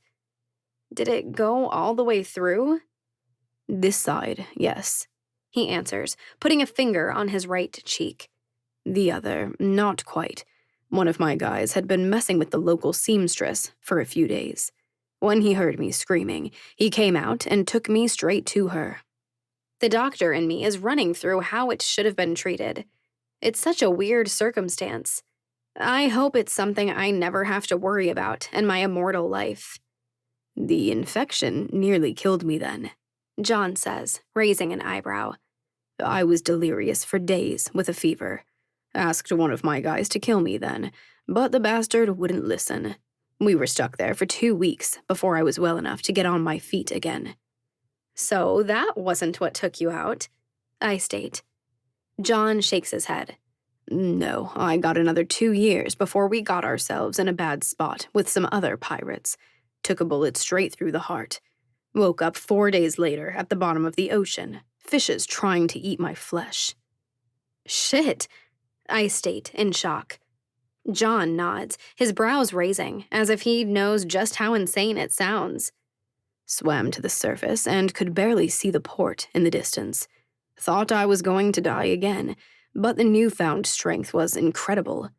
Did it go all the way through? This side, yes, he answers, putting a finger on his right cheek. The other, not quite. One of my guys had been messing with the local seamstress for a few days. When he heard me screaming, he came out and took me straight to her. The doctor in me is running through how it should have been treated. It's such a weird circumstance. I hope it's something I never have to worry about in my immortal life. The infection nearly killed me then, John says, raising an eyebrow. I was delirious for days with a fever. Asked one of my guys to kill me then, but the bastard wouldn't listen. We were stuck there for 2 weeks before I was well enough to get on my feet again. So that wasn't what took you out, I state. John shakes his head. No, I got another 2 years before we got ourselves in a bad spot with some other pirates. Took a bullet straight through the heart. Woke up 4 days later at the bottom of the ocean, fishes trying to eat my flesh. Shit, I state in shock. John nods, his brows raising, as if he knows just how insane it sounds. Swam to the surface and could barely see the port in the distance. Thought I was going to die again, but the newfound strength was incredible.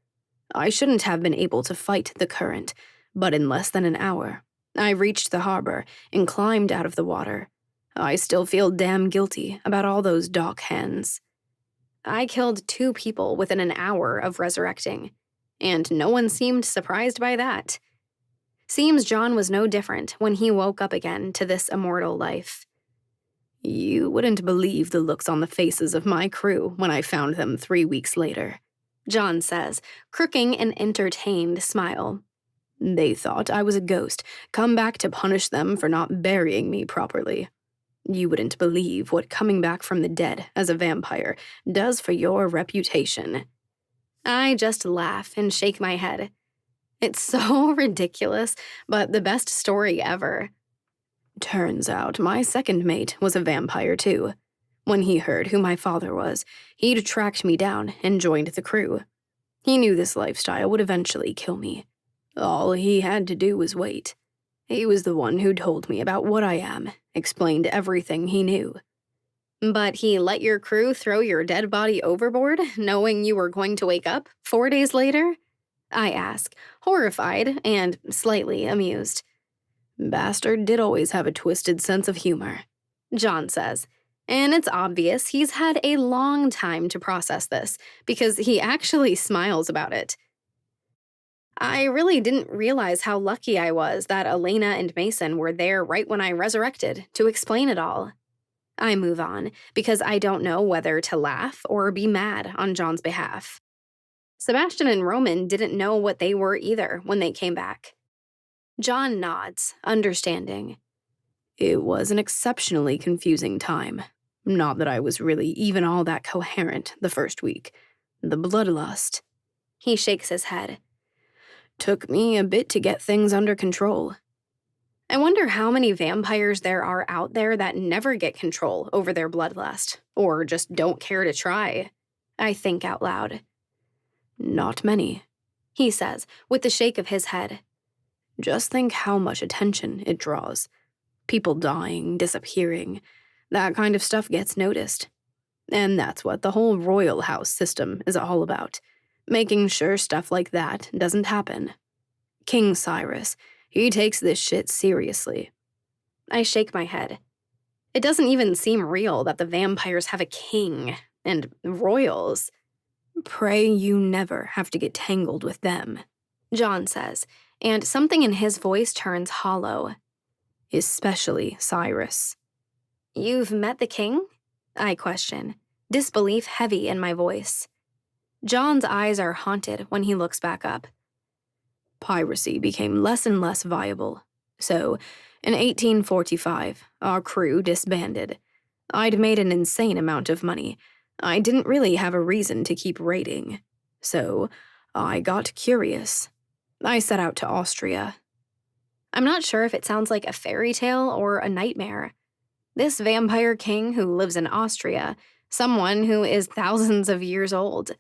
I shouldn't have been able to fight the current, but in less than an hour, I reached the harbor and climbed out of the water. I still feel damn guilty about all those dock hands. I killed 2 people within an hour of resurrecting, and no one seemed surprised by that. Seems John was no different when he woke up again to this immortal life. You wouldn't believe the looks on the faces of my crew when I found them 3 weeks later, John says, crooking an entertained smile. They thought I was a ghost, come back to punish them for not burying me properly. You wouldn't believe what coming back from the dead as a vampire does for your reputation. I just laugh and shake my head. It's so ridiculous, but the best story ever. Turns out my second mate was a vampire too. When he heard who my father was, he'd tracked me down and joined the crew. He knew this lifestyle would eventually kill me. All he had to do was wait. He was the one who told me about what I am, explained everything he knew. But he let your crew throw your dead body overboard, knowing you were going to wake up 4 days later? I ask, horrified and slightly amused. Bastard did always have a twisted sense of humor, John says, and it's obvious he's had a long time to process this because he actually smiles about it. I really didn't realize how lucky I was that Elena and Mason were there right when I resurrected to explain it all. I move on because I don't know whether to laugh or be mad on John's behalf. Sebastian and Roman didn't know what they were either when they came back. John nods, understanding. It was an exceptionally confusing time. Not that I was really even all that coherent the first week. The bloodlust. He shakes his head. Took me a bit to get things under control. I wonder how many vampires there are out there that never get control over their bloodlust, or just don't care to try. I think out loud. Not many, he says, with a shake of his head. Just think how much attention it draws. People dying, disappearing, that kind of stuff gets noticed. And that's what the whole royal house system is all about, making sure stuff like that doesn't happen. King Cyrus, he takes this shit seriously. I shake my head. It doesn't even seem real that the vampires have a king and royals. Pray you never have to get tangled with them, John says, and something in his voice turns hollow. Especially Cyrus. You've met the king? I question, disbelief heavy in my voice. John's eyes are haunted when he looks back up. Piracy became less and less viable. So, in 1845, our crew disbanded. I'd made an insane amount of money. I didn't really have a reason to keep raiding. So, I got curious. I set out to Austria. I'm not sure if it sounds like a fairy tale or a nightmare. This vampire king who lives in Austria, someone who is thousands of years old.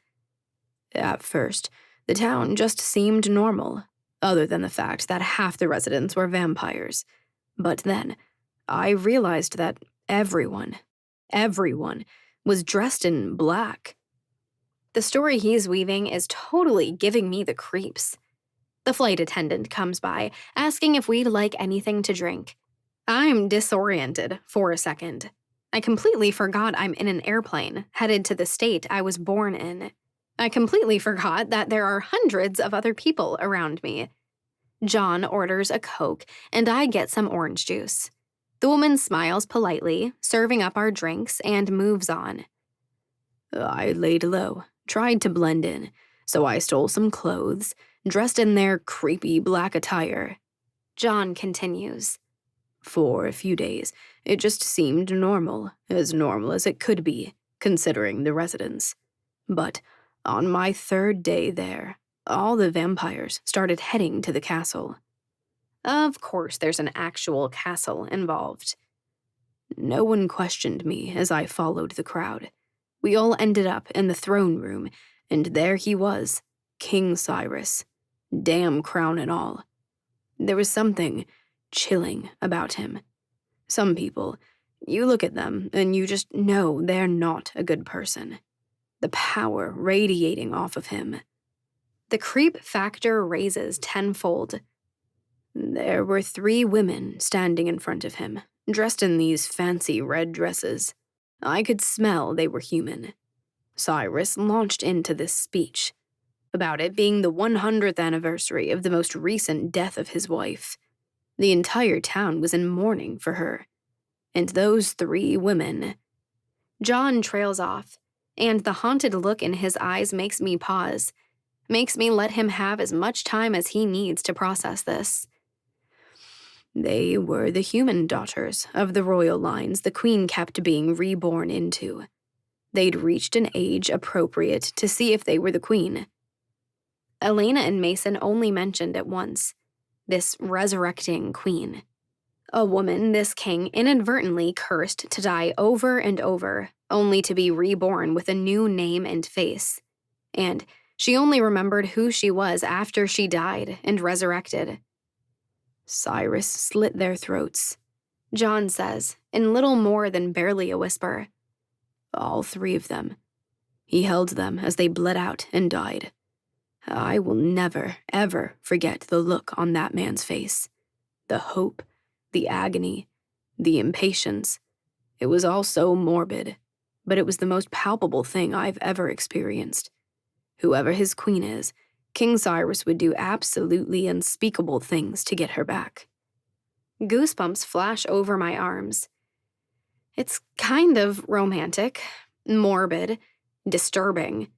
At first, the town just seemed normal, other than the fact that half the residents were vampires. But then, I realized that everyone was dressed in black. The story he's weaving is totally giving me the creeps. The flight attendant comes by, asking if we'd like anything to drink. I'm disoriented for a second. I completely forgot I'm in an airplane, headed to the state I was born in. I completely forgot that there are hundreds of other people around me. John orders a Coke, and I get some orange juice. The woman smiles politely, serving up our drinks, and moves on. I laid low, tried to blend in, so I stole some clothes, dressed in their creepy black attire. John continues. For a few days, it just seemed normal as it could be, considering the residents. But on my third day there, all the vampires started heading to the castle. Of course there's an actual castle involved. No one questioned me as I followed the crowd. We all ended up in the throne room, and there he was, King Cyrus. Damn crown and all. There was something chilling about him. Some people, you look at them and you just know they're not a good person. The power radiating off of him. The creep factor raises tenfold. There were 3 women standing in front of him, dressed in these fancy red dresses. I could smell they were human. Cyrus launched into this speech about it being the 100th anniversary of the most recent death of his wife. The entire town was in mourning for her. And those 3 women. John trails off, and the haunted look in his eyes makes me pause, makes me let him have as much time as he needs to process this. They were the human daughters of the royal lines the queen kept being reborn into. They'd reached an age appropriate to see if they were the queen. Elena and Mason only mentioned it once, this resurrecting queen. A woman this king inadvertently cursed to die over and over, only to be reborn with a new name and face. And she only remembered who she was after she died and resurrected. Cyrus slit their throats, John says, in little more than barely a whisper. All 3 of them. He held them as they bled out and died. I will never, ever forget the look on that man's face. The hope, the agony, the impatience. It was all so morbid, but it was the most palpable thing I've ever experienced. Whoever his queen is, King Cyrus would do absolutely unspeakable things to get her back. Goosebumps flash over my arms. It's kind of romantic, morbid, disturbing.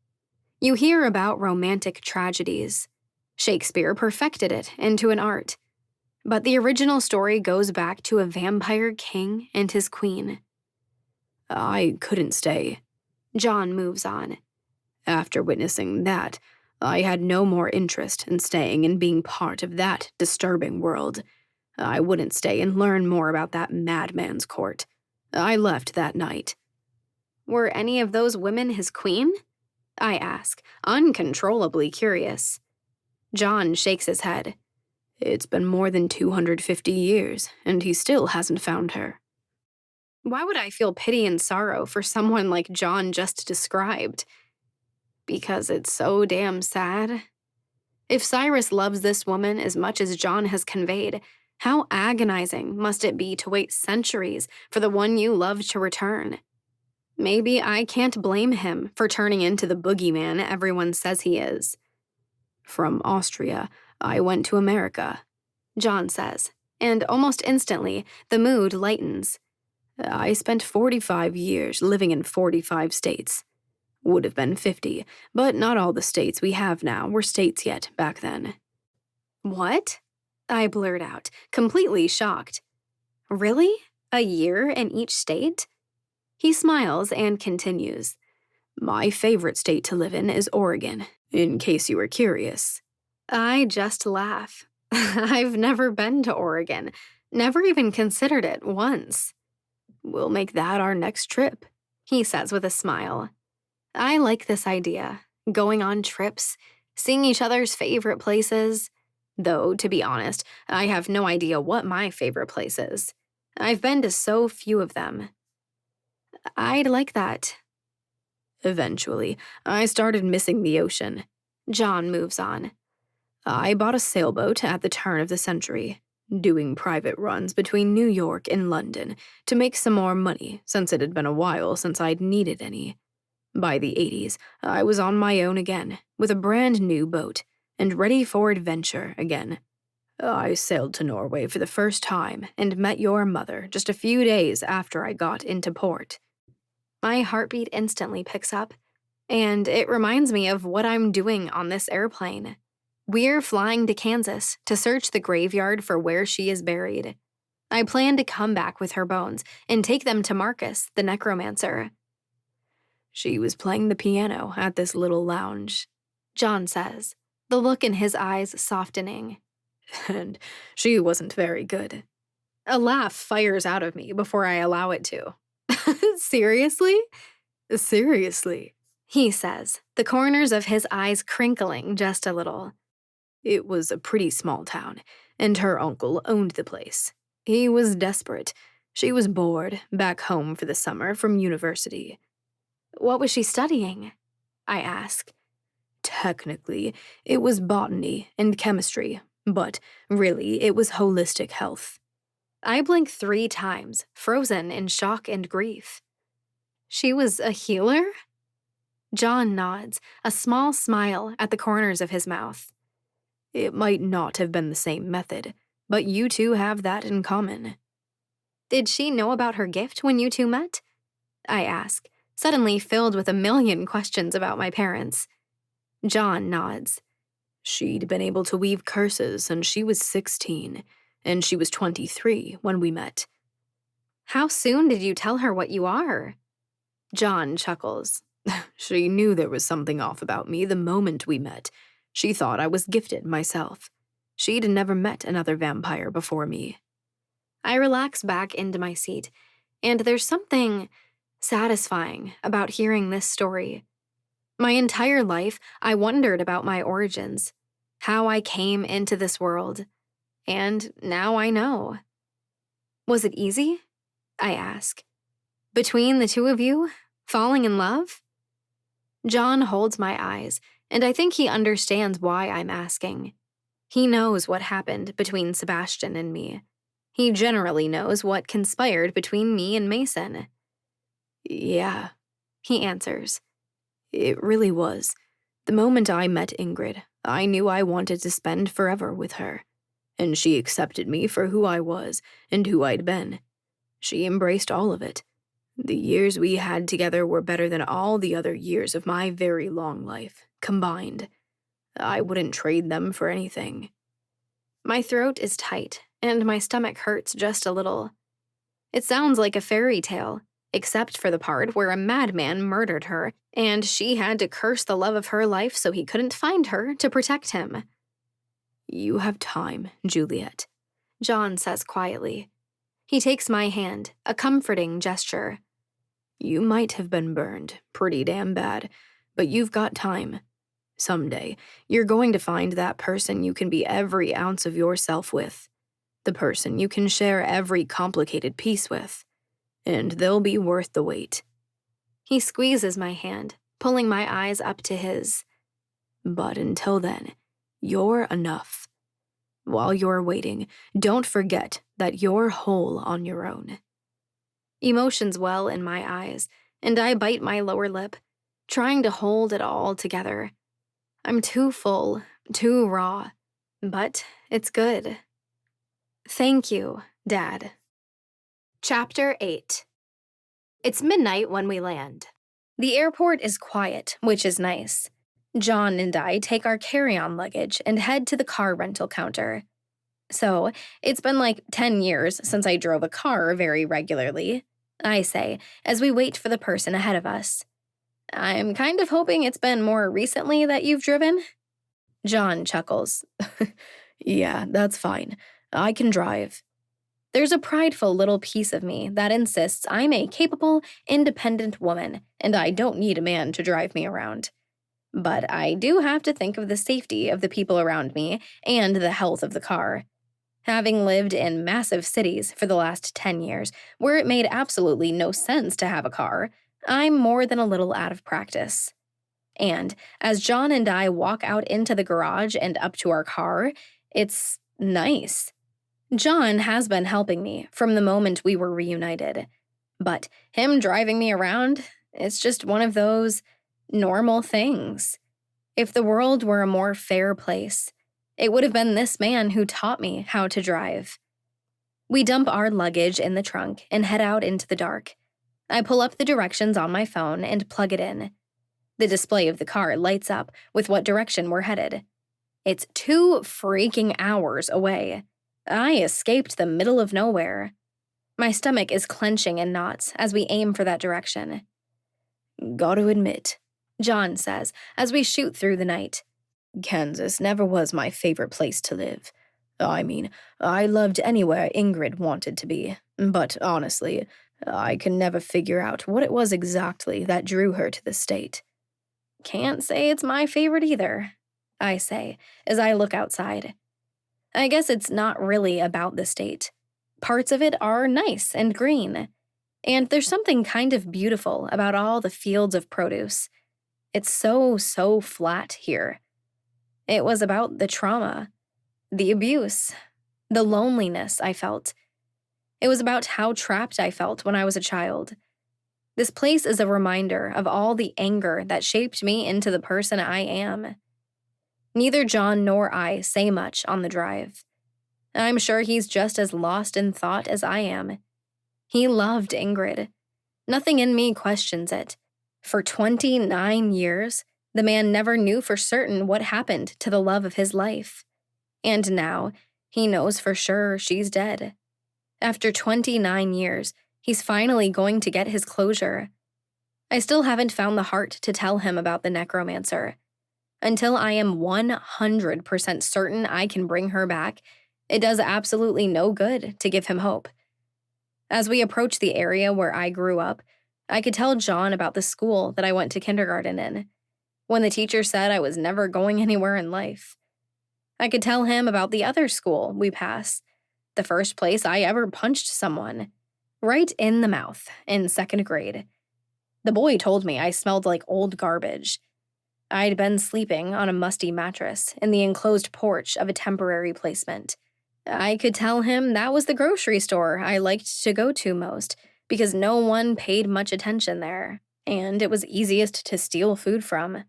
You hear about romantic tragedies. Shakespeare perfected it into an art. But the original story goes back to a vampire king and his queen. I couldn't stay. John moves on. After witnessing that, I had no more interest in staying and being part of that disturbing world. I wouldn't stay and learn more about that madman's court. I left that night. Were any of those women his queen? I ask, uncontrollably curious. John shakes his head. It's been more than 250 years, and he still hasn't found her. Why would I feel pity and sorrow for someone like John just described? Because it's so damn sad. If Cyrus loves this woman as much as John has conveyed, how agonizing must it be to wait centuries for the one you love to return? Maybe I can't blame him for turning into the boogeyman everyone says he is. From Austria, I went to America, John says, and almost instantly, the mood lightens. I spent 45 years living in 45 states. Would have been 50, but not all the states we have now were states yet back then. What? I blurt out, completely shocked. Really? A year in each state? He smiles and continues. My favorite state to live in is Oregon, in case you were curious. I just laugh. I've never been to Oregon, never even considered it once. We'll make that our next trip, he says with a smile. I like this idea, going on trips, seeing each other's favorite places. Though, to be honest, I have no idea what my favorite place is. I've been to so few of them. I'd like that. Eventually, I started missing the ocean. John moves on. I bought a sailboat at the turn of the century, doing private runs between New York and London to make some more money since it had been a while since I'd needed any. By the 80s, I was on my own again, with a brand new boat, and ready for adventure again. I sailed to Norway for the first time and met your mother just a few days after I got into port. My heartbeat instantly picks up, and it reminds me of what I'm doing on this airplane. We're flying to Kansas to search the graveyard for where she is buried. I plan to come back with her bones and take them to Marcus, the necromancer. She was playing the piano at this little lounge, John says, the look in his eyes softening. And she wasn't very good. A laugh fires out of me before I allow it to. Seriously? Seriously, he says, the corners of his eyes crinkling just a little. It was a pretty small town, and her uncle owned the place. He was desperate. She was bored, back home for the summer from university. What was she studying? I ask. Technically, it was botany and chemistry, but really, it was holistic health. I blink 3 times, frozen in shock and grief. She was a healer? John nods, a small smile at the corners of his mouth. It might not have been the same method, but you two have that in common. Did she know about her gift when you two met? I ask, suddenly filled with a million questions about my parents. John nods. She'd been able to weave curses since she was 16, and she was 23 when we met. How soon did you tell her what you are? John chuckles. She knew there was something off about me the moment we met. She thought I was gifted myself. She'd never met another vampire before me. I relax back into my seat, and there's something satisfying about hearing this story. My entire life, I wondered about my origins, how I came into this world, and now I know. Was it easy? I ask. Between the two of you, falling in love? John holds my eyes, and I think he understands why I'm asking. He knows what happened between Sebastian and me. He generally knows what conspired between me and Mason. Yeah, He answers. it really was. The moment I met Ingrid, I knew I wanted to spend forever with her. And she accepted me for who I was and who I'd been. She embraced all of it. The years we had together were better than all the other years of my very long life, combined. I wouldn't trade them for anything. My throat is tight, and my stomach hurts just a little. It sounds like a fairy tale, except for the part where a madman murdered her, and she had to curse the love of her life so he couldn't find her to protect him. You have time, Juliet, John says quietly. He takes my hand, a comforting gesture. You might have been burned, pretty damn bad, but you've got time. Someday, you're going to find that person you can be every ounce of yourself with. The person you can share every complicated piece with. And they'll be worth the wait. He squeezes my hand, pulling my eyes up to his. But until then, you're enough. While you're waiting, don't forget that you're whole on your own. Emotions well in my eyes, and I bite my lower lip, trying to hold it all together. I'm too full, too raw, but it's good. Thank you, Dad. Chapter 8. It's midnight when we land. The airport is quiet, which is nice. John and I take our carry-on luggage and head to the car rental counter. So, it's been like 10 years since I drove a car very regularly, I say, as we wait for the person ahead of us. I'm kind of hoping it's been more recently that you've driven. John chuckles. Yeah, that's fine. I can drive. There's a prideful little piece of me that insists I'm a capable, independent woman, and I don't need a man to drive me around. But I do have to think of the safety of the people around me and the health of the car. Having lived in massive cities for the last 10 years, where it made absolutely no sense to have a car, I'm more than a little out of practice. And as John and I walk out into the garage and up to our car, it's nice. John has been helping me from the moment we were reunited. But him driving me around, it's just one of those normal things. If the world were a more fair place, it would have been this man who taught me how to drive. We dump our luggage in the trunk and head out into the dark. I pull up the directions on my phone and plug it in. The display of the car lights up with what direction we're headed. It's 2 freaking hours away. I escaped the middle of nowhere. My stomach is clenching in knots as we aim for that direction. Gotta admit, John says as we shoot through the night. Kansas never was my favorite place to live. I mean, I loved anywhere Ingrid wanted to be, but honestly, I can never figure out what it was exactly that drew her to the state. Can't say it's my favorite either, I say as I look outside. I guess it's not really about the state. Parts of it are nice and green. And there's something kind of beautiful about all the fields of produce. It's so flat here. It was about the trauma, the abuse, the loneliness I felt. It was about how trapped I felt when I was a child. This place is a reminder of all the anger that shaped me into the person I am. Neither John nor I say much on the drive. I'm sure he's just as lost in thought as I am. He loved Ingrid. Nothing in me questions it. For 29 years, the man never knew for certain what happened to the love of his life. And now, he knows for sure she's dead. After 29 years, he's finally going to get his closure. I still haven't found the heart to tell him about the necromancer. Until I am 100% certain I can bring her back, it does absolutely no good to give him hope. As we approach the area where I grew up, I could tell John about the school that I went to kindergarten in, when the teacher said I was never going anywhere in life. I could tell him about the other school we pass, the first place I ever punched someone, right in the mouth in 2nd grade. The boy told me I smelled like old garbage. I'd been sleeping on a musty mattress in the enclosed porch of a temporary placement. I could tell him that was the grocery store I liked to go to most because no one paid much attention there, and it was easiest to steal food from.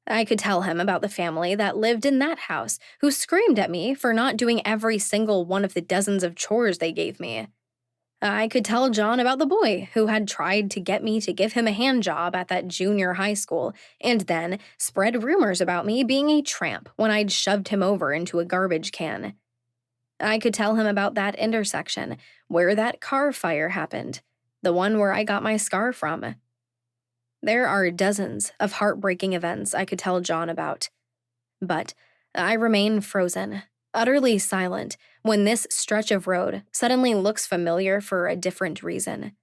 I could tell him about the family that lived in that house who screamed at me for not doing every single one of the dozens of chores they gave me. I could tell John about the boy who had tried to get me to give him a hand job at that junior high school and then spread rumors about me being a tramp when I'd shoved him over into a garbage can. I could tell him about that intersection where that car fire happened, the one where I got my scar from. There are dozens of heartbreaking events I could tell John about. But I remain frozen, utterly silent, when this stretch of road suddenly looks familiar for a different reason.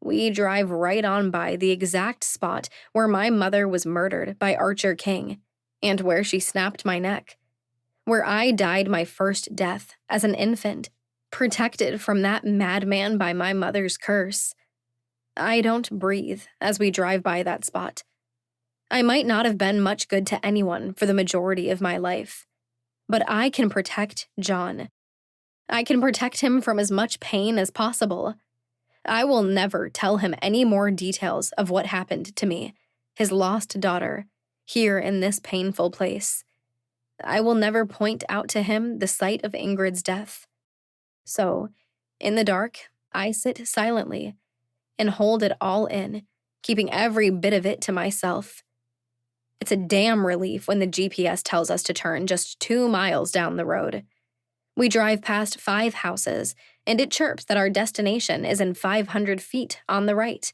We drive right on by the exact spot where my mother was murdered by Archer King, and where she snapped my neck. Where I died my first death as an infant, protected from that madman by my mother's curse. I don't breathe as we drive by that spot. I might not have been much good to anyone for the majority of my life, but I can protect John. I can protect him from as much pain as possible. I will never tell him any more details of what happened to me, his lost daughter, here in this painful place. I will never point out to him the site of Ingrid's death. So, in the dark, I sit silently and hold it all in, keeping every bit of it to myself. It's a damn relief when the GPS tells us to turn just 2 miles down the road. We drive past 5 houses, and it chirps that our destination is in 500 feet on the right.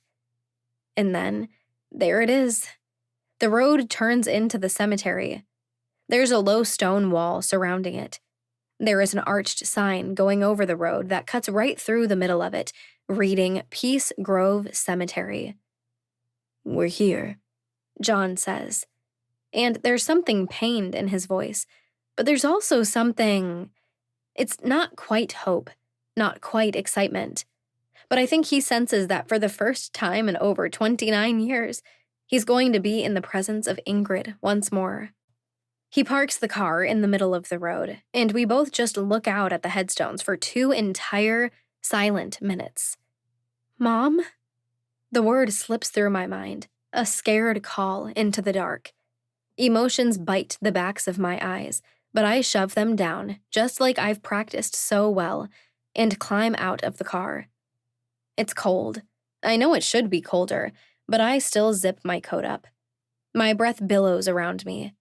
And then, there it is. The road turns into the cemetery. There's a low stone wall surrounding it. There is an arched sign going over the road that cuts right through the middle of it, reading Peace Grove Cemetery. "We're here," John says. And there's something pained in his voice, but there's also something... It's not quite hope, not quite excitement. But I think he senses that for the first time in over 29 years, he's going to be in the presence of Ingrid once more. He parks the car in the middle of the road, and we both just look out at the headstones for 2 entire, silent minutes. "Mom?" The word slips through my mind, a scared call into the dark. Emotions bite the backs of my eyes, but I shove them down, just like I've practiced so well, and climb out of the car. It's cold. I know it should be colder, but I still zip my coat up. My breath billows around me.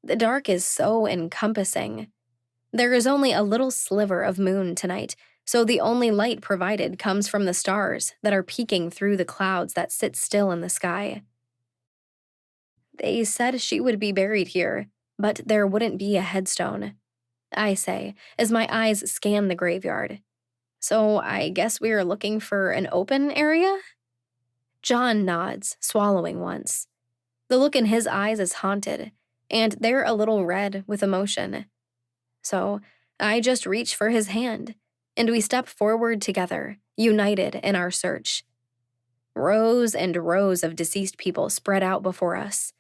The dark is so encompassing. There is only a little sliver of moon tonight, so the only light provided comes from the stars that are peeking through the clouds that sit still in the sky. "They said she would be buried here, but there wouldn't be a headstone," I say, as my eyes scan the graveyard. "So I guess we are looking for an open area?" John nods, swallowing once. The look in his eyes is haunted, and they're a little red with emotion. So I just reach for his hand, and we step forward together, united in our search. Rows and rows of deceased people spread out before us.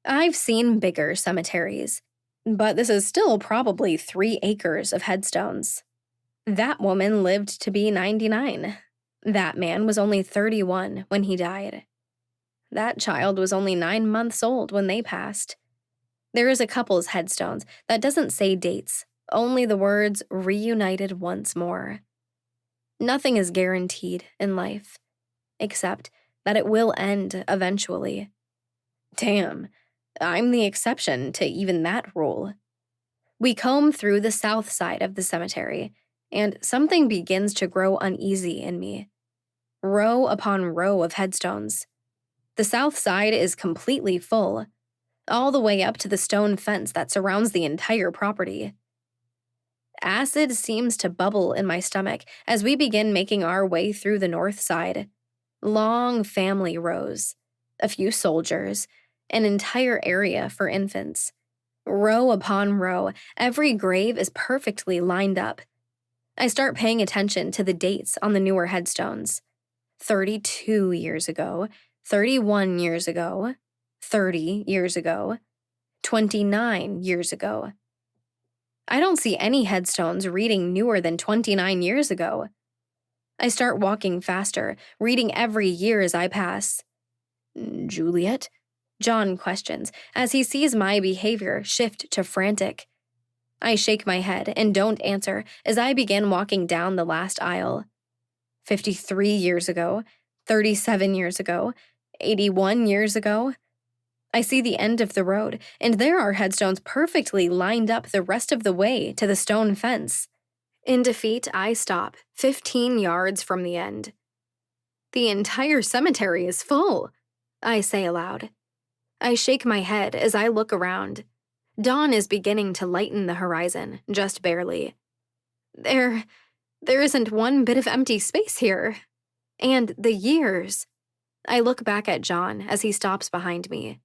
I've seen bigger cemeteries, but this is still probably 3 acres of headstones. That woman lived to be 99. That man was only 31 when he died. That child was only 9 months old when they passed. There is a couple's headstones that doesn't say dates, only the words "reunited once more." Nothing is guaranteed in life, except that it will end eventually. Damn, I'm the exception to even that rule. We comb through the south side of the cemetery, and something begins to grow uneasy in me. Row upon row of headstones. The south side is completely full, all the way up to the stone fence that surrounds the entire property. Acid seems to bubble in my stomach as we begin making our way through the north side. Long family rows, a few soldiers, an entire area for infants. Row upon row, every grave is perfectly lined up. I start paying attention to the dates on the newer headstones. 32 years ago, 31 years ago. 30 years ago, 29 years ago. I don't see any headstones reading newer than 29 years ago. I start walking faster, reading every year as I pass. Juliet? John questions as he sees my behavior shift to frantic. I shake my head and don't answer as I begin walking down the last aisle. 53 years ago, 37 years ago, 81 years ago. I see the end of the road, and there are headstones perfectly lined up the rest of the way to the stone fence. In defeat, I stop, 15 yards from the end. The entire cemetery is full, I say aloud. I shake my head as I look around. Dawn is beginning to lighten the horizon, just barely. There isn't one bit of empty space here. And the years. I look back at John as he stops behind me.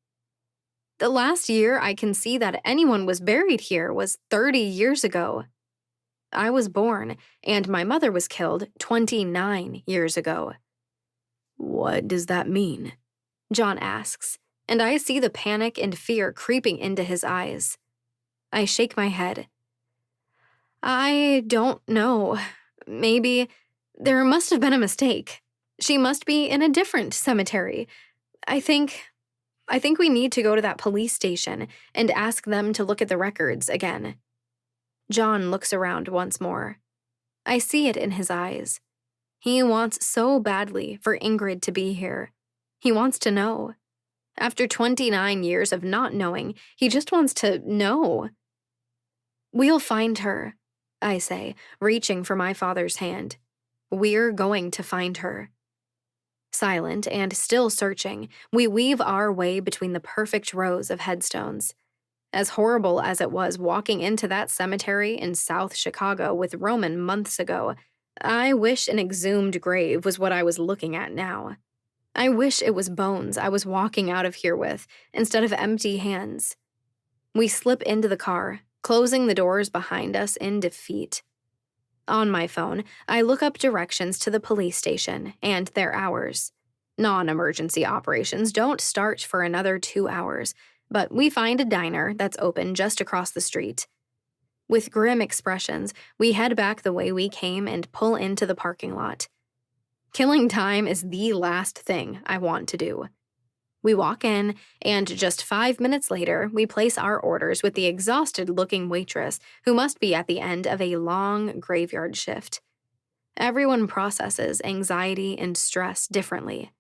The last year I can see that anyone was buried here was 30 years ago. I was born, and my mother was killed 29 years ago. What does that mean? John asks, and I see the panic and fear creeping into his eyes. I shake my head. I don't know. Maybe there must have been a mistake. She must be in a different cemetery. I think we need to go to that police station and ask them to look at the records again. John looks around once more. I see it in his eyes. He wants so badly for Ingrid to be here. He wants to know. After 29 years of not knowing, he just wants to know. We'll find her, I say, reaching for my father's hand. We're going to find her. Silent and still searching, we weave our way between the perfect rows of headstones. As horrible as it was walking into that cemetery in South Chicago with Roman months ago, I wish an exhumed grave was what I was looking at now. I wish it was bones I was walking out of here with, instead of empty hands. We slip into the car, closing the doors behind us in defeat. On my phone, I look up directions to the police station and their hours. Non-emergency operations don't start for another 2 hours, but we find a diner that's open just across the street. With grim expressions, we head back the way we came and pull into the parking lot. Killing time is the last thing I want to do. We walk in, and just 5 minutes later, we place our orders with the exhausted-looking waitress who must be at the end of a long graveyard shift. Everyone processes anxiety and stress differently.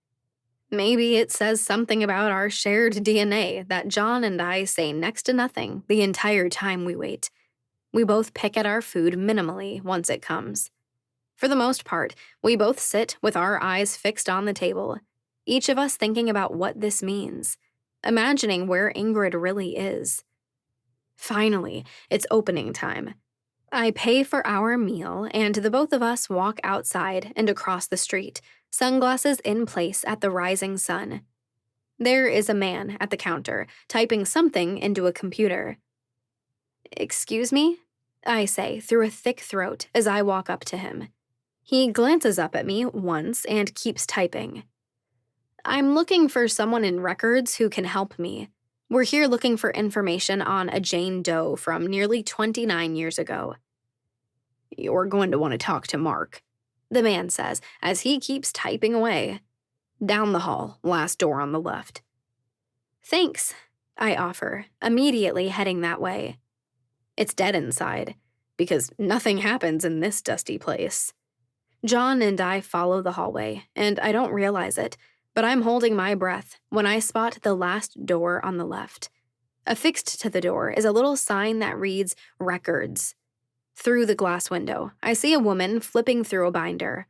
Maybe it says something about our shared DNA that John and I say next to nothing the entire time we wait. We both pick at our food minimally once it comes. For the most part, we both sit with our eyes fixed on the table, each of us thinking about what this means, imagining where Ingrid really is. Finally, it's opening time. I pay for our meal, and the both of us walk outside and across the street, sunglasses in place at the rising sun. There is a man at the counter, typing something into a computer. "Excuse me?" I say through a thick throat as I walk up to him. He glances up at me once and keeps typing. "I'm looking for someone in records who can help me. We're here looking for information on a Jane Doe from nearly 29 years ago." "You're going to want to talk to Mark," the man says as he keeps typing away. "Down the hall, last door on the left." "Thanks," I offer, immediately heading that way. It's dead inside, because nothing happens in this dusty place. John and I follow the hallway, and I don't realize it, but I'm holding my breath when I spot the last door on the left. Affixed to the door is a little sign that reads, "Records." Through the glass window, I see a woman flipping through a binder.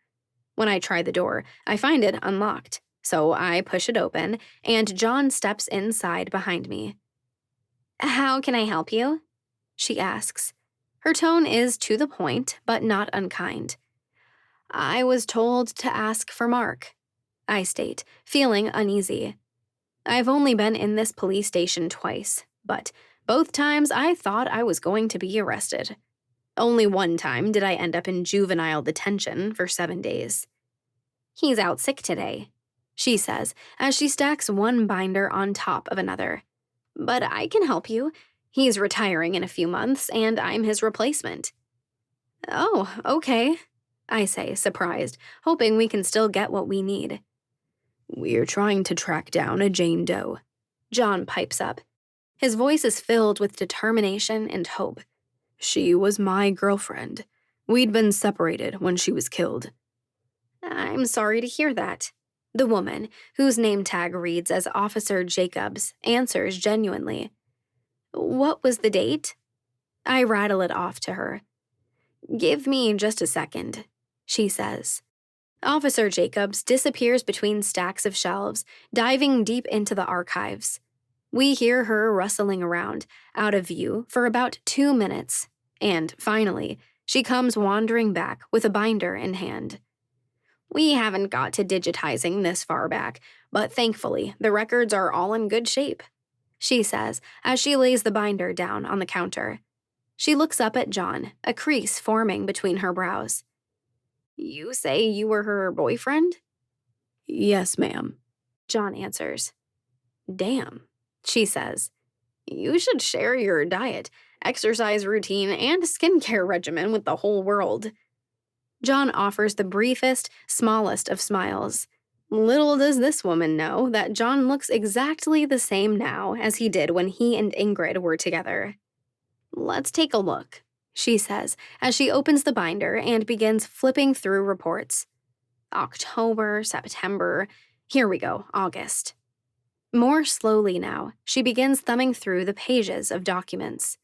When I try the door, I find it unlocked, so I push it open, and John steps inside behind me. "How can I help you?" she asks. Her tone is to the point, but not unkind. "I was told to ask for Mark," I state, feeling uneasy. I've only been in this police station twice, but both times I thought I was going to be arrested. Only one time did I end up in juvenile detention for 7 days. "He's out sick today," she says as she stacks one binder on top of another. But I can help you. He's retiring in a few months, and I'm his replacement. Oh, okay, I say, surprised, hoping we can still get what we need. We're trying to track down a Jane Doe, John pipes up. His voice is filled with determination and hope. She was my girlfriend. We'd been separated when she was killed. I'm sorry to hear that. The woman, whose name tag reads as Officer Jacobs, answers genuinely. What was the date? I rattle it off to her. Give me just a second, she says. Officer Jacobs disappears between stacks of shelves, diving deep into the archives. We hear her rustling around, out of view, for about 2 minutes, and finally, she comes wandering back with a binder in hand. We haven't got to digitizing this far back, but thankfully, the records are all in good shape, she says as she lays the binder down on the counter. She looks up at John, a crease forming between her brows. You say you were her boyfriend? Yes, ma'am, John answers. Damn, she says. You should share your diet, exercise routine, and skincare regimen with the whole world. John offers the briefest, smallest of smiles. Little does this woman know that John looks exactly the same now as he did when he and Ingrid were together. Let's take a look, she says as she opens the binder and begins flipping through reports. October, September, here we go, August. More slowly now, she begins thumbing through the pages of documents.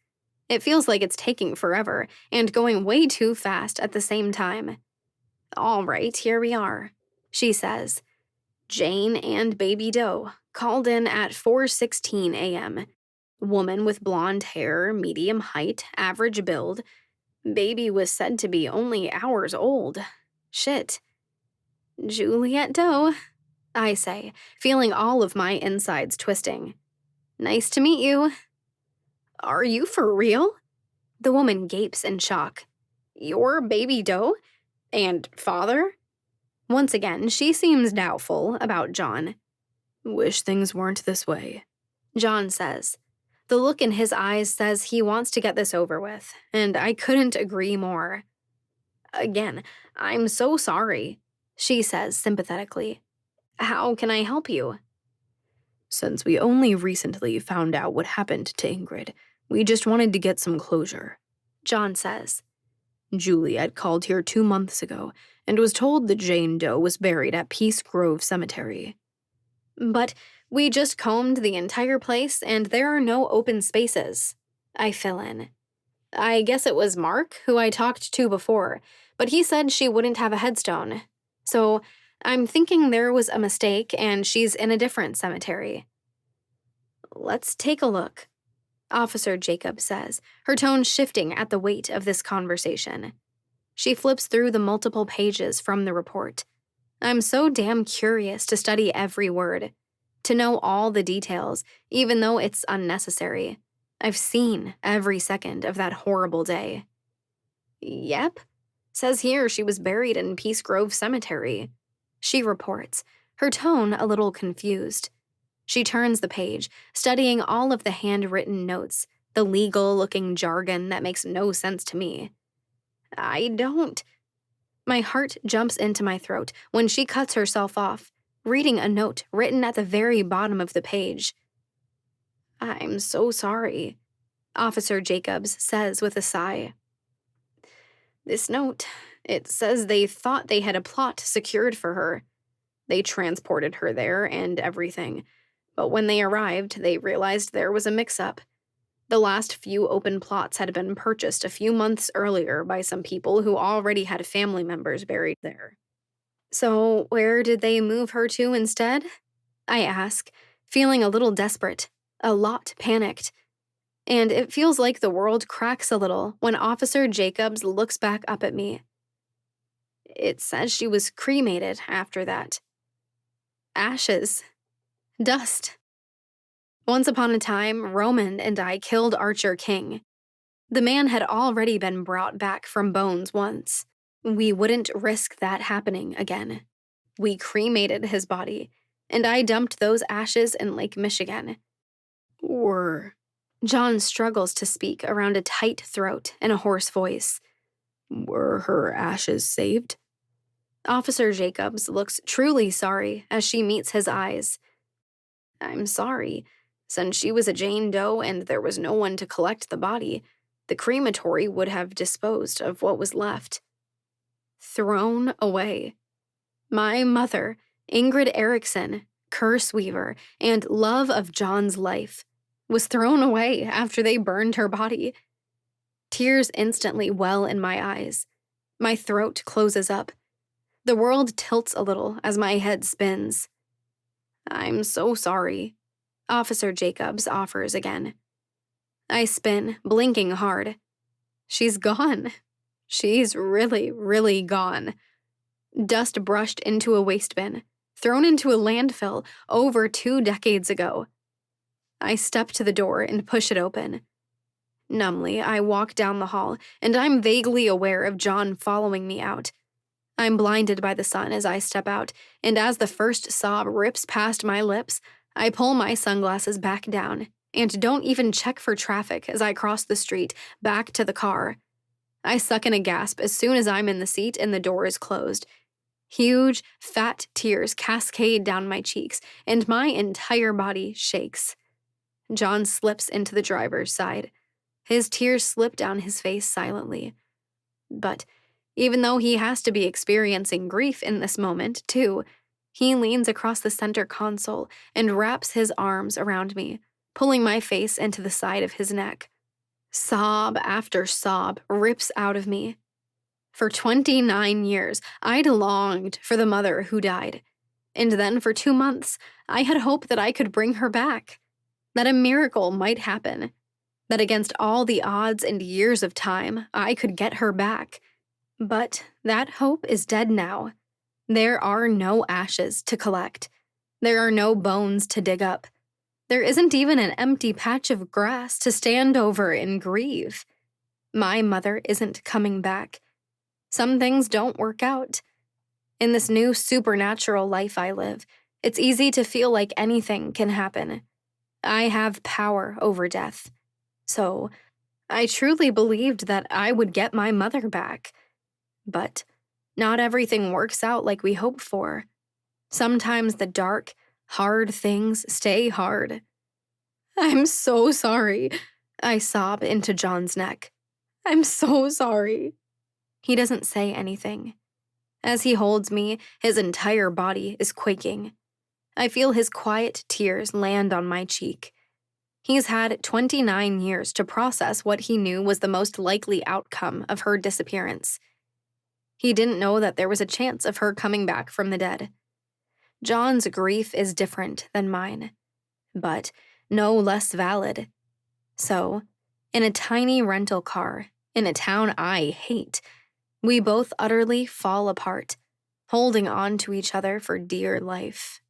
It feels like it's taking forever and going way too fast at the same time. All right, here we are, she says. Jane and Baby Doe called in at 4:16 a.m. Woman with blonde hair, medium height, average build. Baby was said to be only hours old. Shit. Juliet Doe, I say, feeling all of my insides twisting. Nice to meet you. Are you for real? The woman gapes in shock. You're Baby Doe? And father? Once again, she seems doubtful about John. Wish things weren't this way, John says. The look in his eyes says he wants to get this over with, and I couldn't agree more. Again, I'm so sorry, she says sympathetically. How can I help you? Since we only recently found out what happened to Ingrid, we just wanted to get some closure, John says. Juliet called here 2 months ago and was told that Jane Doe was buried at Peace Grove Cemetery. But we just combed the entire place and there are no open spaces, I fill in. I guess it was Mark, who I talked to before, but he said she wouldn't have a headstone. So I'm thinking there was a mistake and she's in a different cemetery. Let's take a look, Officer Jacob says, her tone shifting at the weight of this conversation. She flips through the multiple pages from the report. I'm so damn curious to study every word, to know all the details, even though it's unnecessary. I've seen every second of that horrible day. Yep. Says here she was buried in Peace Grove Cemetery. She reports, her tone a little confused. She turns the page, studying all of the handwritten notes, the legal-looking jargon that makes no sense to me. I don't. My heart jumps into my throat when she cuts herself off, reading a note written at the very bottom of the page. I'm so sorry, Officer Jacobs says with a sigh. This note, it says they thought they had a plot secured for her. They transported her there and everything, but when they arrived, they realized there was a mix-up. The last few open plots had been purchased a few months earlier by some people who already had family members buried there. So where did they move her to instead? I ask, feeling a little desperate, a lot panicked. And it feels like the world cracks a little when Officer Jacobs looks back up at me. It says she was cremated after that. Ashes. Dust. Once upon a time, Roman and I killed Archer King. The man had already been brought back from bones once. We wouldn't risk that happening again. We cremated his body, and I dumped those ashes in Lake Michigan. Or John struggles to speak around a tight throat and a hoarse voice. were her ashes saved? Officer Jacobs looks truly sorry as she meets his eyes. I'm sorry. Since she was a Jane Doe and there was no one to collect the body, the crematory would have disposed of what was left. Thrown away. My mother, Ingrid Erickson, curse weaver, and love of John's life, was thrown away after they burned her body. Tears instantly well in my eyes. My throat closes up. The world tilts a little as my head spins. I'm so sorry, Officer Jacobs offers again. I spin, blinking hard. She's gone. She's really, really gone. Dust brushed into a waste bin, thrown into a landfill over 2 decades ago. I step to the door and push it open. Numbly, I walk down the hall, and I'm vaguely aware of John following me out. I'm blinded by the sun as I step out, and as the first sob rips past my lips, I pull my sunglasses back down and don't even check for traffic as I cross the street back to the car. I suck in a gasp as soon as I'm in the seat and the door is closed. Huge, fat tears cascade down my cheeks, and my entire body shakes. John slips into the driver's side. His tears slip down his face silently. But even though he has to be experiencing grief in this moment, too, he leans across the center console and wraps his arms around me, pulling my face into the side of his neck. Sob after sob rips out of me. For 29 years, I'd longed for the mother who died. And then for 2 months, I had hoped that I could bring her back, that a miracle might happen, that against all the odds and years of time, I could get her back. But that hope is dead now. There are no ashes to collect. There are no bones to dig up. There isn't even an empty patch of grass to stand over and grieve. My mother isn't coming back. Some things don't work out. In this new supernatural life I live, it's easy to feel like anything can happen. I have power over death. So, I truly believed that I would get my mother back. But not everything works out like we hoped for. Sometimes the dark, hard things stay hard. I'm so sorry, I sob into John's neck. I'm so sorry. He doesn't say anything. As he holds me, his entire body is quaking. I feel his quiet tears land on my cheek. He's had 29 years to process what he knew was the most likely outcome of her disappearance. He didn't know that there was a chance of her coming back from the dead. John's grief is different than mine, but no less valid. So, in a tiny rental car, in a town I hate, we both utterly fall apart, holding on to each other for dear life.